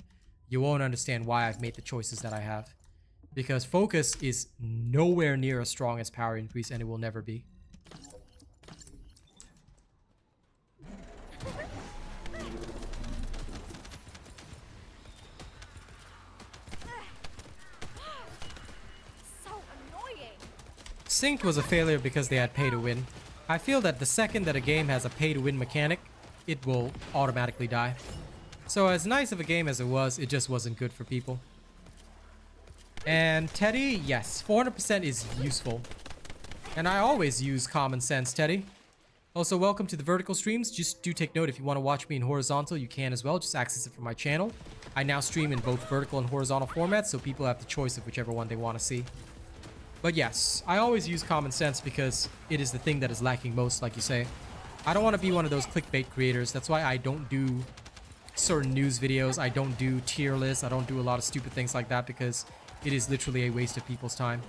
you won't understand why I've made the choices that I have. Because focus is nowhere near as strong as power increase, and it will never be. Synced was a failure because they had pay to win. I feel that the second that a game has a pay to win mechanic, it will automatically die. So as nice of a game as it just wasn't good for people. And Teddy, yes, 400% is useful. And I always use common sense, Teddy. Also, welcome to the vertical streams. Just do take note, if you want to watch me in horizontal, you can as well. Just access it from my channel. I now stream in both vertical and horizontal formats, so people have the choice of whichever one they want to see. But yes, I always use common sense because it is the thing that is lacking most, like you say. I don't want to be one of those clickbait creators. That's why I don't do certain news videos. I don't do tier lists. I don't do a lot of stupid things like that, because it is literally a waste of people's time.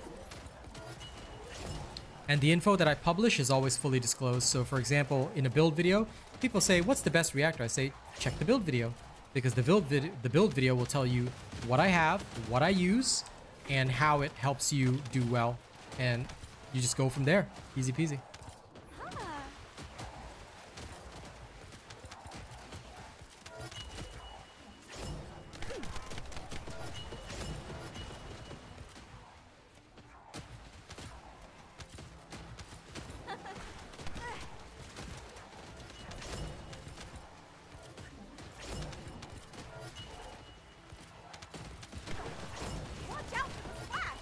And the info that I publish is always fully disclosed. So for example, in a build video, people say, what's the best reactor? I say, check the build video, because the build video will tell you what I have, what I use, and how it helps you do well. And you just go from there. Easy peasy. Watch out for the splash!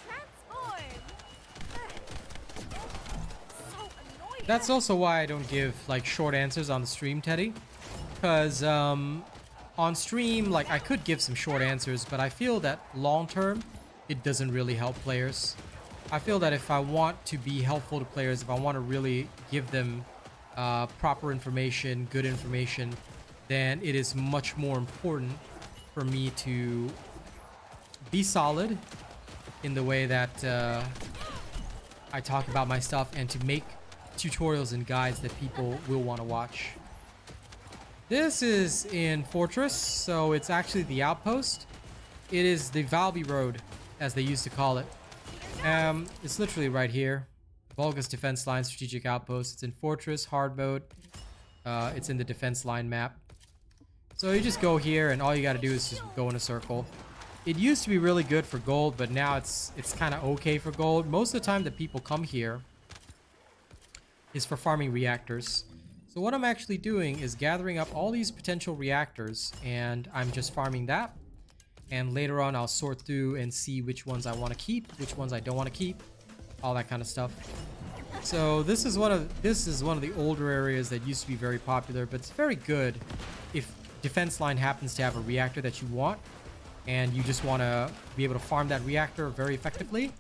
Transform! So annoying! That's also why I don't give like short answers on the stream, Teddy. Because on stream, like I could give some short answers, but I feel that long term, it doesn't really help players. I feel that if I want to be helpful to players, if I want to really give them proper information, good information, then it is much more important for me to be solid in the way that I talk about my stuff and to make tutorials and guides that people will want to watch. This is in Fortress, so it's actually the outpost. It is the Valby Road, as they used to call it. It's literally right here. Vulgus defense line, strategic outpost. It's in Fortress, hard mode. It's in the defense line map. So you just go here, and all you gotta do is just go in a circle. It used to be really good for gold, but now it's kind of okay for gold. Most of the time that people come here is for farming reactors. So what I'm actually doing is gathering up all these potential reactors, and I'm just farming that. And later on, I'll sort through and see which ones I want to keep, which ones I don't want to keep, all that kind of stuff. So this is one of the older areas that used to be very popular, but it's very good if defense line happens to have a reactor that you want, and you just want to be able to farm that reactor very effectively.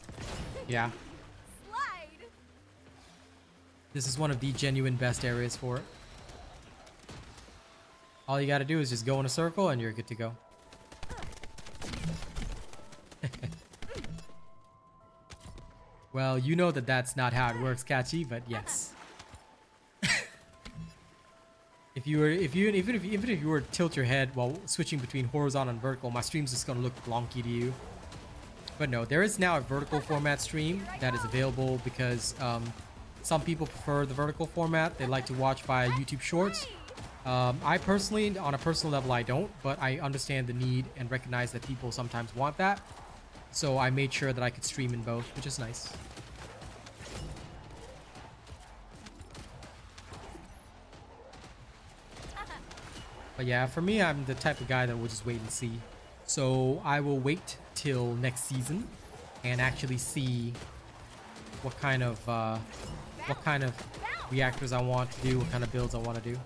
Yeah. Slide! This is one of the genuine best areas for it. All you gotta do is just go in a circle and you're good to go. Well, you know that that's not how it works, Catchy, but yes. Even if you were to tilt your head while switching between horizontal and vertical, my stream's just gonna look wonky to you. But no, there is now a vertical format stream that is available because some people prefer the vertical format. They like to watch via YouTube Shorts. I personally, on a personal level, I don't, but I understand the need and recognize that people sometimes want that. So I made sure that I could stream in both, which is nice. But yeah, for me, I'm the type of guy that will just wait and see. So I will wait till next season and actually see what kind of reactors I want to do, what kind of builds I want to do.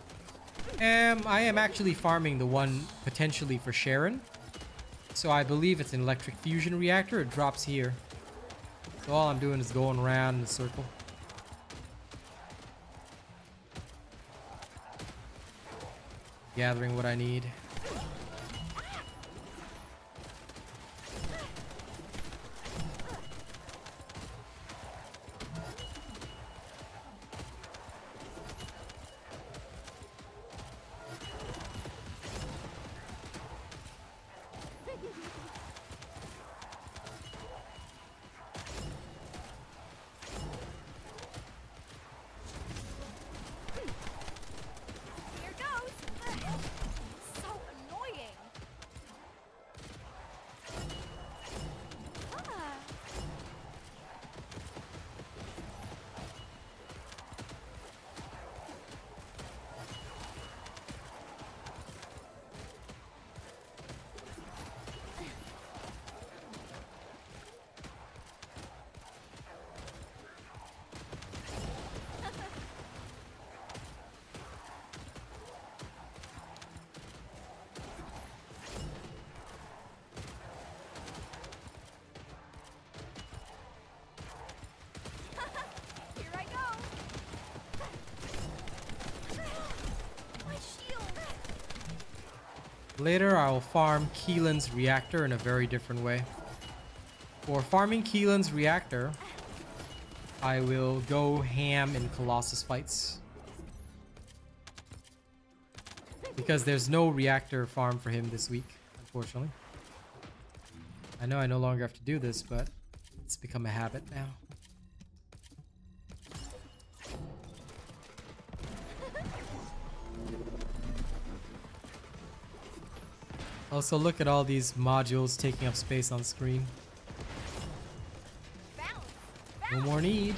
I am actually farming the one potentially for Sharon. So I believe it's an electric fusion reactor. It drops here. So all I'm doing is going around in a circle. Gathering what I need. Here goes! So Later, I will farm Keelan's reactor in a very different way. For farming Keelan's reactor, I will go ham in Colossus fights. Because there's no reactor farm for him this week, unfortunately. I know I no longer have to do this, but it's become a habit now. Also, look at all these modules taking up space on screen. No more need.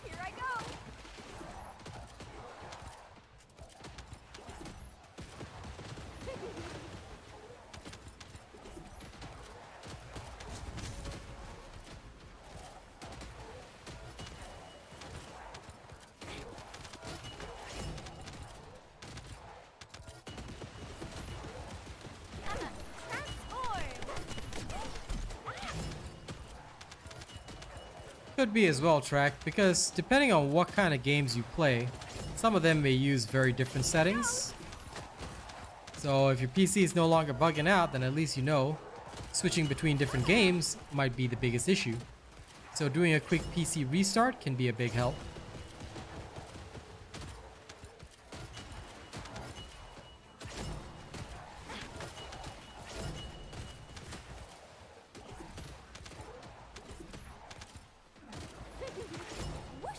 Here I go. Transform. Could be as well, Track, because depending on what kind of games you play, some of them may use very different settings. So if your PC is no longer bugging out, then at least you know switching between different games might be the biggest issue. So doing a quick PC restart can be a big help. Whoosh.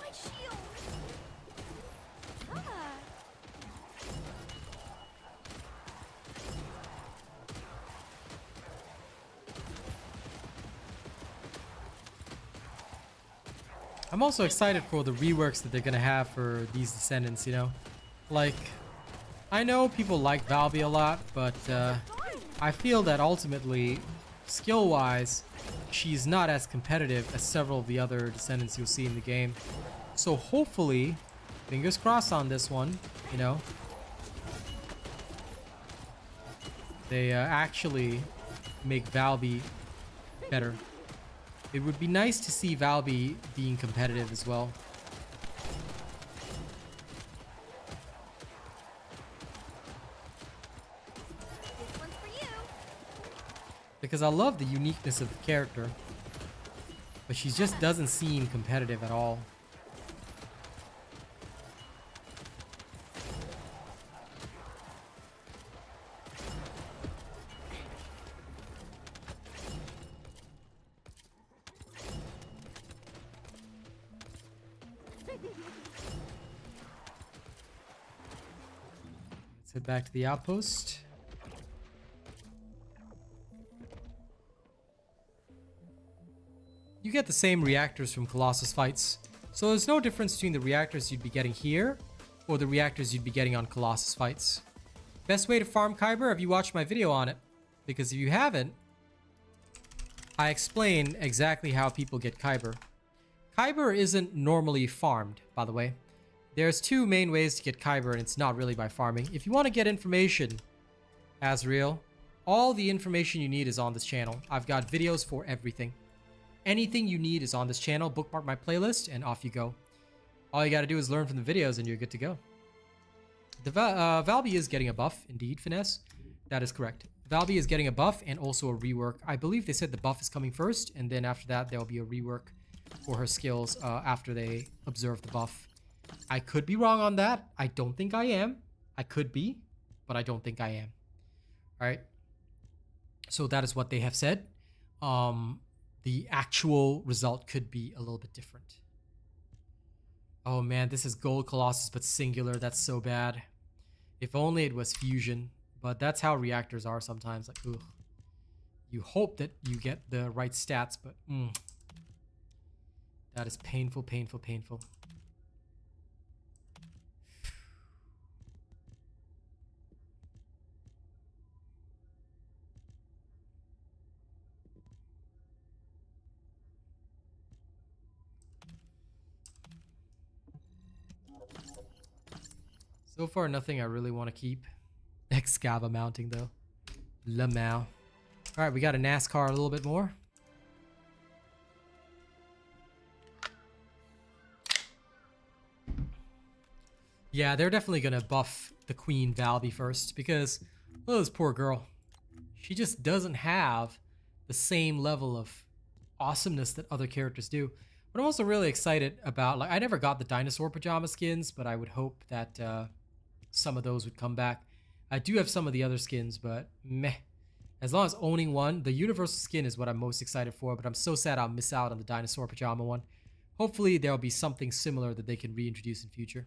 My shield. Ah. I'm also excited for the reworks that they're gonna have for these Descendants, you know? Like, I know people like Valby a lot, but I feel that ultimately, skill-wise, she's not as competitive as several of the other Descendants you'll see in the game. So hopefully, fingers crossed on this one, you know? They actually make Valby better. It would be nice to see Valby being competitive as well. This one's for you. Because I love the uniqueness of the character. But she just doesn't seem competitive at all. Let's head back to the outpost. You get the same reactors from Colossus fights, so there's no difference between the reactors you'd be getting here or the reactors you'd be getting on Colossus fights. Best way to farm Kyber, have you watched my video on it? Because if you haven't, I explain exactly how people get Kyber. Kyber isn't normally farmed, by the way. There's two main ways to get Kyber, and it's not really by farming. If you want to get information, Asriel, all the information you need is on this channel. I've got videos for everything. Anything you need is on this channel. Bookmark my playlist, and off you go. All you got to do is learn from the videos, and you're good to go. The Valby is getting a buff, indeed, Finesse. That is correct. Valby is getting a buff and also a rework. I believe they said the buff is coming first, and then after that, there will be a rework for her skills after they observe the buff. I could be wrong on that. I don't think I am. I could be, but I don't think I am. All right. So that is what they have said. The actual result could be a little bit different. Oh man, this is Gold Colossus, but singular. That's so bad. If only it was fusion, but that's how reactors are sometimes. Like, ugh. you hope that you get the right stats, but that is painful, painful, painful. So far, nothing I really want to keep. Excava mounting, though. Lamau. Alright, we got a NASCAR a little bit more. Yeah, they're definitely going to buff the Queen Valby first because, oh, this poor girl. She just doesn't have the same level of awesomeness that other characters do. But I'm also really excited about, like, I never got the dinosaur pajama skins, but I would hope that some of those would come back. I do have some of the other skins, but meh. As long as owning one, the universal skin is what I'm most excited for, but I'm so sad I'll miss out on the dinosaur pajama one. Hopefully there'll be something similar that they can reintroduce in future.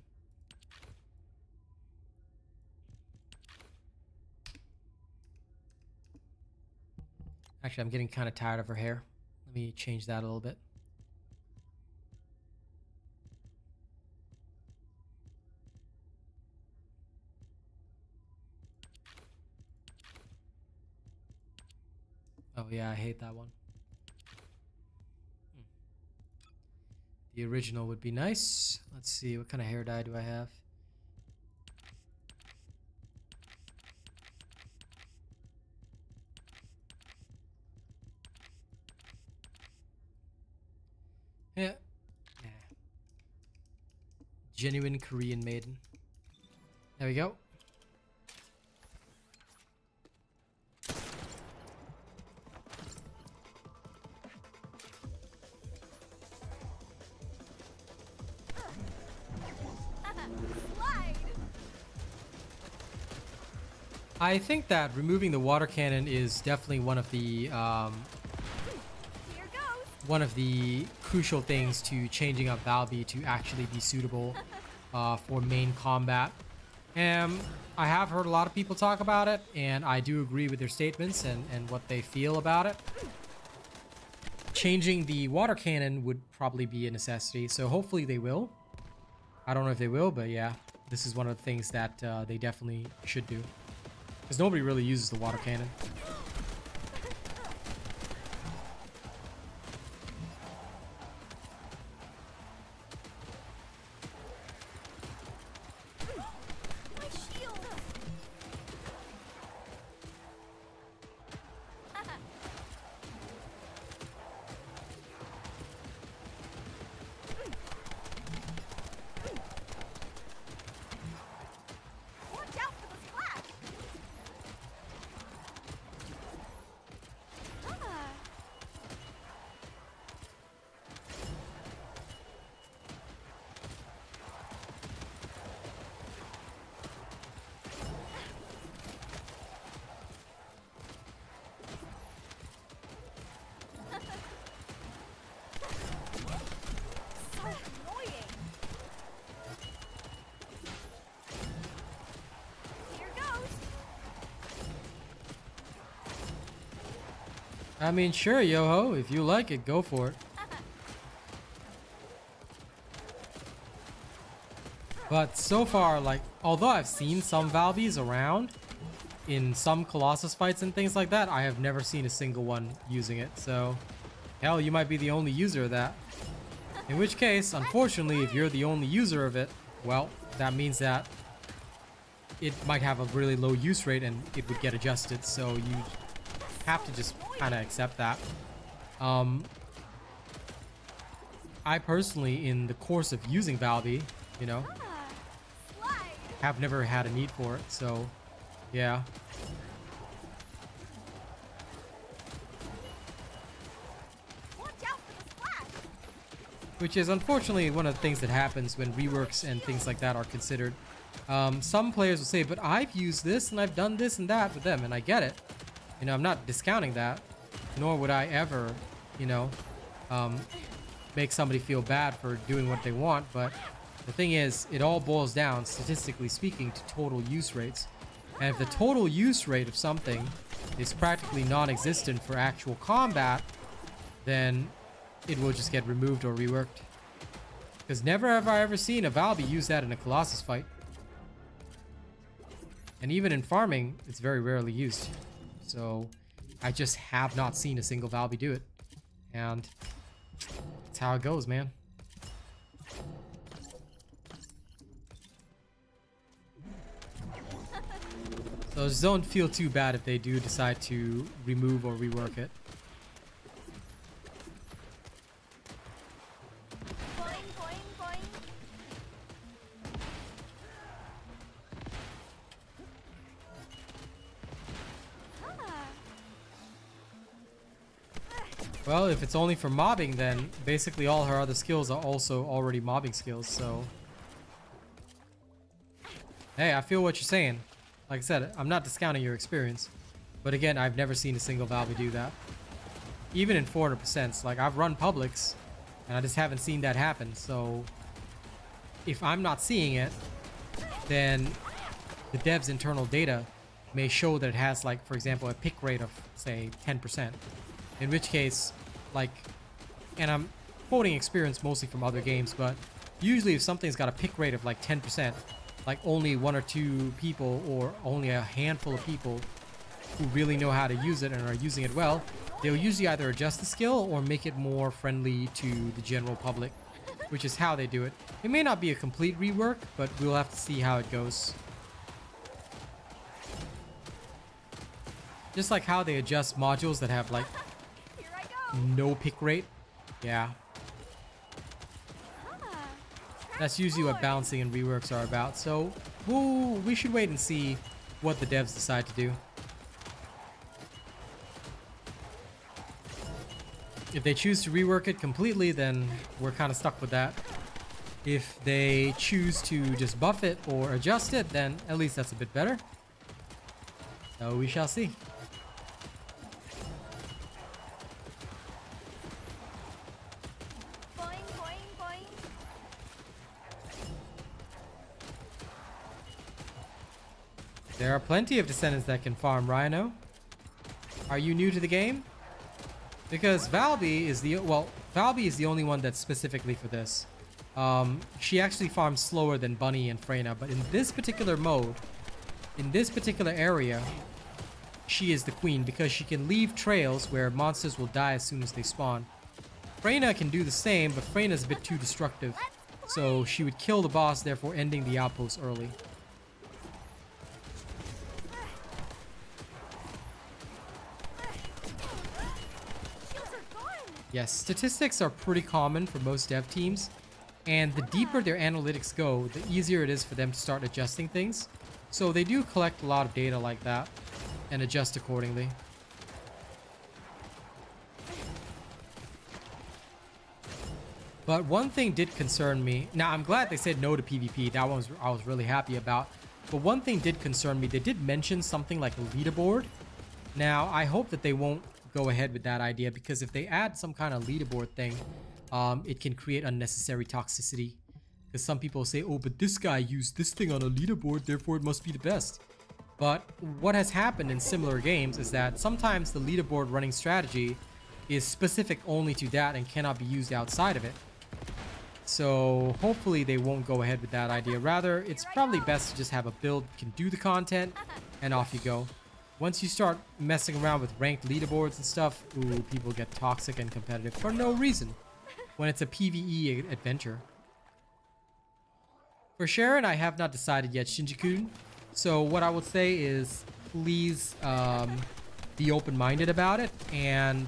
Actually, I'm getting kind of tired of her hair. Let me change that a little bit. Oh yeah, I hate that one. The original would be nice. Let's see, what kind of hair dye do I have? Yeah. Genuine Korean maiden. There we go. I think that removing the water cannon is definitely one of the crucial things to changing up Valby to actually be suitable for main combat. I have heard a lot of people talk about it, and I do agree with their statements and what they feel about it. Changing the water cannon would probably be a necessity, so hopefully they will. I don't know if they will, but yeah, this is one of the things that they definitely should do. Because nobody really uses the water cannon. I mean, sure, Yoho, if you like it, go for it. But so far, like, although I've seen some Valbys around in some Colossus fights and things like that, I have never seen a single one using it. So, hell, you might be the only user of that. In which case, unfortunately, if you're the only user of it, well, that means that it might have a really low use rate and it would get adjusted. So you have to just kind of accept that. I personally, in the course of using Valby, you know, have never had a need for it, so yeah. Which is unfortunately one of the things that happens when reworks and things like that are considered. Some players will say, but I've used this and I've done this and that with them, and I get it. You know, I'm not discounting that, nor would I ever, you know, make somebody feel bad for doing what they want, but the thing is, it all boils down, statistically speaking, to total use rates. And if the total use rate of something is practically non-existent for actual combat, then it will just get removed or reworked. Because never have I ever seen a Valby use that in a Colossus fight. And even in farming, it's very rarely used. So I just have not seen a single Valby do it. And that's how it goes, man. So just don't feel too bad if they do decide to remove or rework it. Boing, boing, boing. Ah. Well, if it's only for mobbing, then basically all her other skills are also already mobbing skills, so... Hey, I feel what you're saying. Like I said, I'm not discounting your experience. But again, I've never seen a single Valby do that. Even in 400%. Like, I've run publics, and I just haven't seen that happen, so... If I'm not seeing it, then the dev's internal data may show that it has, like, for example, a pick rate of, say, 10%. In which case, like, and I'm quoting experience mostly from other games, but usually if something's got a pick rate of like 10%, like only 1 or 2 people or only a handful of people who really know how to use it and are using it well, they'll usually either adjust the skill or make it more friendly to the general public, which is how they do it. It may not be a complete rework, but we'll have to see how it goes. Just like how they adjust modules that have like Here I go. no pick rate. Yeah. Ah. That's usually what balancing and reworks are about. So we should wait and see what the devs decide to do. If they choose to rework it completely, then we're kind of stuck with that. If they choose to just buff it or adjust it, then at least that's a bit better. So we shall see. Boing, boing, boing. There are plenty of Descendants that can farm Rhino. Are you new to the game? Because Valby is the only one that's specifically for this. She actually farms slower than Bunny and Freyna, but in this particular mode, in this particular area, she is the queen because she can leave trails where monsters will die as soon as they spawn. Freyna can do the same, but Freyna's a bit too destructive, so she would kill the boss, therefore ending the outpost early. Shields are gone. Yes, statistics are pretty common for most dev teams, and the deeper their analytics go, the easier it is for them to start adjusting things. So they do collect a lot of data like that and adjust accordingly. But one thing did concern me. Now, I'm glad they said no to PvP. That one I was really happy about. But one thing did concern me. They did mention something like a leaderboard. Now, I hope that they won't go ahead with that idea, because if they add some kind of leaderboard thing, it can create unnecessary toxicity. Because some people say, oh, but this guy used this thing on a leaderboard, therefore it must be the best. But what has happened in similar games is that sometimes the leaderboard running strategy is specific only to that and cannot be used outside of it. So hopefully they won't go ahead with that idea. Rather, it's probably best to just have a build that can do the content and off you go. Once you start messing around with ranked leaderboards and stuff, ooh, people get toxic and competitive for no reason when it's a PvE adventure. For Sharon, I have not decided yet, Shinji-kun. So what I would say is please be open-minded about it, and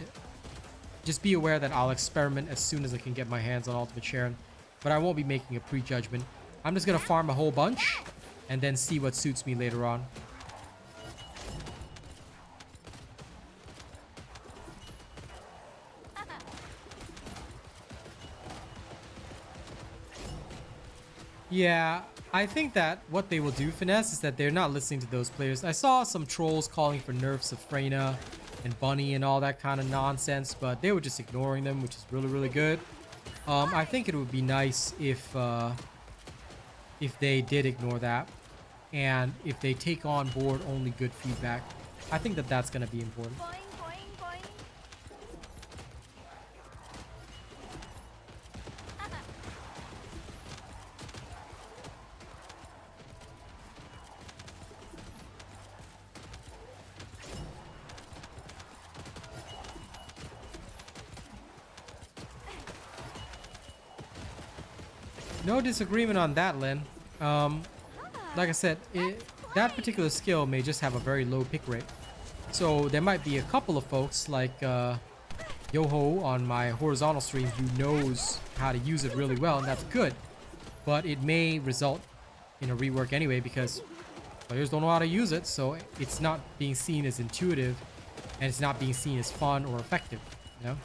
just be aware that I'll experiment as soon as I can get my hands on Ultimate Sharon. But I won't be making a prejudgment. I'm just going to farm a whole bunch and then see what suits me later on. Yeah, I think that what they will do, Finesse, is that they're not listening to those players. I saw some trolls calling for nerfs of Freyna and Bunny and all that kind of nonsense, but they were just ignoring them, which is really, really good. I think it would be nice if they did ignore that, and if they take on board only good feedback. I think that that's going to be important. Boing, boing, boing. No disagreement on that, Lynn. Like I said, that particular skill may just have a very low pick rate. So there might be a couple of folks like Yoho on my horizontal stream who knows how to use it really well, and that's good. But it may result in a rework anyway because players don't know how to use it, so it's not being seen as intuitive and it's not being seen as fun or effective, you know?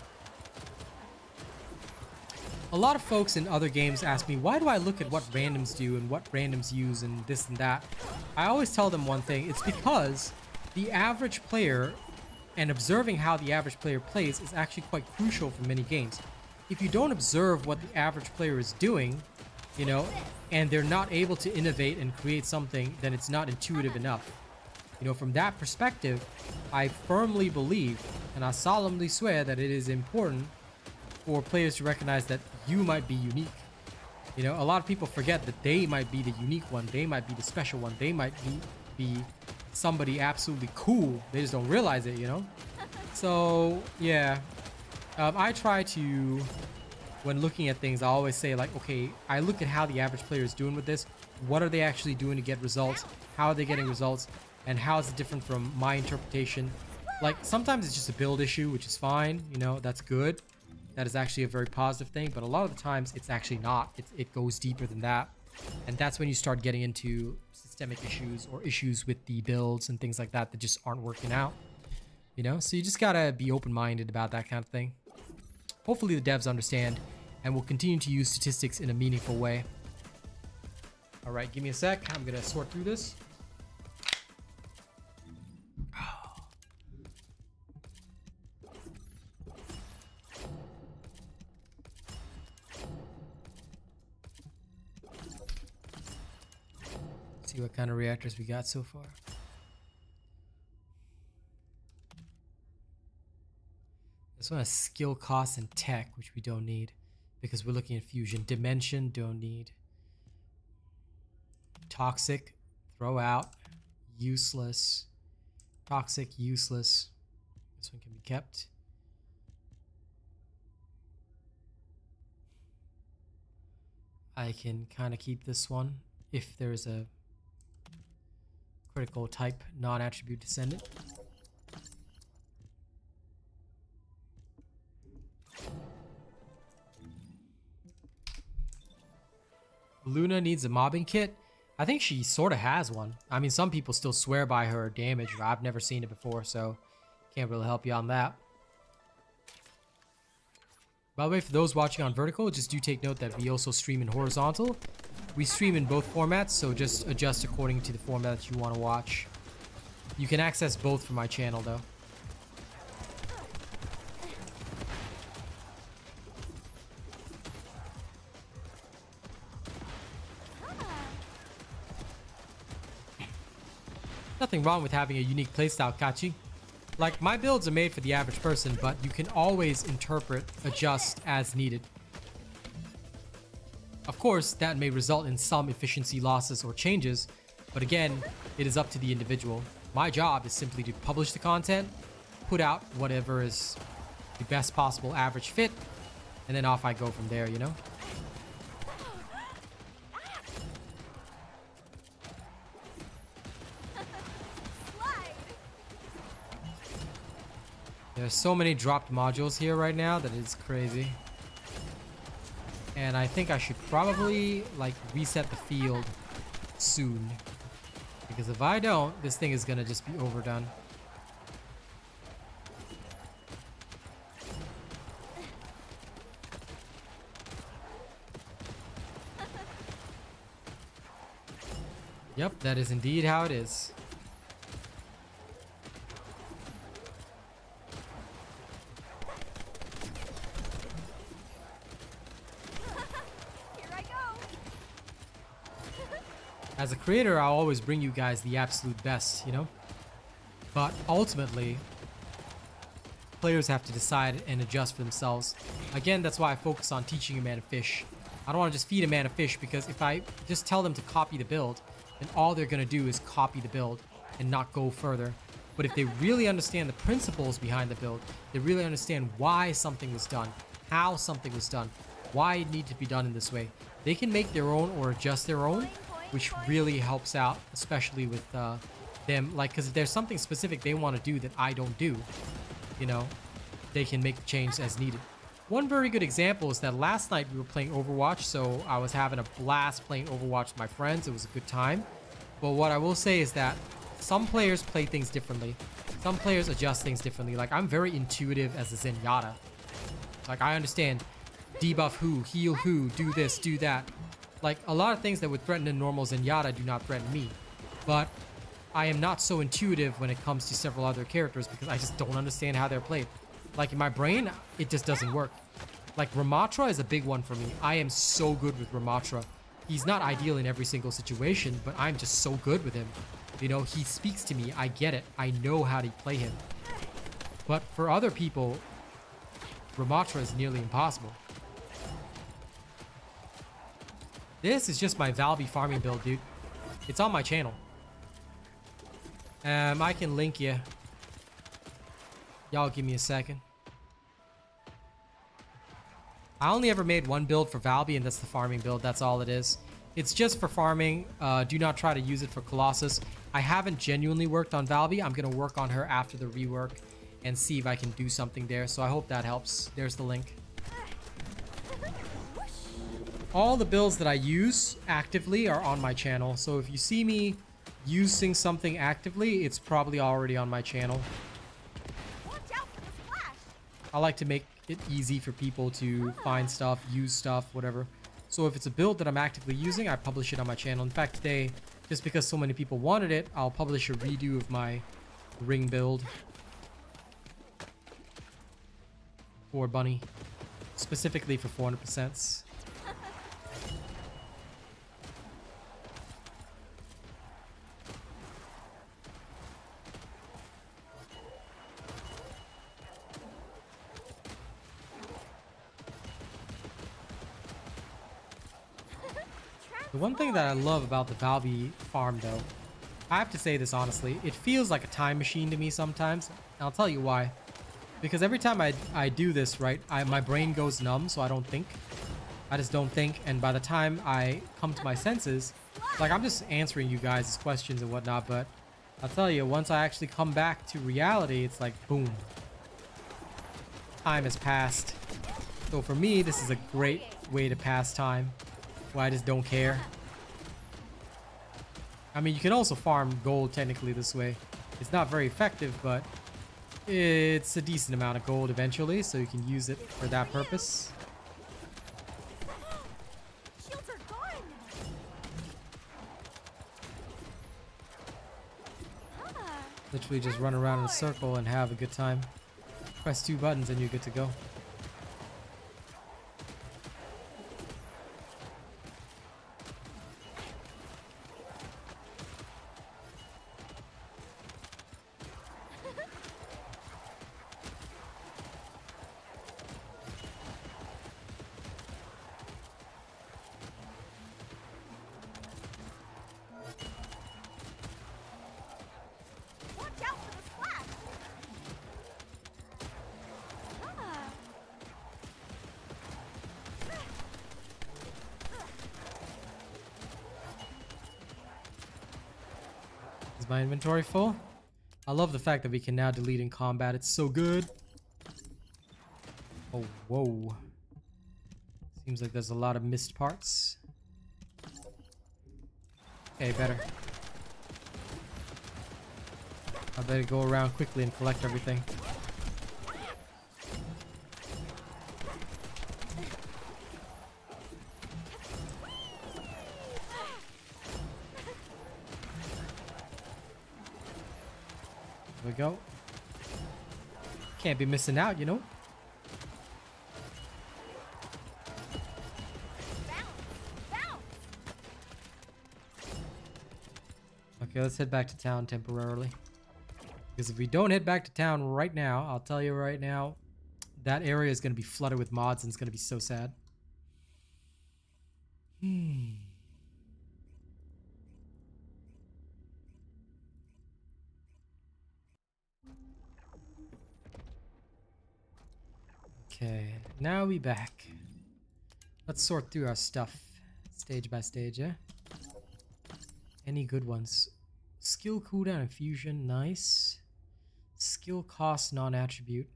A lot of folks in other games ask me, why do I look at what randoms do and what randoms use and this and that? I always tell them one thing. It's because the average player and observing how the average player plays is actually quite crucial for many games. If you don't observe what the average player is doing, you know, and they're not able to innovate and create something, then it's not intuitive enough. You know, from that perspective, I firmly believe, and I solemnly swear that it is important for players to recognize that you might be unique. You know, a lot of people forget that they might be the unique one. They might be the special one. They might be somebody absolutely cool. They just don't realize it, you know? So, yeah. I try to, when looking at things, I always say like, okay, I look at how the average player is doing with this. What are they actually doing to get results? How are they getting results? And how is it different from my interpretation? Like, sometimes it's just a build issue, which is fine. You know, that's good. That is actually a very positive thing, but a lot of the times it's actually not. It goes deeper than that. And that's when you start getting into systemic issues or issues with the builds and things like that that just aren't working out. You know, so you just gotta be open-minded about that kind of thing. Hopefully the devs understand and will continue to use statistics in a meaningful way. All right, give me a sec. I'm gonna sort through this. See what kind of reactors we got so far. This one has skill, cost, and tech, which we don't need because we're looking at fusion. Dimension, don't need. Toxic, throw out. Useless. Toxic, useless. This one can be kept. I can kind of keep this one if there's a critical type non-attribute descendant. Luna needs a mobbing kit. I think she sort of has one. I mean, some people still swear by her damage. I've never seen it before, so can't really help you on that. By the way, for those watching on vertical, just do take note that we also stream in horizontal. We stream in both formats, so just adjust according to the format that you want to watch. You can access both from my channel, though. Nothing wrong with having a unique playstyle, Kachi. Like, my builds are made for the average person, but you can always interpret, adjust as needed. Of course, that may result in some efficiency losses or changes, but again, it is up to the individual. My job is simply to publish the content, put out whatever is the best possible average fit, and then off I go from there, you know? There's so many dropped modules here right now that it's crazy. And I think I should probably like reset the field soon. Because if I don't, this thing is gonna just be overdone. Yep, that is indeed how it is. As a creator, I'll always bring you guys the absolute best, you know? But ultimately, players have to decide and adjust for themselves. Again, that's why I focus on teaching a man to fish. I don't want to just feed a man a fish, because if I just tell them to copy the build, then all they're going to do is copy the build and not go further. But if they really understand the principles behind the build, they really understand why something was done, how something was done, why it needed to be done in this way, they can make their own or adjust their own, which really helps out, especially with them. Like, because if there's something specific they want to do that I don't do, you know, they can make the change as needed. One very good example is that last night we were playing Overwatch, so I was having a blast playing Overwatch with my friends. It was a good time. But what I will say is that some players play things differently. Some players adjust things differently. Like, I'm very intuitive as a Zenyatta. Like, I understand debuff who, heal who, do this, do that. Like, a lot of things that would threaten a normal Zenyatta do not threaten me. But I am not so intuitive when it comes to several other characters because I just don't understand how they're played. Like, in my brain, it just doesn't work. Like, Ramatra is a big one for me. I am so good with Ramatra. He's not ideal in every single situation, but I'm just so good with him. You know, he speaks to me. I get it. I know how to play him. But for other people, Ramatra is nearly impossible. This is just my Valby farming build, dude. It's on my channel. I can link you. Y'all give me a second. I only ever made one build for Valby, and that's the farming build. That's all it is. It's just for farming. Do not try to use it for Colossus. I haven't genuinely worked on Valby. I'm going to work on her after the rework and see if I can do something there. So I hope that helps. There's the link. All the builds that I use actively are on my channel. So if you see me using something actively, it's probably already on my channel. Watch out for the splash. I like to make it easy for people to find stuff, use stuff, whatever. So if it's a build that I'm actively using, I publish it on my channel. In fact, today, just because so many people wanted it, I'll publish a redo of my ring build for Bunny, specifically for 400%. The one thing that I love about the Valby farm, though, I have to say this honestly, it feels like a time machine to me sometimes. And I'll tell you why. Because every time I do this, right, my brain goes numb, so I don't think. I just don't think. And by the time I come to my senses, like, I'm just answering you guys' questions and whatnot, but I'll tell you, once I actually come back to reality, it's like, boom. Time has passed. So for me, this is a great way to pass time. Where I just don't care. I mean, you can also farm gold technically this way. It's not very effective, but it's a decent amount of gold eventually, so you can use it for that purpose. Shields are gone. Literally just run around in a circle and have a good time. Press 2 buttons and you're good to go. Watch out for the splash. Is my inventory full? I love the fact that we can now delete in combat. It's so good. Oh, whoa. Seems like there's a lot of missed parts. Okay, better. I better go around quickly and collect everything. There we go. Can't be missing out, you know? Okay, let's head back to town temporarily. Because if we don't head back to town right now, I'll tell you right now, that area is going to be flooded with mods and it's going to be so sad. Okay, now we back. Let's sort through our stuff stage by stage, yeah? Any good ones? Skill cooldown and fusion, nice. Skill cost non-attribute.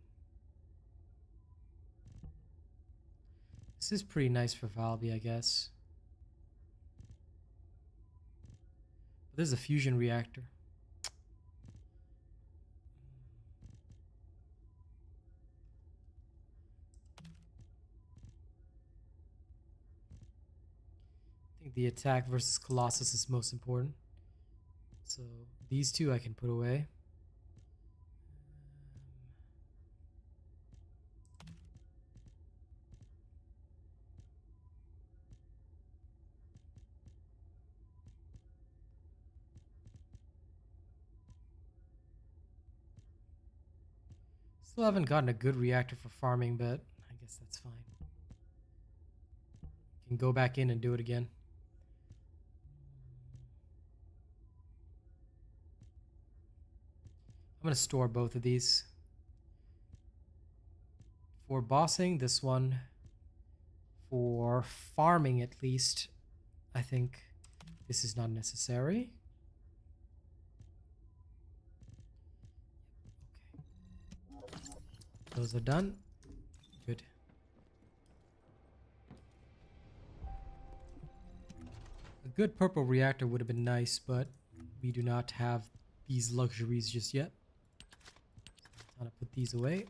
This is pretty nice for Valby, I guess. There's a fusion reactor. I think the attack versus Colossus is most important. So these two I can put away. Still haven't gotten a good reactor for farming, but I guess that's fine. Can go back in and do it again. I'm going to store both of these. For bossing, this one. For farming, at least, I think this is not necessary. Okay. Those are done. Good. A good purple reactor would have been nice, but we do not have these luxuries just yet. I'm gonna put these away.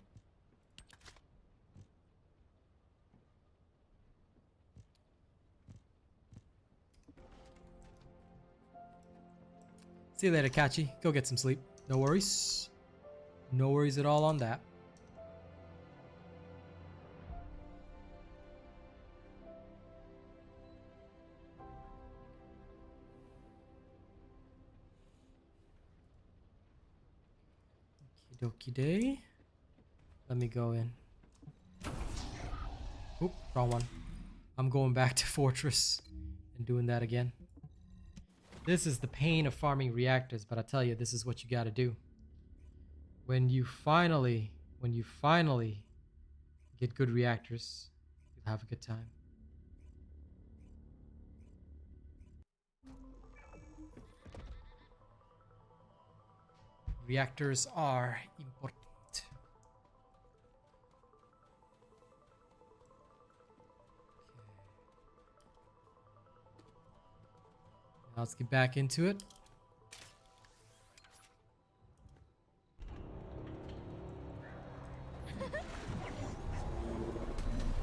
See you later, Kachi. Go get some sleep. No worries. No worries at all on that. Okie day. Let me go in. Oop, wrong one. I'm going back to Fortress and doing that again. This is the pain of farming reactors, but I tell you, this is what you gotta do. When you finally get good reactors, you'll have a good time. Reactors are important. Now let's get back into it.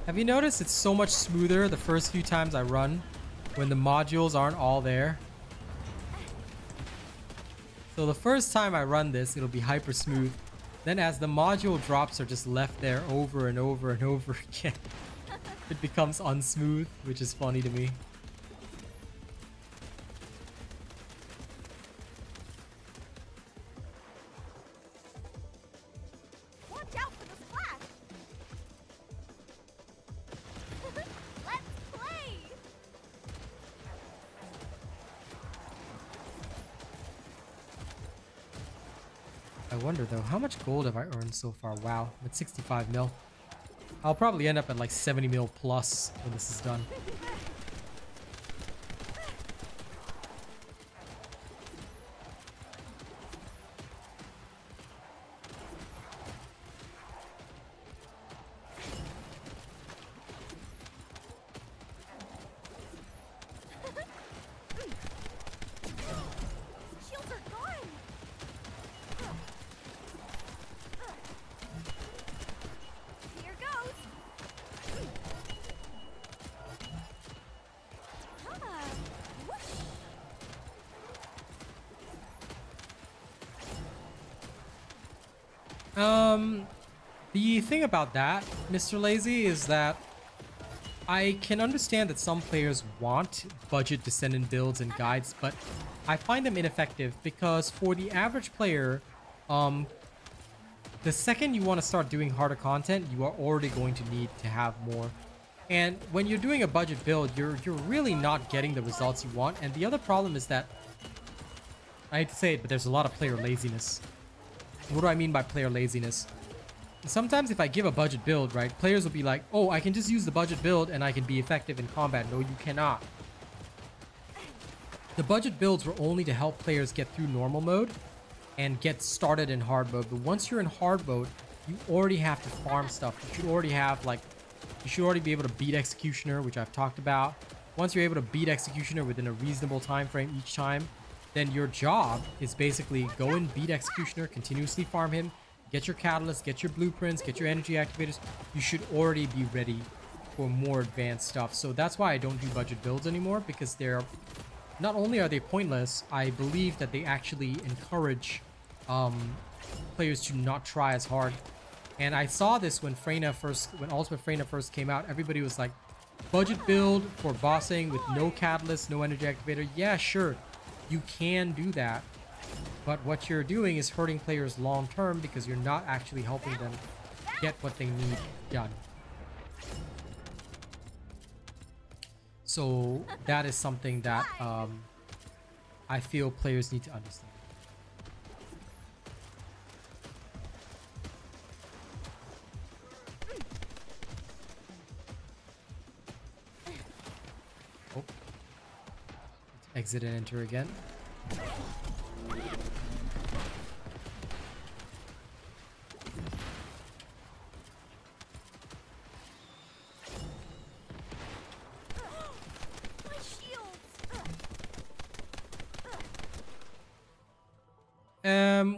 Have you noticed it's so much smoother the first few times I run when the modules aren't all there? So the first time I run this, it'll be hyper smooth. Then as the module drops are just left there over and over and over again, it becomes unsmooth, which is funny to me. Watch out for the splash! Let's play! I wonder though, how much gold have I earned so far? Wow, I'm at 65 mil. I'll probably end up at like 70 mil plus when this is done. Shields are gone! Here goes! Ah, whoosh! The thing about that, Mr. Lazy, is that I can understand that some players want budget Descendant builds and guides, but I find them ineffective because for the average player, The second you want to start doing harder content, you are already going to need to have more. And when you're doing a budget build, you're really not getting the results you want. And the other problem is that, I hate to say it, but there's a lot of player laziness. What do I mean by player laziness? Sometimes if I give a budget build, right, players will be like, oh, I can just use the budget build and I can be effective in combat. No, you cannot. The budget builds were only to help players get through normal mode and get started in hard mode. But once you're in hard mode, you already have to farm stuff. You should already have, like, you should already be able to beat Executioner, which I've talked about. Once you're able to beat Executioner within a reasonable time frame each time, then your job is basically go and beat Executioner, continuously farm him, get your catalysts, get your blueprints, get your energy activators. You should already be ready for more advanced stuff. So that's why I don't do budget builds anymore, because they're not only are they pointless, I believe that they actually encourage players to not try as hard. And I saw this when Ultimate Freyna first came out. Everybody was like, budget build for bossing with no catalyst, no energy activator. Yeah, sure, you can do that. But what you're doing is hurting players long term, because you're not actually helping them get what they need done. So that is something that I feel players need to understand. Oh. Let's exit and enter again.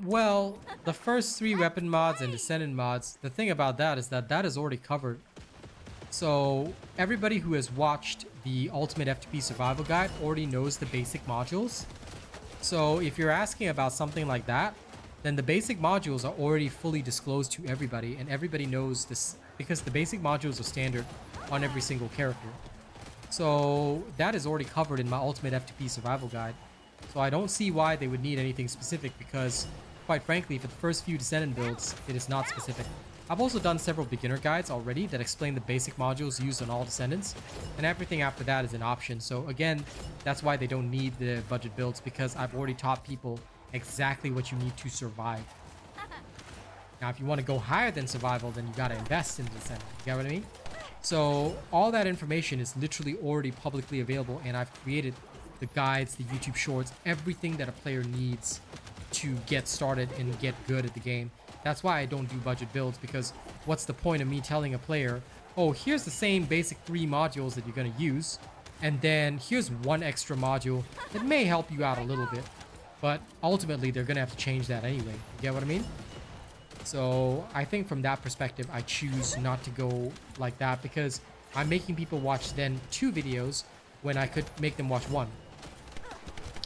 Well, the first 3 weapon mods and Descendant mods, the thing about that is that is already covered. So everybody who has watched the Ultimate F2P Survival Guide already knows the basic modules. So if you're asking about something like that, then the basic modules are already fully disclosed to everybody, and everybody knows this because the basic modules are standard on every single character. So that is already covered in my Ultimate F2P Survival Guide. So I don't see why they would need anything specific, because quite frankly, for the first few Descendant builds, it is not specific. I've also done several beginner guides already that explain the basic modules used on all Descendants, and everything after that is an option. So again, that's why they don't need the budget builds, because I've already taught people exactly what you need to survive. Now, if you want to go higher than survival, then you got to invest in Descendant. You get what I mean? So all that information is literally already publicly available, and I've created the guides, the YouTube shorts, everything that a player needs to get started and get good at the game. That's why I don't do budget builds, because what's the point of me telling a player, oh, here's the same basic 3 modules that you're going to use, and then here's 1 extra module that may help you out a little bit, but ultimately they're going to have to change that anyway. You get what I mean? So I think from that perspective, I choose not to go like that, because I'm making people watch then 2 videos when I could make them watch 1.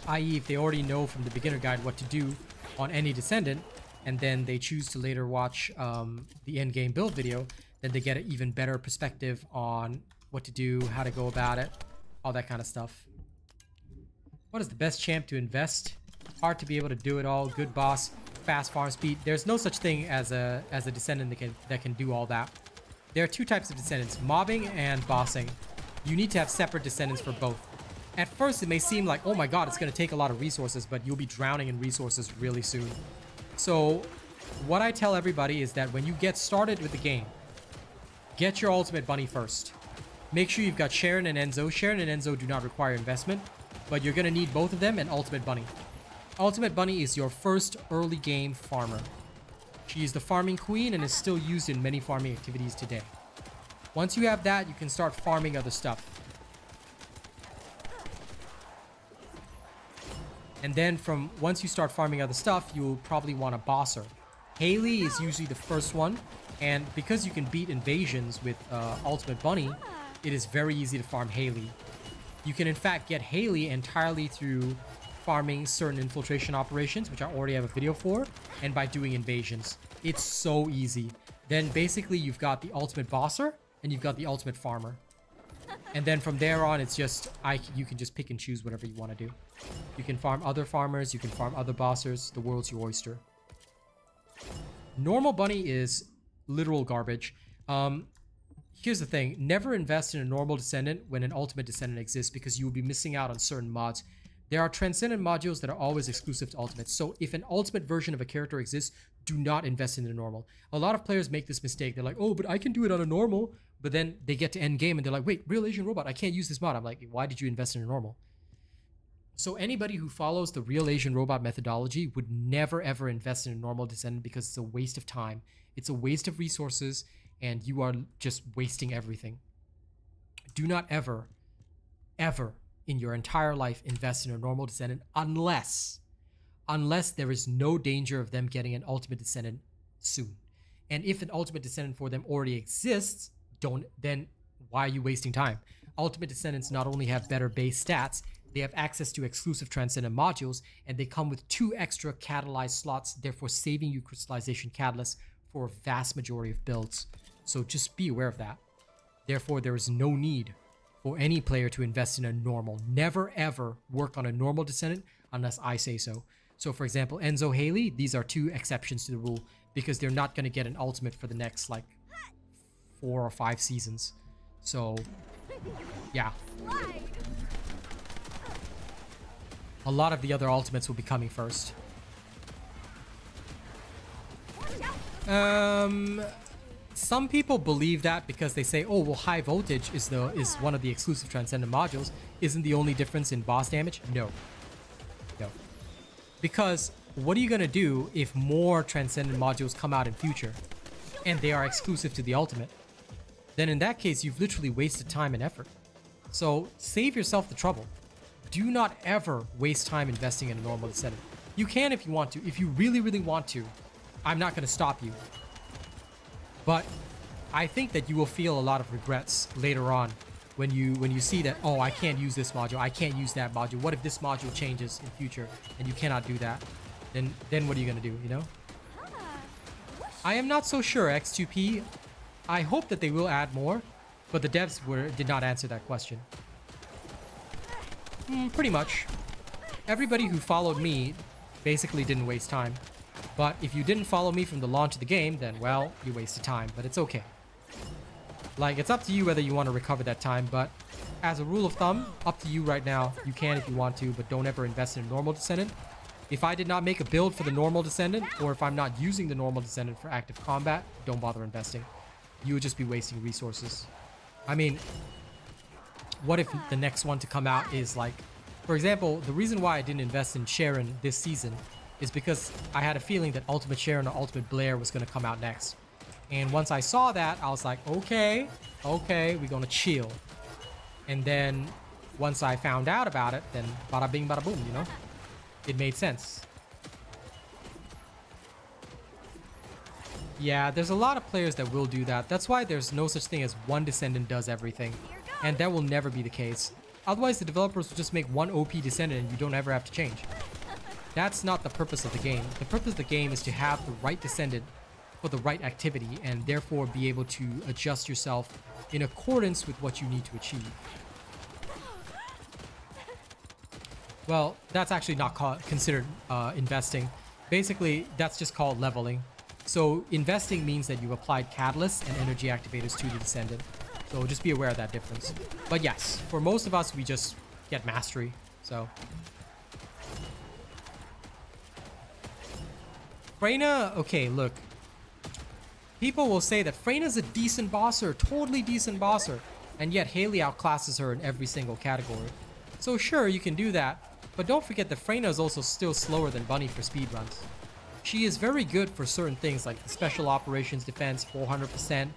I.e., if they already know from the beginner guide what to do on any Descendant, and then they choose to later watch the endgame build video, then they get an even better perspective on what to do, how to go about it, all that kind of stuff. What is the best champ to invest? Hard to be able to do it all. Good boss, fast farm speed. There's no such thing as a Descendant that can do all that. There are 2 types of Descendants, mobbing and bossing. You need to have separate Descendants for both. At first, it may seem like, oh my god, it's going to take a lot of resources, but you'll be drowning in resources really soon. So what I tell everybody is that when you get started with the game, get your Ultimate Bunny first. Make sure you've got Sharon and Enzo. Sharon and Enzo do not require investment, but you're going to need both of them and Ultimate Bunny. Ultimate Bunny is your first early game farmer. She is the farming queen and is still used in many farming activities today. Once you have that, you can start farming other stuff. And then once you start farming other stuff, you'll probably want a bosser. Haley is usually the first one, and because you can beat invasions with Ultimate Bunny, it is very easy to farm Haley. You can in fact get Haley entirely through farming certain infiltration operations, which I already have a video for, and by doing invasions. It's so easy. Then basically you've got the Ultimate Bosser, and you've got the Ultimate Farmer. And then from there on, it's just, you can just pick and choose whatever you want to do. You can farm other farmers, you can farm other bossers, the world's your oyster. Normal bunny is literal garbage. Here's the thing. Never invest in a normal Descendant when an ultimate Descendant exists, because you will be missing out on certain mods. There are Transcendent modules that are always exclusive to ultimates. So if an ultimate version of a character exists, do not invest in the normal. A lot of players make this mistake. They're like, oh, but I can do it on a normal. But then they get to end game and they're like, wait, RealAsianRobot, I can't use this mod. I'm like, why did you invest in a normal? So anybody who follows the RealAsianRobot methodology would never ever invest in a normal Descendant, because it's a waste of time. It's a waste of resources, and you are just wasting everything. Do not ever, ever in your entire life invest in a normal Descendant unless there is no danger of them getting an ultimate Descendant soon. And if an ultimate Descendant for them already exists, then why are you wasting time? Ultimate Descendants not only have better base stats, they have access to exclusive Transcendent modules, and they come with 2 extra catalyzed slots, therefore saving you crystallization catalysts for a vast majority of builds. So just be aware of that. Therefore, there is no need for any player to invest in a normal. Never ever work on a normal Descendant unless I say so. So for example, Enzo Haley, these are 2 exceptions to the rule, because they're not going to get an ultimate for the next like 4 or 5 seasons. So yeah. A lot of the other ultimates will be coming first. Some people believe that because they say, oh, well, high voltage is one of the exclusive Transcendent modules. Isn't the only difference in boss damage? No. Because what are you going to do if more Transcendent modules come out in future and they are exclusive to the ultimate? Then in that case, you've literally wasted time and effort. So save yourself the trouble. Do not ever waste time investing in a normal Descendant. You can if you want to. If you really, really want to, I'm not going to stop you. But I think that you will feel a lot of regrets later on when you see that, oh, I can't use this module, I can't use that module. What if this module changes in future and you cannot do that? Then what are you going to do, you know? I am not so sure, X2P. I hope that they will add more, but the devs did not answer that question. Pretty much. Everybody who followed me basically didn't waste time. But if you didn't follow me from the launch of the game, then, well, you wasted time. But it's okay. Like, it's up to you whether you want to recover that time. But as a rule of thumb, up to you right now. You can if you want to, but don't ever invest in a normal Descendant. If I did not make a build for the normal Descendant, or if I'm not using the normal Descendant for active combat, don't bother investing. You would just be wasting resources. I mean, what if the next one to come out is like, for example, the reason why I didn't invest in Sharon this season is because I had a feeling that Ultimate Sharon or Ultimate Blair was going to come out next. And once I saw that, I was like, okay, we're going to chill. And then once I found out about it, then bada bing, bada boom, you know? It made sense. Yeah, there's a lot of players that will do that. That's why there's no such thing as one Descendant does everything. And that will never be the case. Otherwise, the developers will just make one OP Descendant and you don't ever have to change. That's not the purpose of the game. The purpose of the game is to have the right Descendant for the right activity, and therefore be able to adjust yourself in accordance with what you need to achieve. Well, that's actually not considered investing. Basically, that's just called leveling. So investing means that you've applied catalysts and energy activators to the Descendant. So just be aware of that difference. But yes, for most of us, we just get mastery. So Freyna, okay, look. People will say that Freyna's a decent bosser, totally decent bosser, and yet Haley outclasses her in every single category. So sure, you can do that, but don't forget that Freyna is also still slower than Bunny for speedruns. She is very good for certain things like the special operations defense, 400%,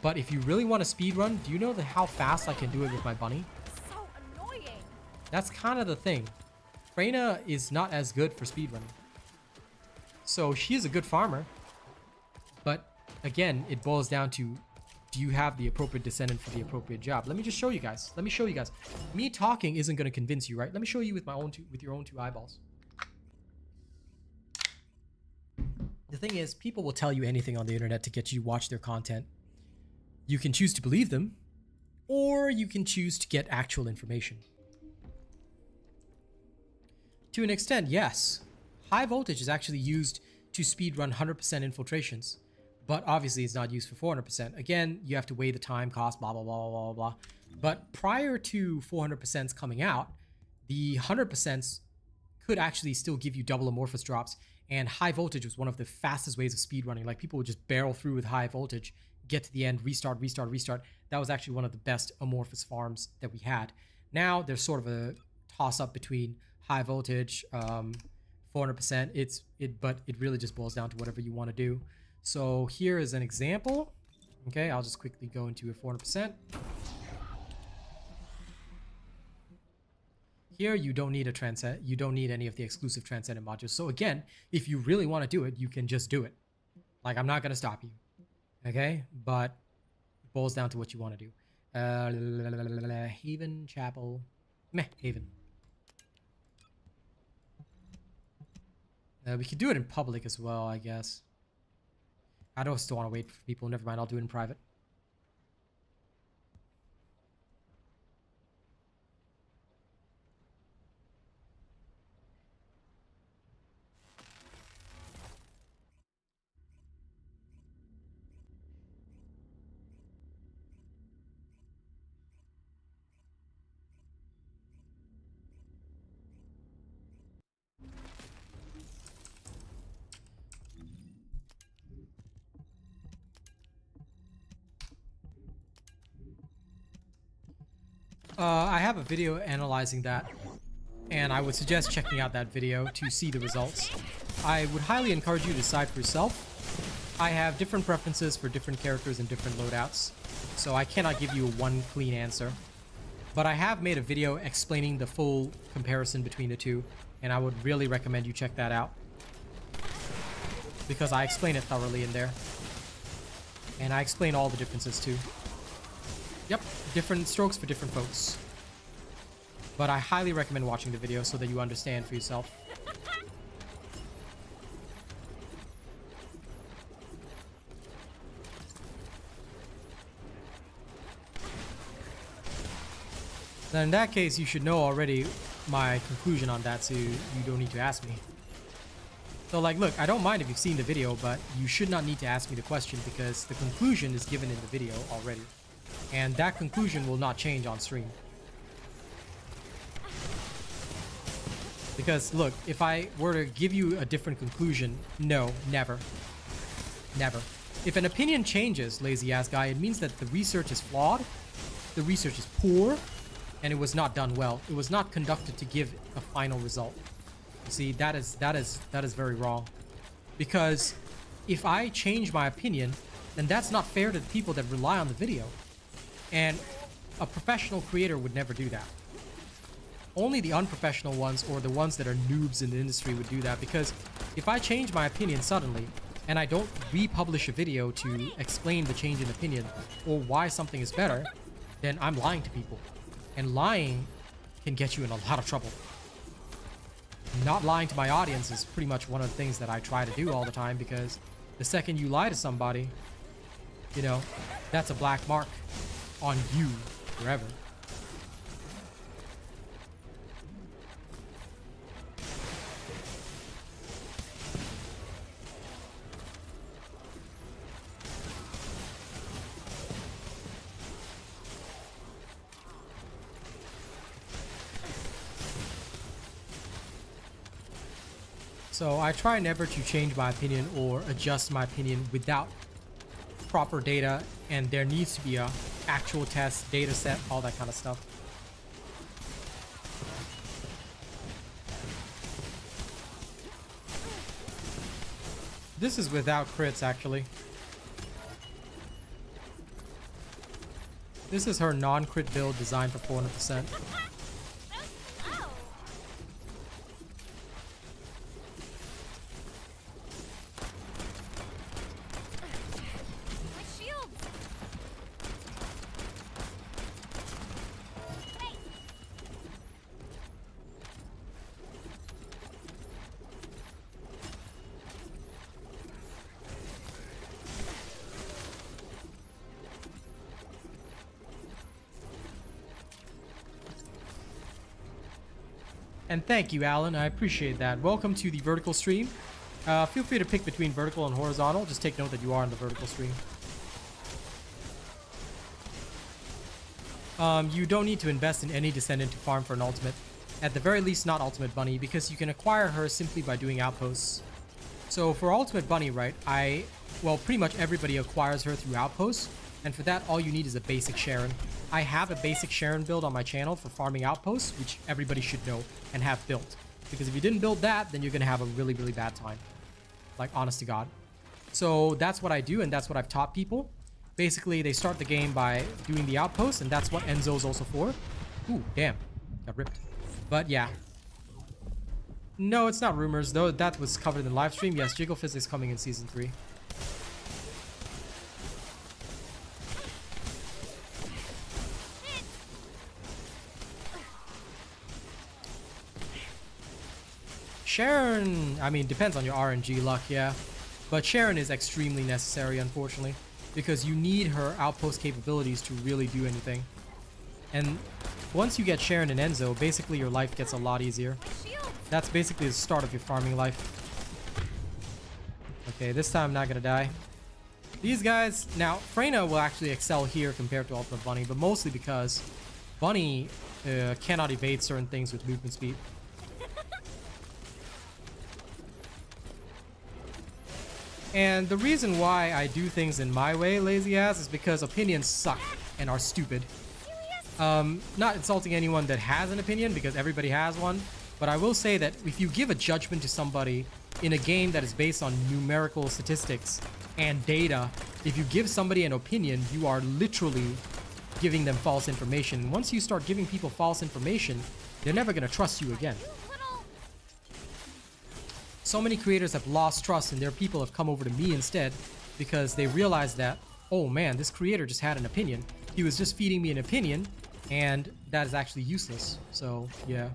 but if you really want to speedrun, do you know how fast I can do it with my Bunny? So annoying. That's kind of the thing. Freyna is not as good for speedrunning. So she is a good farmer, but again, it boils down to, do you have the appropriate Descendant for the appropriate job? Let me just show you guys. Let me show you guys. Me talking isn't going to convince you, right? Let me show you with your own two eyeballs. The thing is, people will tell you anything on the internet to get you to watch their content. You can choose to believe them, or you can choose to get actual information. To an extent, yes. High voltage is actually used to speedrun 100% infiltrations, but obviously it's not used for 400%. Again, you have to weigh the time, cost, blah, blah, blah, blah, blah, blah. But prior to 400%s coming out, the 100%s could actually still give you double amorphous drops, and high voltage was one of the fastest ways of speedrunning. Like, people would just barrel through with high voltage, get to the end, restart, restart, restart. That was actually one of the best amorphous farms that we had. Now there's sort of a toss-up between high voltage, 400%. But it really just boils down to whatever you want to do. So here is an example. Okay, I'll just quickly go into a 400%. Here, you don't need a transcend. You don't need any of the exclusive transcendent modules. So again, if you really want to do it, you can just do it. Like, I'm not gonna stop you. Okay, but it boils down to what you want to do. Haven, Chapel, meh, Haven. We could do it in public as well, I guess. I don't still want to wait for people. Never mind, I'll do it in private. I have a video analyzing that, and I would suggest checking out that video to see the results. I would highly encourage you to decide for yourself. I have different preferences for different characters and different loadouts, so I cannot give you one clean answer. But I have made a video explaining the full comparison between the two, and I would really recommend you check that out, because I explain it thoroughly in there. And I explain all the differences too. Yep, different strokes for different folks. But I highly recommend watching the video so that you understand for yourself. Then in that case, you should know already my conclusion on that, so you don't need to ask me. So, like, look, I don't mind if you've seen the video, but you should not need to ask me the question, because the conclusion is given in the video already. And that conclusion will not change on stream. Because, look, if I were to give you a different conclusion, no, never. Never. If an opinion changes, lazy ass guy, it means that the research is flawed, the research is poor, and it was not done well. It was not conducted to give a final result. You see, that is very wrong. Because if I change my opinion, then that's not fair to the people that rely on the video. And a professional creator would never do that. Only the unprofessional ones, or the ones that are noobs in the industry, would do that. Because if I change my opinion suddenly, and I don't republish a video to explain the change in opinion or why something is better, then I'm lying to people. And lying can get you in a lot of trouble. Not lying to my audience is pretty much one of the things that I try to do all the time, because the second you lie to somebody, you know, that's a black mark on you forever. So I try never to change my opinion or adjust my opinion without proper data, and there needs to be a actual test, data set, all that kind of stuff. This is without crits, actually. This is her non-crit build designed for 400%. And thank you, Alan. I appreciate that. Welcome to the vertical stream. Feel free to pick between vertical and horizontal. Just take note that you are on the vertical stream. You don't need to invest in any Descendant to farm for an ultimate. At the very least, not Ultimate Bunny, because you can acquire her simply by doing outposts. So for Ultimate Bunny, right, well, pretty much everybody acquires her through outposts, and for that, all you need is a basic Sharon. I have a basic Sharon build on my channel for farming outposts, which everybody should know and have built. Because if you didn't build that, then you're going to have a really, really bad time. Like, honest to God. So that's what I do, and that's what I've taught people. Basically, they start the game by doing the outpost, and that's what Enzo is also for. Ooh, damn. Got ripped. But yeah. No, it's not rumors, though. That was covered in the live stream. Yes, Jiggle Physics coming in Season 3. Sharon, I mean, depends on your RNG luck, yeah. But Sharon is extremely necessary, unfortunately, because you need her outpost capabilities to really do anything. And once you get Sharon and Enzo, basically your life gets a lot easier. That's basically the start of your farming life. Okay, this time I'm not gonna die. These guys, now, Freyna will actually excel here compared to Ultimate Bunny, but mostly because Bunny cannot evade certain things with movement speed. And the reason why I do things in my way, lazy ass, is because opinions suck and are stupid. Not insulting anyone that has an opinion, because everybody has one, but I will say that if you give a judgment to somebody in a game that is based on numerical statistics and data, if you give somebody an opinion, you are literally giving them false information. Once you start giving people false information, they're never going to trust you again. So many creators have lost trust, and their people have come over to me instead because they realized that, oh man, this creator just had an opinion. He was just feeding me an opinion, and that is actually useless. So, yeah.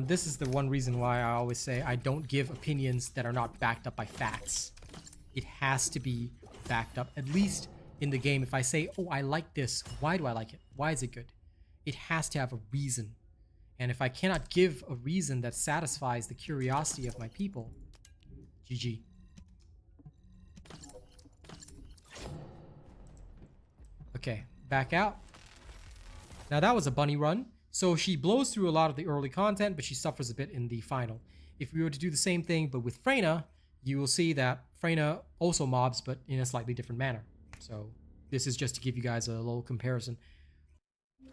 This is the one reason why I always say I don't give opinions that are not backed up by facts. It has to be backed up, at least in the game. If I say, oh, I like this, why do I like it? Why is it good? It has to have a reason. And if I cannot give a reason that satisfies the curiosity of my people, GG. Okay, back out. Now that was a bunny run. So she blows through a lot of the early content, but she suffers a bit in the final. If we were to do the same thing, but with Freyna, you will see that Freyna also mobs, but in a slightly different manner. So this is just to give you guys a little comparison.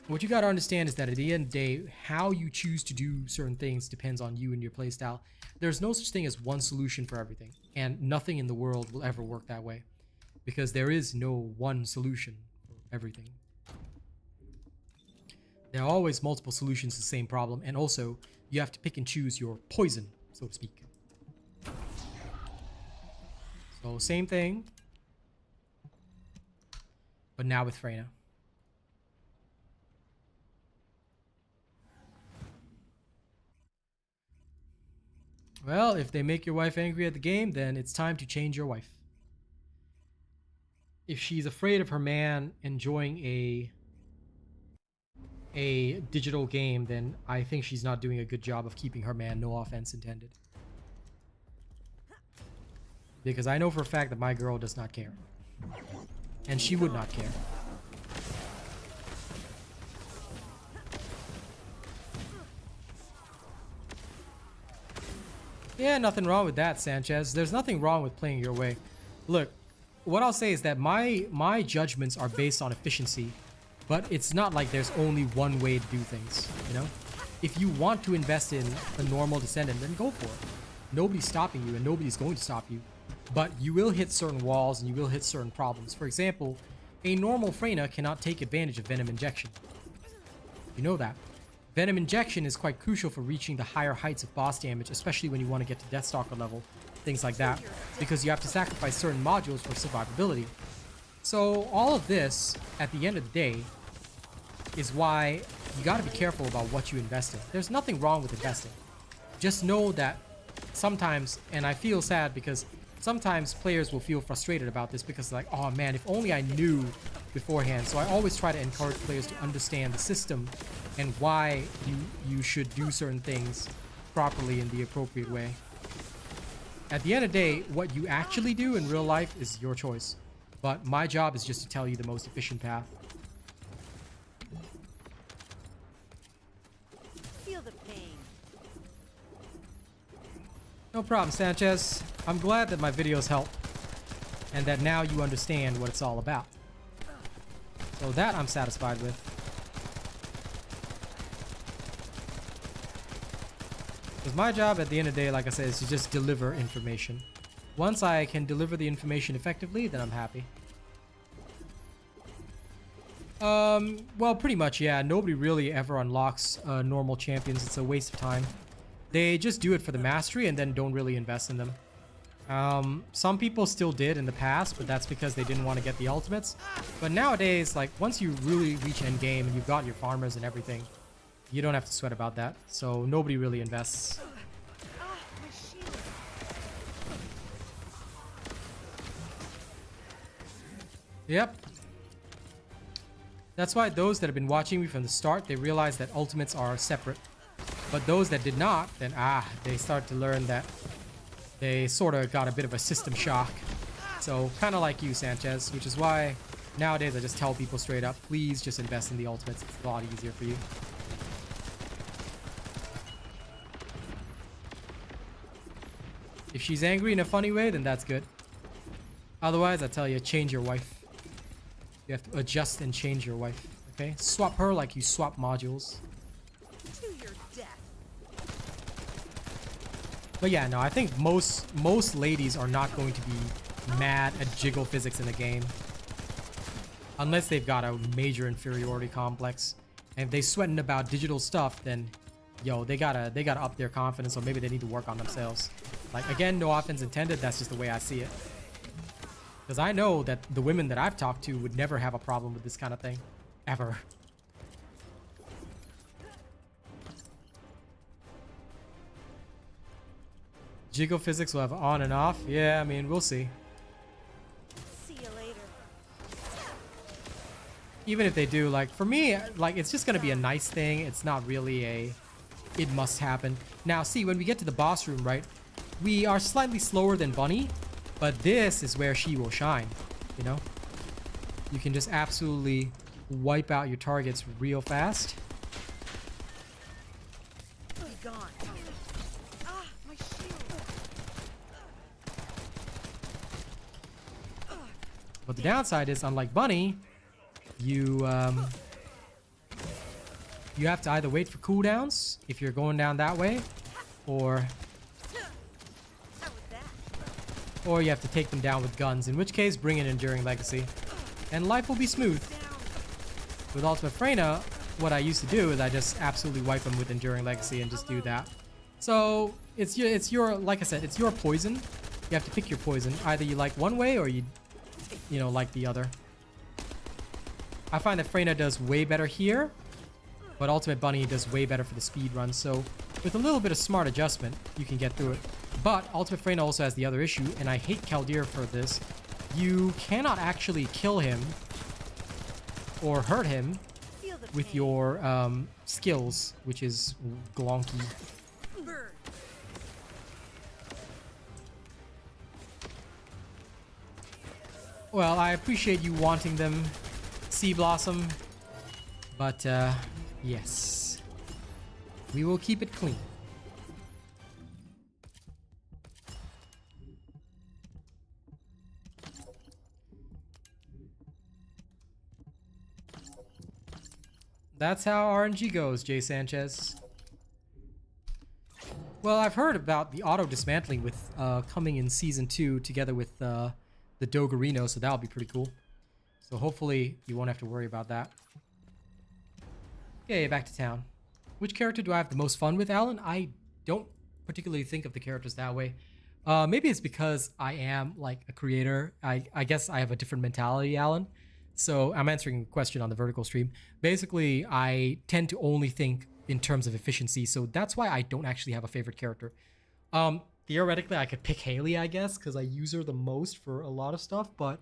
What you gotta understand is that at the end of the day, how you choose to do certain things depends on you and your playstyle. There's no such thing as one solution for everything, and nothing in the world will ever work that way, because there is no one solution for everything. There are always multiple solutions to the same problem, and also you have to pick and choose your poison, so to speak. So same thing, but now with Freyna. Well, if they make your wife angry at the game, then it's time to change your wife. If she's afraid of her man enjoying a digital game, then I think she's not doing a good job of keeping her man, no offense intended. Because I know for a fact that my girl does not care. And she would not care. Yeah, nothing wrong with that, Sanchez. There's nothing wrong with playing your way. Look, what I'll say is that my judgments are based on efficiency, but it's not like there's only one way to do things, you know? If you want to invest in a normal Descendant, then go for it. Nobody's stopping you, and nobody's going to stop you. But you will hit certain walls, and you will hit certain problems. For example, a normal Freyna cannot take advantage of Venom Injection. You know that. Venom Injection is quite crucial for reaching the higher heights of boss damage, especially when you want to get to Deathstalker level, things like that, because you have to sacrifice certain modules for survivability. So all of this, at the end of the day, is why you got to be careful about what you invest in. There's nothing wrong with investing. Just know that sometimes, and I feel sad because sometimes players will feel frustrated about this because like, oh man, if only I knew beforehand. So I always try to encourage players to understand the system and why you should do certain things properly in the appropriate way. At the end of the day, what you actually do in real life is your choice. But my job is just to tell you the most efficient path. Feel the pain. No problem, Sanchez. I'm glad that my videos help. And that now you understand what it's all about. So that I'm satisfied with. Because my job at the end of the day, like I said, is to just deliver information. Once I can deliver the information effectively, then I'm happy. Well, pretty much, yeah. Nobody really ever unlocks normal champions. It's a waste of time. They just do it for the mastery and then don't really invest in them. Some people still did in the past, but that's because they didn't want to get the ultimates. But nowadays, like, once you really reach endgame and you've got your farmers and everything, you don't have to sweat about that. So nobody really invests. Yep. That's why those that have been watching me from the start, they realize that ultimates are separate. But those that did not, then they start to learn that they sort of got a bit of a system shock. So kind of like you, Sanchez, which is why nowadays I just tell people straight up, please just invest in the ultimates. It's a lot easier for you. If she's angry in a funny way, then that's good. Otherwise, I tell you, change your wife. You have to adjust and change your wife, okay? Swap her like you swap modules. To your death. But yeah, no, I think most ladies are not going to be mad at jiggle physics in the game. Unless they've got a major inferiority complex. And if they sweating about digital stuff, then yo, they gotta up their confidence, or maybe they need to work on themselves. Like, again, no offense intended, that's just the way I see it. Because I know that the women that I've talked to would never have a problem with this kind of thing. Ever. Jiggle physics will have on and off. Yeah, I mean, we'll see. See you later. Even if they do, like, for me, like, it's just gonna be a nice thing. It's not really a it must happen. Now, see, when we get to the boss room, right, we are slightly slower than Bunny, but this is where she will shine, you know? You can just absolutely wipe out your targets real fast. Be gone. Ah, my shield. But the downside is, unlike Bunny, you have to either wait for cooldowns if you're going down that way, or How was that? you have to take them down with guns, in which case bring in Enduring Legacy and life will be smooth. With Ultimate Freyna, what I used to do is I just absolutely wipe them with Enduring Legacy and just do that. So it's your like I said, it's your poison. You have to pick your poison. Either you like one way or you know, like the other. I find that Freyna does way better here, but Ultimate Bunny does way better for the speed run. So with a little bit of smart adjustment, you can get through it. But Ultimate Freyna also has the other issue, and I hate Kaldir for this. You cannot actually kill him or hurt him Feel the with pain. your skills, which is glonky. Burn. Well, I appreciate you wanting them, Sea Blossom, but yes, we will keep it clean. That's how RNG goes, Jay Sanchez. Well, I've heard about the auto dismantling with coming in season 2 together with the Doggerino, so that'll be pretty cool. So hopefully you won't have to worry about that. Okay, back to town. Which character do I have the most fun with, Alan? I don't particularly think of the characters that way. Maybe it's because I am like a creator. I guess I have a different mentality, Alan. So I'm answering a question on the vertical stream. Basically, I tend to only think in terms of efficiency, so that's why I don't actually have a favorite character. Theoretically, I could pick Haley, I guess, because I use her the most for a lot of stuff, but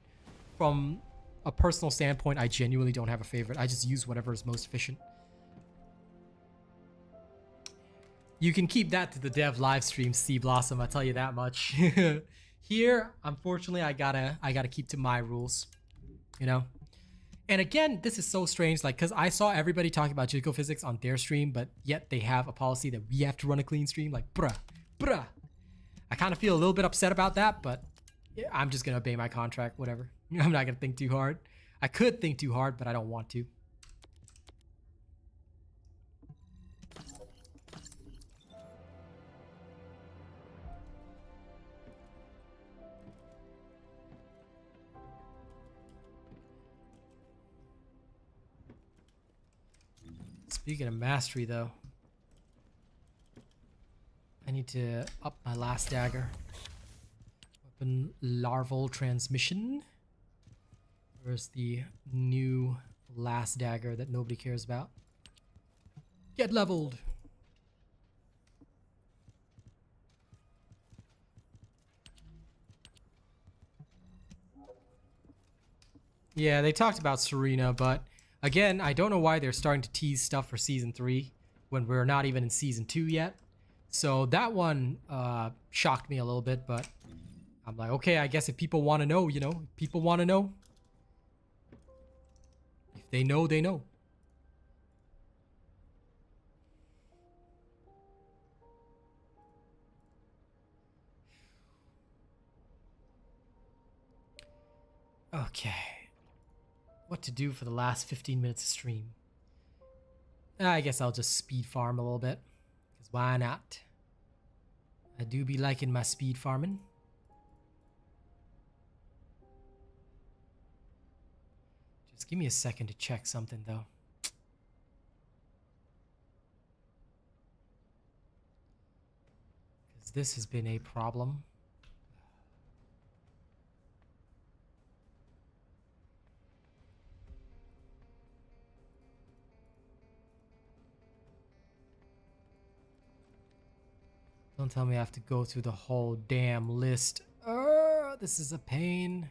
from a personal standpoint, I genuinely don't have a favorite. I just use whatever is most efficient. You can keep that to the dev live stream, Sea Blossom. I tell you that much. Here, unfortunately, I gotta keep to my rules. You know. And again, this is so strange, like, because I saw everybody talking about geophysics on their stream, but yet they have a policy that we have to run a clean stream. Like, bruh. I kind of feel a little bit upset about that, but I'm just gonna obey my contract. Whatever. I'm not gonna think too hard. I could think too hard, but I don't want to. Speaking of mastery, though, I need to up my last dagger. Weapon larval transmission. Where's the new last dagger that nobody cares about? Get leveled. Yeah, they talked about Serena, but again, I don't know why they're starting to tease stuff for Season 3 when we're not even in Season 2 yet. So that one shocked me a little bit, but I'm like, okay, I guess if people want to know, you know, people want to know. If they know, they know. Okay. What to do for the last 15 minutes of stream? I guess I'll just speed farm a little bit. Because why not? I do be liking my speed farming. Just give me a second to check something though. Because this has been a problem. Don't tell me I have to go through the whole damn list. This is a pain.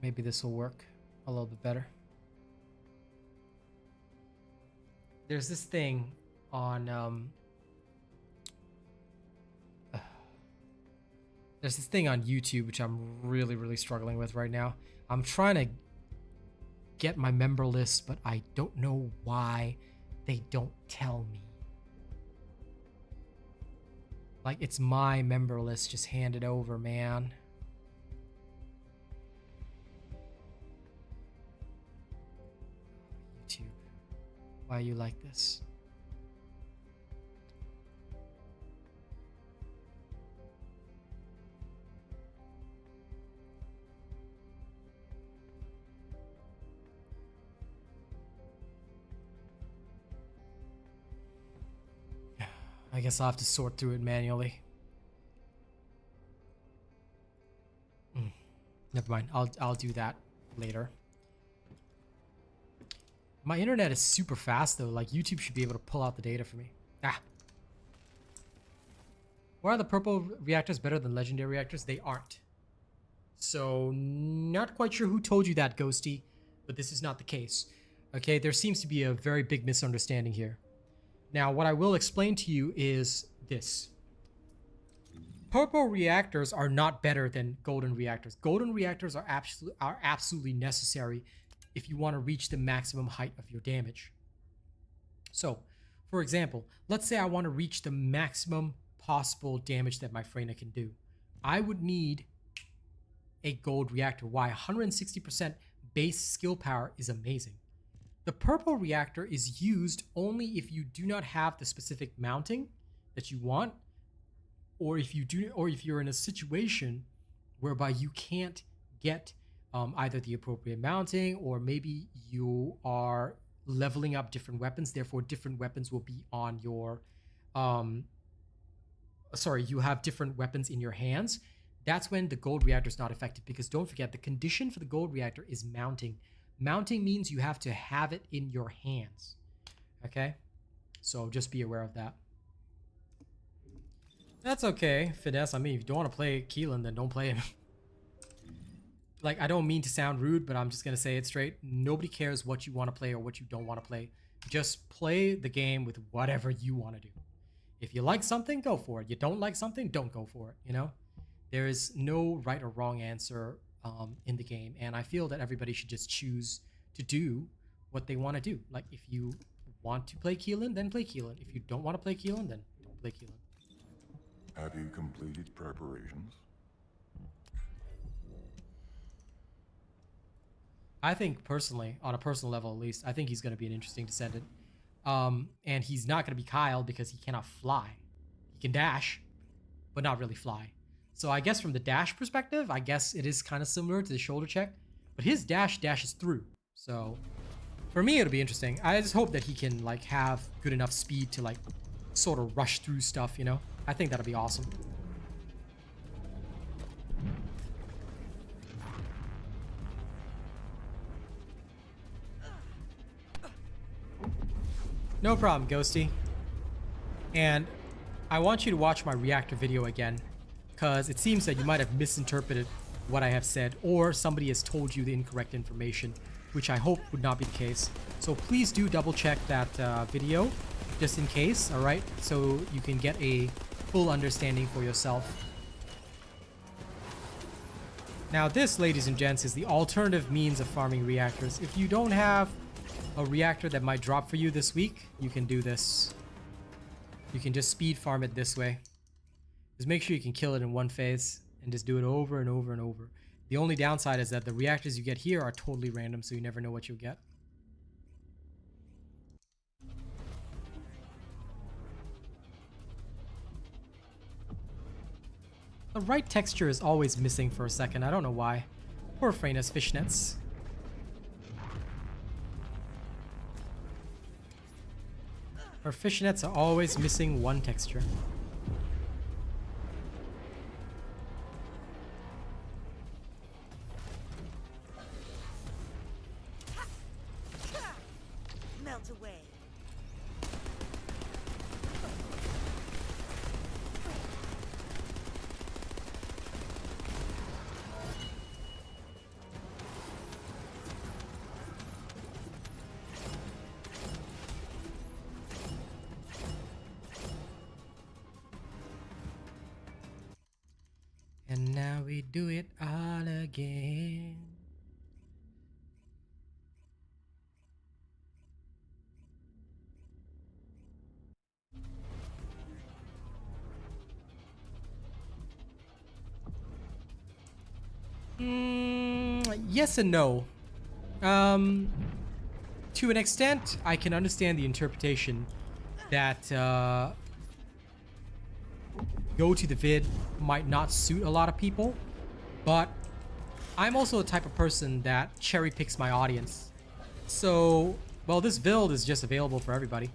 Maybe this will work a little bit better. There's this thing on there's this thing on YouTube which I'm really struggling with right now. I'm trying to get my member list, but I don't know why they don't tell me. Like, it's my member list, just hand it over, man. YouTube, why are you like this? I guess I'll have to sort through it manually. Never mind. I'll do that later. My internet is super fast though. Like, YouTube should be able to pull out the data for me. Why are the purple reactors better than legendary reactors? They aren't. So, not quite sure who told you that, Ghosty, but this is not the case. Okay, there seems to be a very big misunderstanding here. Now, what I will explain to you is this. Purple reactors are not better than golden reactors. Golden reactors are absolutely necessary if you want to reach the maximum height of your damage. So, for example, let's say I want to reach the maximum possible damage that my Freyna can do. I would need a gold reactor. Why? 160% base skill power is amazing. The purple reactor is used only if you do not have the specific mounting that you want, or if you're in a situation whereby you can't get either the appropriate mounting, or maybe you are leveling up different weapons, therefore different weapons will be on your you have different weapons in your hands. That's when the gold reactor is not effective, because don't forget, the condition for the gold reactor is mounting. Mounting means you have to have it in your hands. Okay? So just be aware of that. That's okay, Finesse. I mean, if you don't want to play Keelan, then don't play him. Like, I don't mean to sound rude, but I'm just gonna say it straight. Nobody cares what you want to play or what you don't want to play. Just play the game with whatever you want to do. If you like something, go for it. You don't like something, don't go for it, you know? There is no right or wrong answer in the game, and I feel that everybody should just choose to do what they want to do. Like, if you want to play Keelan, then play Keelan. If you don't want to play Keelan, then don't play Keelan. Have you completed preparations? I think personally, on a personal level at least, I think he's going to be an interesting Descendant. And he's not going to be Kyle because he cannot fly. He can dash, but not really fly. So I guess from the dash perspective, I guess it is kind of similar to the shoulder check, but his dash dashes through. So for me, it'll be interesting. I just hope that he can like have good enough speed to like sort of rush through stuff, you know? I think that'll be awesome. No problem, Ghosty. And I want you to watch my reactor video again, because it seems that you might have misinterpreted what I have said, or somebody has told you the incorrect information, which I hope would not be the case. So please do double check that video, just in case, alright? So you can get a full understanding for yourself. Now this, ladies and gents, is the alternative means of farming reactors. If you don't have a reactor that might drop for you this week, you can do this. You can just speed farm it this way. Just make sure you can kill it in one phase and just do it over and over and over. The only downside is that the reactors you get here are totally random, so you never know what you'll get. The right texture is always missing for a second. I don't know why. Poor Freyna's fishnets. Her fishnets are always missing one texture. Melt away. And now we do it all again. Yes and no. To an extent, I can understand the interpretation that go to the vid might not suit a lot of people, but I'm also the type of person that cherry picks my audience. So, well, this build is just available for everybody,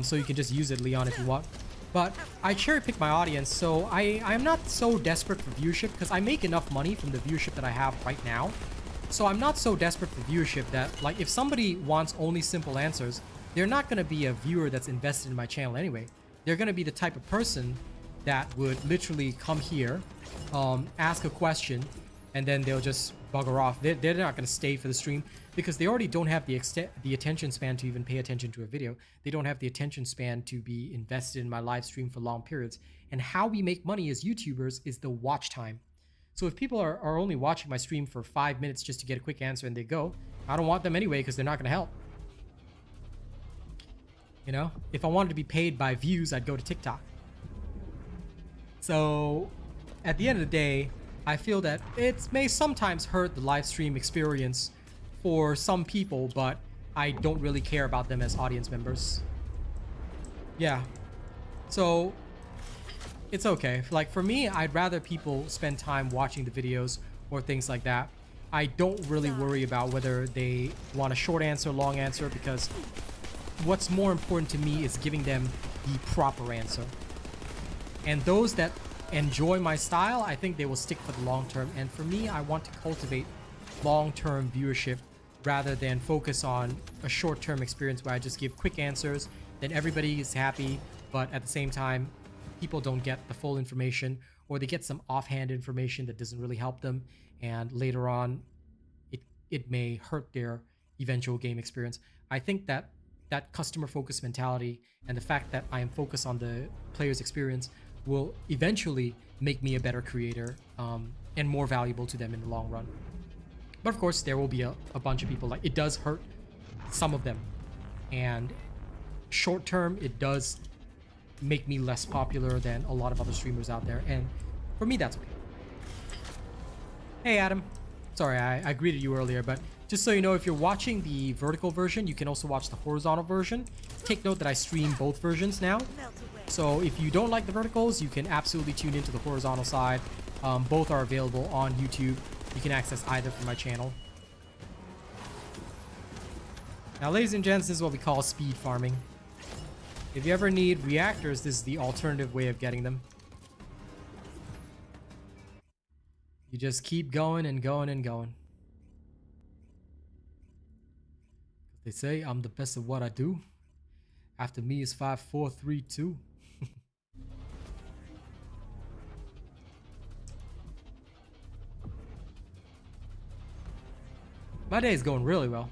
so you can just use it, Leon, if you want. But I cherry pick my audience, so I'm not so desperate for viewership because I make enough money from the viewership that I have right now. So I'm not so desperate for viewership that, like, if somebody wants only simple answers, they're not going to be a viewer that's invested in my channel anyway. They're going to be the type of person that would literally come here, ask a question, and then they'll just bugger off. They're not going to stay for the stream because they already don't have the attention span to even pay attention to a video. They don't have the attention span to be invested in my live stream for long periods. And how we make money as YouTubers is the watch time. So if people are only watching my stream for 5 minutes just to get a quick answer and they go, I don't want them anyway because they're not going to help. You know, if I wanted to be paid by views, I'd go to TikTok. So at the end of the day, I feel that it may sometimes hurt the live stream experience for some people, but I don't really care about them as audience members. Yeah. So it's okay. Like for me, I'd rather people spend time watching the videos or things like that. I don't really worry about whether they want a short answer, long answer, because what's more important to me is giving them the proper answer. And those that enjoy my style, I think they will stick for the long term. And for me, I want to cultivate long-term viewership rather than focus on a short-term experience where I just give quick answers, then everybody is happy, but at the same time, people don't get the full information, or they get some offhand information that doesn't really help them, and later on it may hurt their eventual game experience. I think that customer focused mentality and the fact that I am focused on the player's experience will eventually make me a better creator, and more valuable to them in the long run. But of course, there will be a bunch of people, like, it does hurt some of them, and short term it does make me less popular than a lot of other streamers out there, and for me that's okay. Hey Adam, sorry I greeted you earlier, but just so you know, if you're watching the vertical version, you can also watch the horizontal version. Take note that I stream both versions now, so if you don't like the verticals, you can absolutely tune into the horizontal side. Both are available on YouTube. You can access either from my channel. Now, ladies and gents, this is what we call speed farming. If you ever need reactors, this is the alternative way of getting them. You just keep going and going and going. They say I'm the best at what I do. After me is 5, 4, 3, 2. My day is going really well.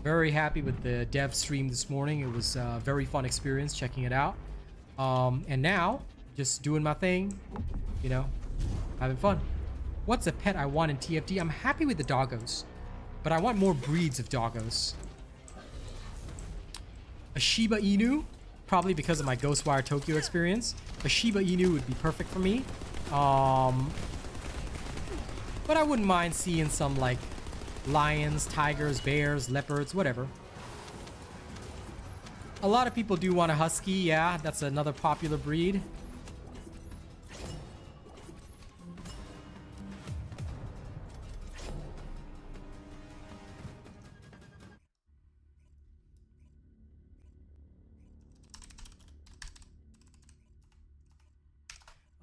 Very happy with the dev stream this morning. It was a very fun experience checking it out. And now, just doing my thing, you know, having fun. What's a pet I want in TFT? I'm happy with the doggos, but I want more breeds of doggos. A Shiba Inu, probably because of my Ghostwire Tokyo experience. A Shiba Inu would be perfect for me. But I wouldn't mind seeing some, like, lions, tigers, bears, leopards, whatever. A lot of people do want a husky. Yeah, that's another popular breed.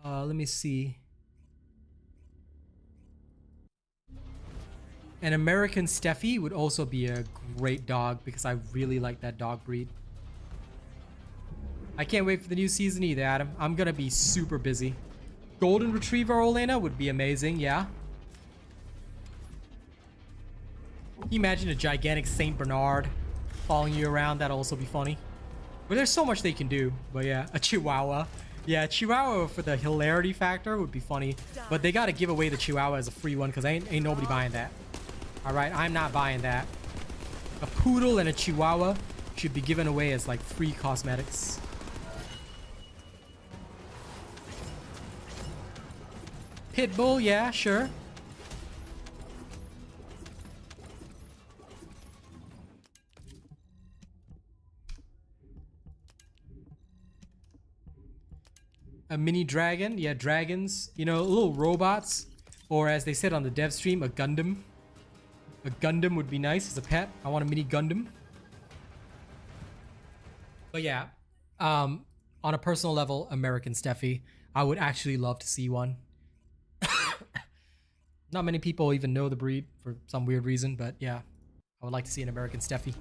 Let me see. An American Steffi would also be a great dog because I really like that dog breed. I can't wait for the new season either, Adam. I'm gonna be super busy. Golden Retriever Olena would be amazing, yeah. Can you imagine a gigantic Saint Bernard following you around? That'd also be funny. But there's so much they can do. But yeah, a Chihuahua. Yeah, Chihuahua for the hilarity factor would be funny. But they gotta give away the Chihuahua as a free one because ain't nobody buying that. Alright, I'm not buying that. A poodle and a Chihuahua should be given away as like free cosmetics. Pitbull, yeah, sure. A mini dragon, yeah, dragons, you know, little robots, or as they said on the dev stream, a Gundam. A Gundam would be nice as a pet. I want a mini Gundam. But yeah, on a personal level, American Steffi, I would actually love to see one. Not many people even know the breed for some weird reason, but yeah, I would like to see an American Steffi.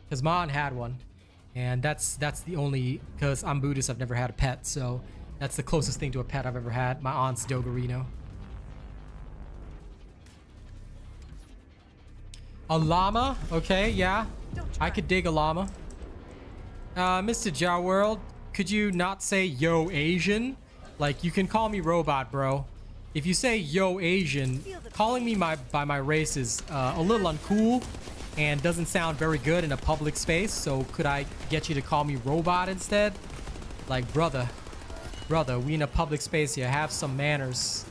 Because my aunt had one. And that's the only, because I'm Buddhist, I've never had a pet, so that's the closest thing to a pet I've ever had. My aunt's Doggerino. A llama? Okay, yeah. I could dig a llama. Mr. Jar World, could you not say yo Asian? Like, you can call me robot, bro. If you say yo Asian, calling me by my race is a little uncool. And doesn't sound very good in a public space, so could I get you to call me robot instead? Like, brother, we in a public space here, have some manners.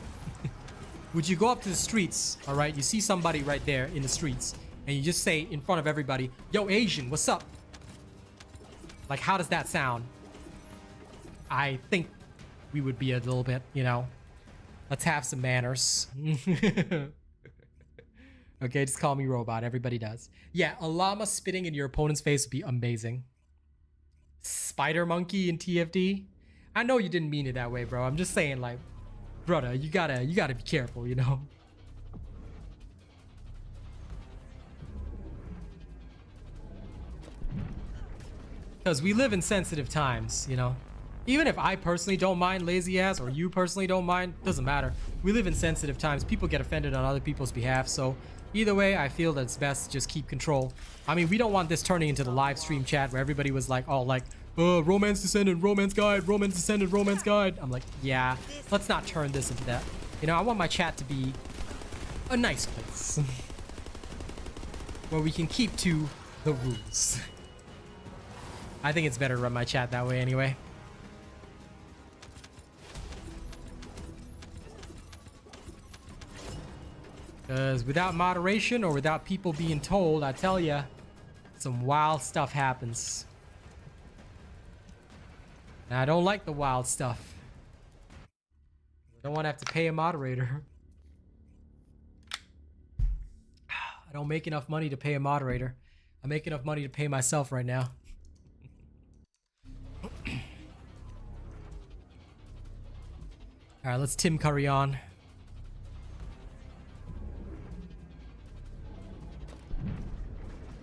Would you go up to the streets, all right? You see somebody right there in the streets, and you just say in front of everybody, yo, Asian, what's up? Like, how does that sound? I think we would be a little bit, you know, let's have some manners. Okay, just call me robot. Everybody does. Yeah, a llama spitting in your opponent's face would be amazing. Spider monkey in TFD? I know you didn't mean it that way, bro. I'm just saying, like, brother, you gotta be careful, you know? Because we live in sensitive times, you know. Even if I personally don't mind lazy ass or you personally don't mind, doesn't matter. We live in sensitive times. People get offended on other people's behalf. So either way, I feel that it's best to just keep control. I mean, we don't want this turning into the live stream chat where everybody was like, all like, romance descendant, romance guide, romance descendant, romance guide. I'm like, yeah, let's not turn this into that. You know, I want my chat to be a nice place where we can keep to the rules. I think it's better to run my chat that way anyway. Because without moderation or without people being told, I tell ya, some wild stuff happens. And I don't like the wild stuff. I don't want to have to pay a moderator. I don't make enough money to pay a moderator. I make enough money to pay myself right now. Alright, let's Tim Curry on.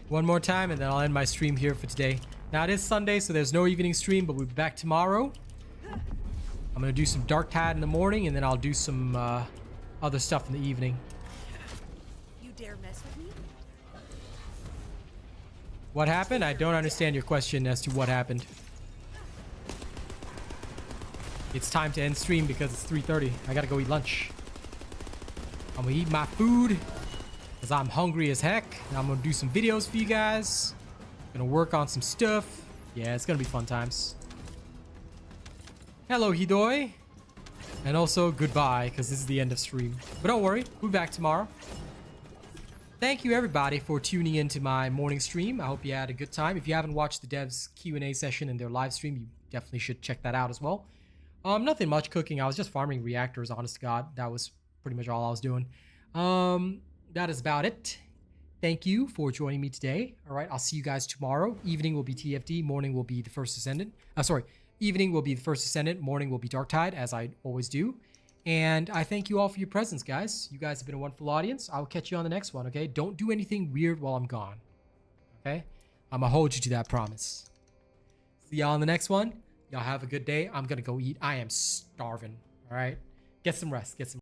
One more time and then I'll end my stream here for today. Now it is Sunday, so there's no evening stream, but we'll be back tomorrow. I'm gonna do some Dark Tide in the morning and then I'll do some other stuff in the evening. You dare mess with me? What happened? I don't understand your question as to what happened. It's time to end stream because it's 3:30. I gotta go eat lunch. I'm gonna eat my food because I'm hungry as heck. And I'm gonna do some videos for you guys. Gonna work on some stuff. Yeah, it's gonna be fun times. Hello, Hidoi. And also goodbye because this is the end of stream. But don't worry, we'll be back tomorrow. Thank you everybody for tuning into my morning stream. I hope you had a good time. If you haven't watched the devs Q&A session in their live stream, you definitely should check that out as well. Nothing much cooking. I was just farming reactors, honest to God. That was pretty much all I was doing. That is about it. Thank you for joining me today. All right, I'll see you guys tomorrow. Evening will be TFD. Morning will be the First Descendant. Evening will be the First Descendant. Morning will be Dark Tide, as I always do. And I thank you all for your presence, guys. You guys have been a wonderful audience. I'll catch you on the next one, okay? Don't do anything weird while I'm gone, okay? I'm gonna hold you to that promise. See y'all on the next one. Y'all have a good day. I'm gonna go eat. I am starving, all right? Get some rest. Get some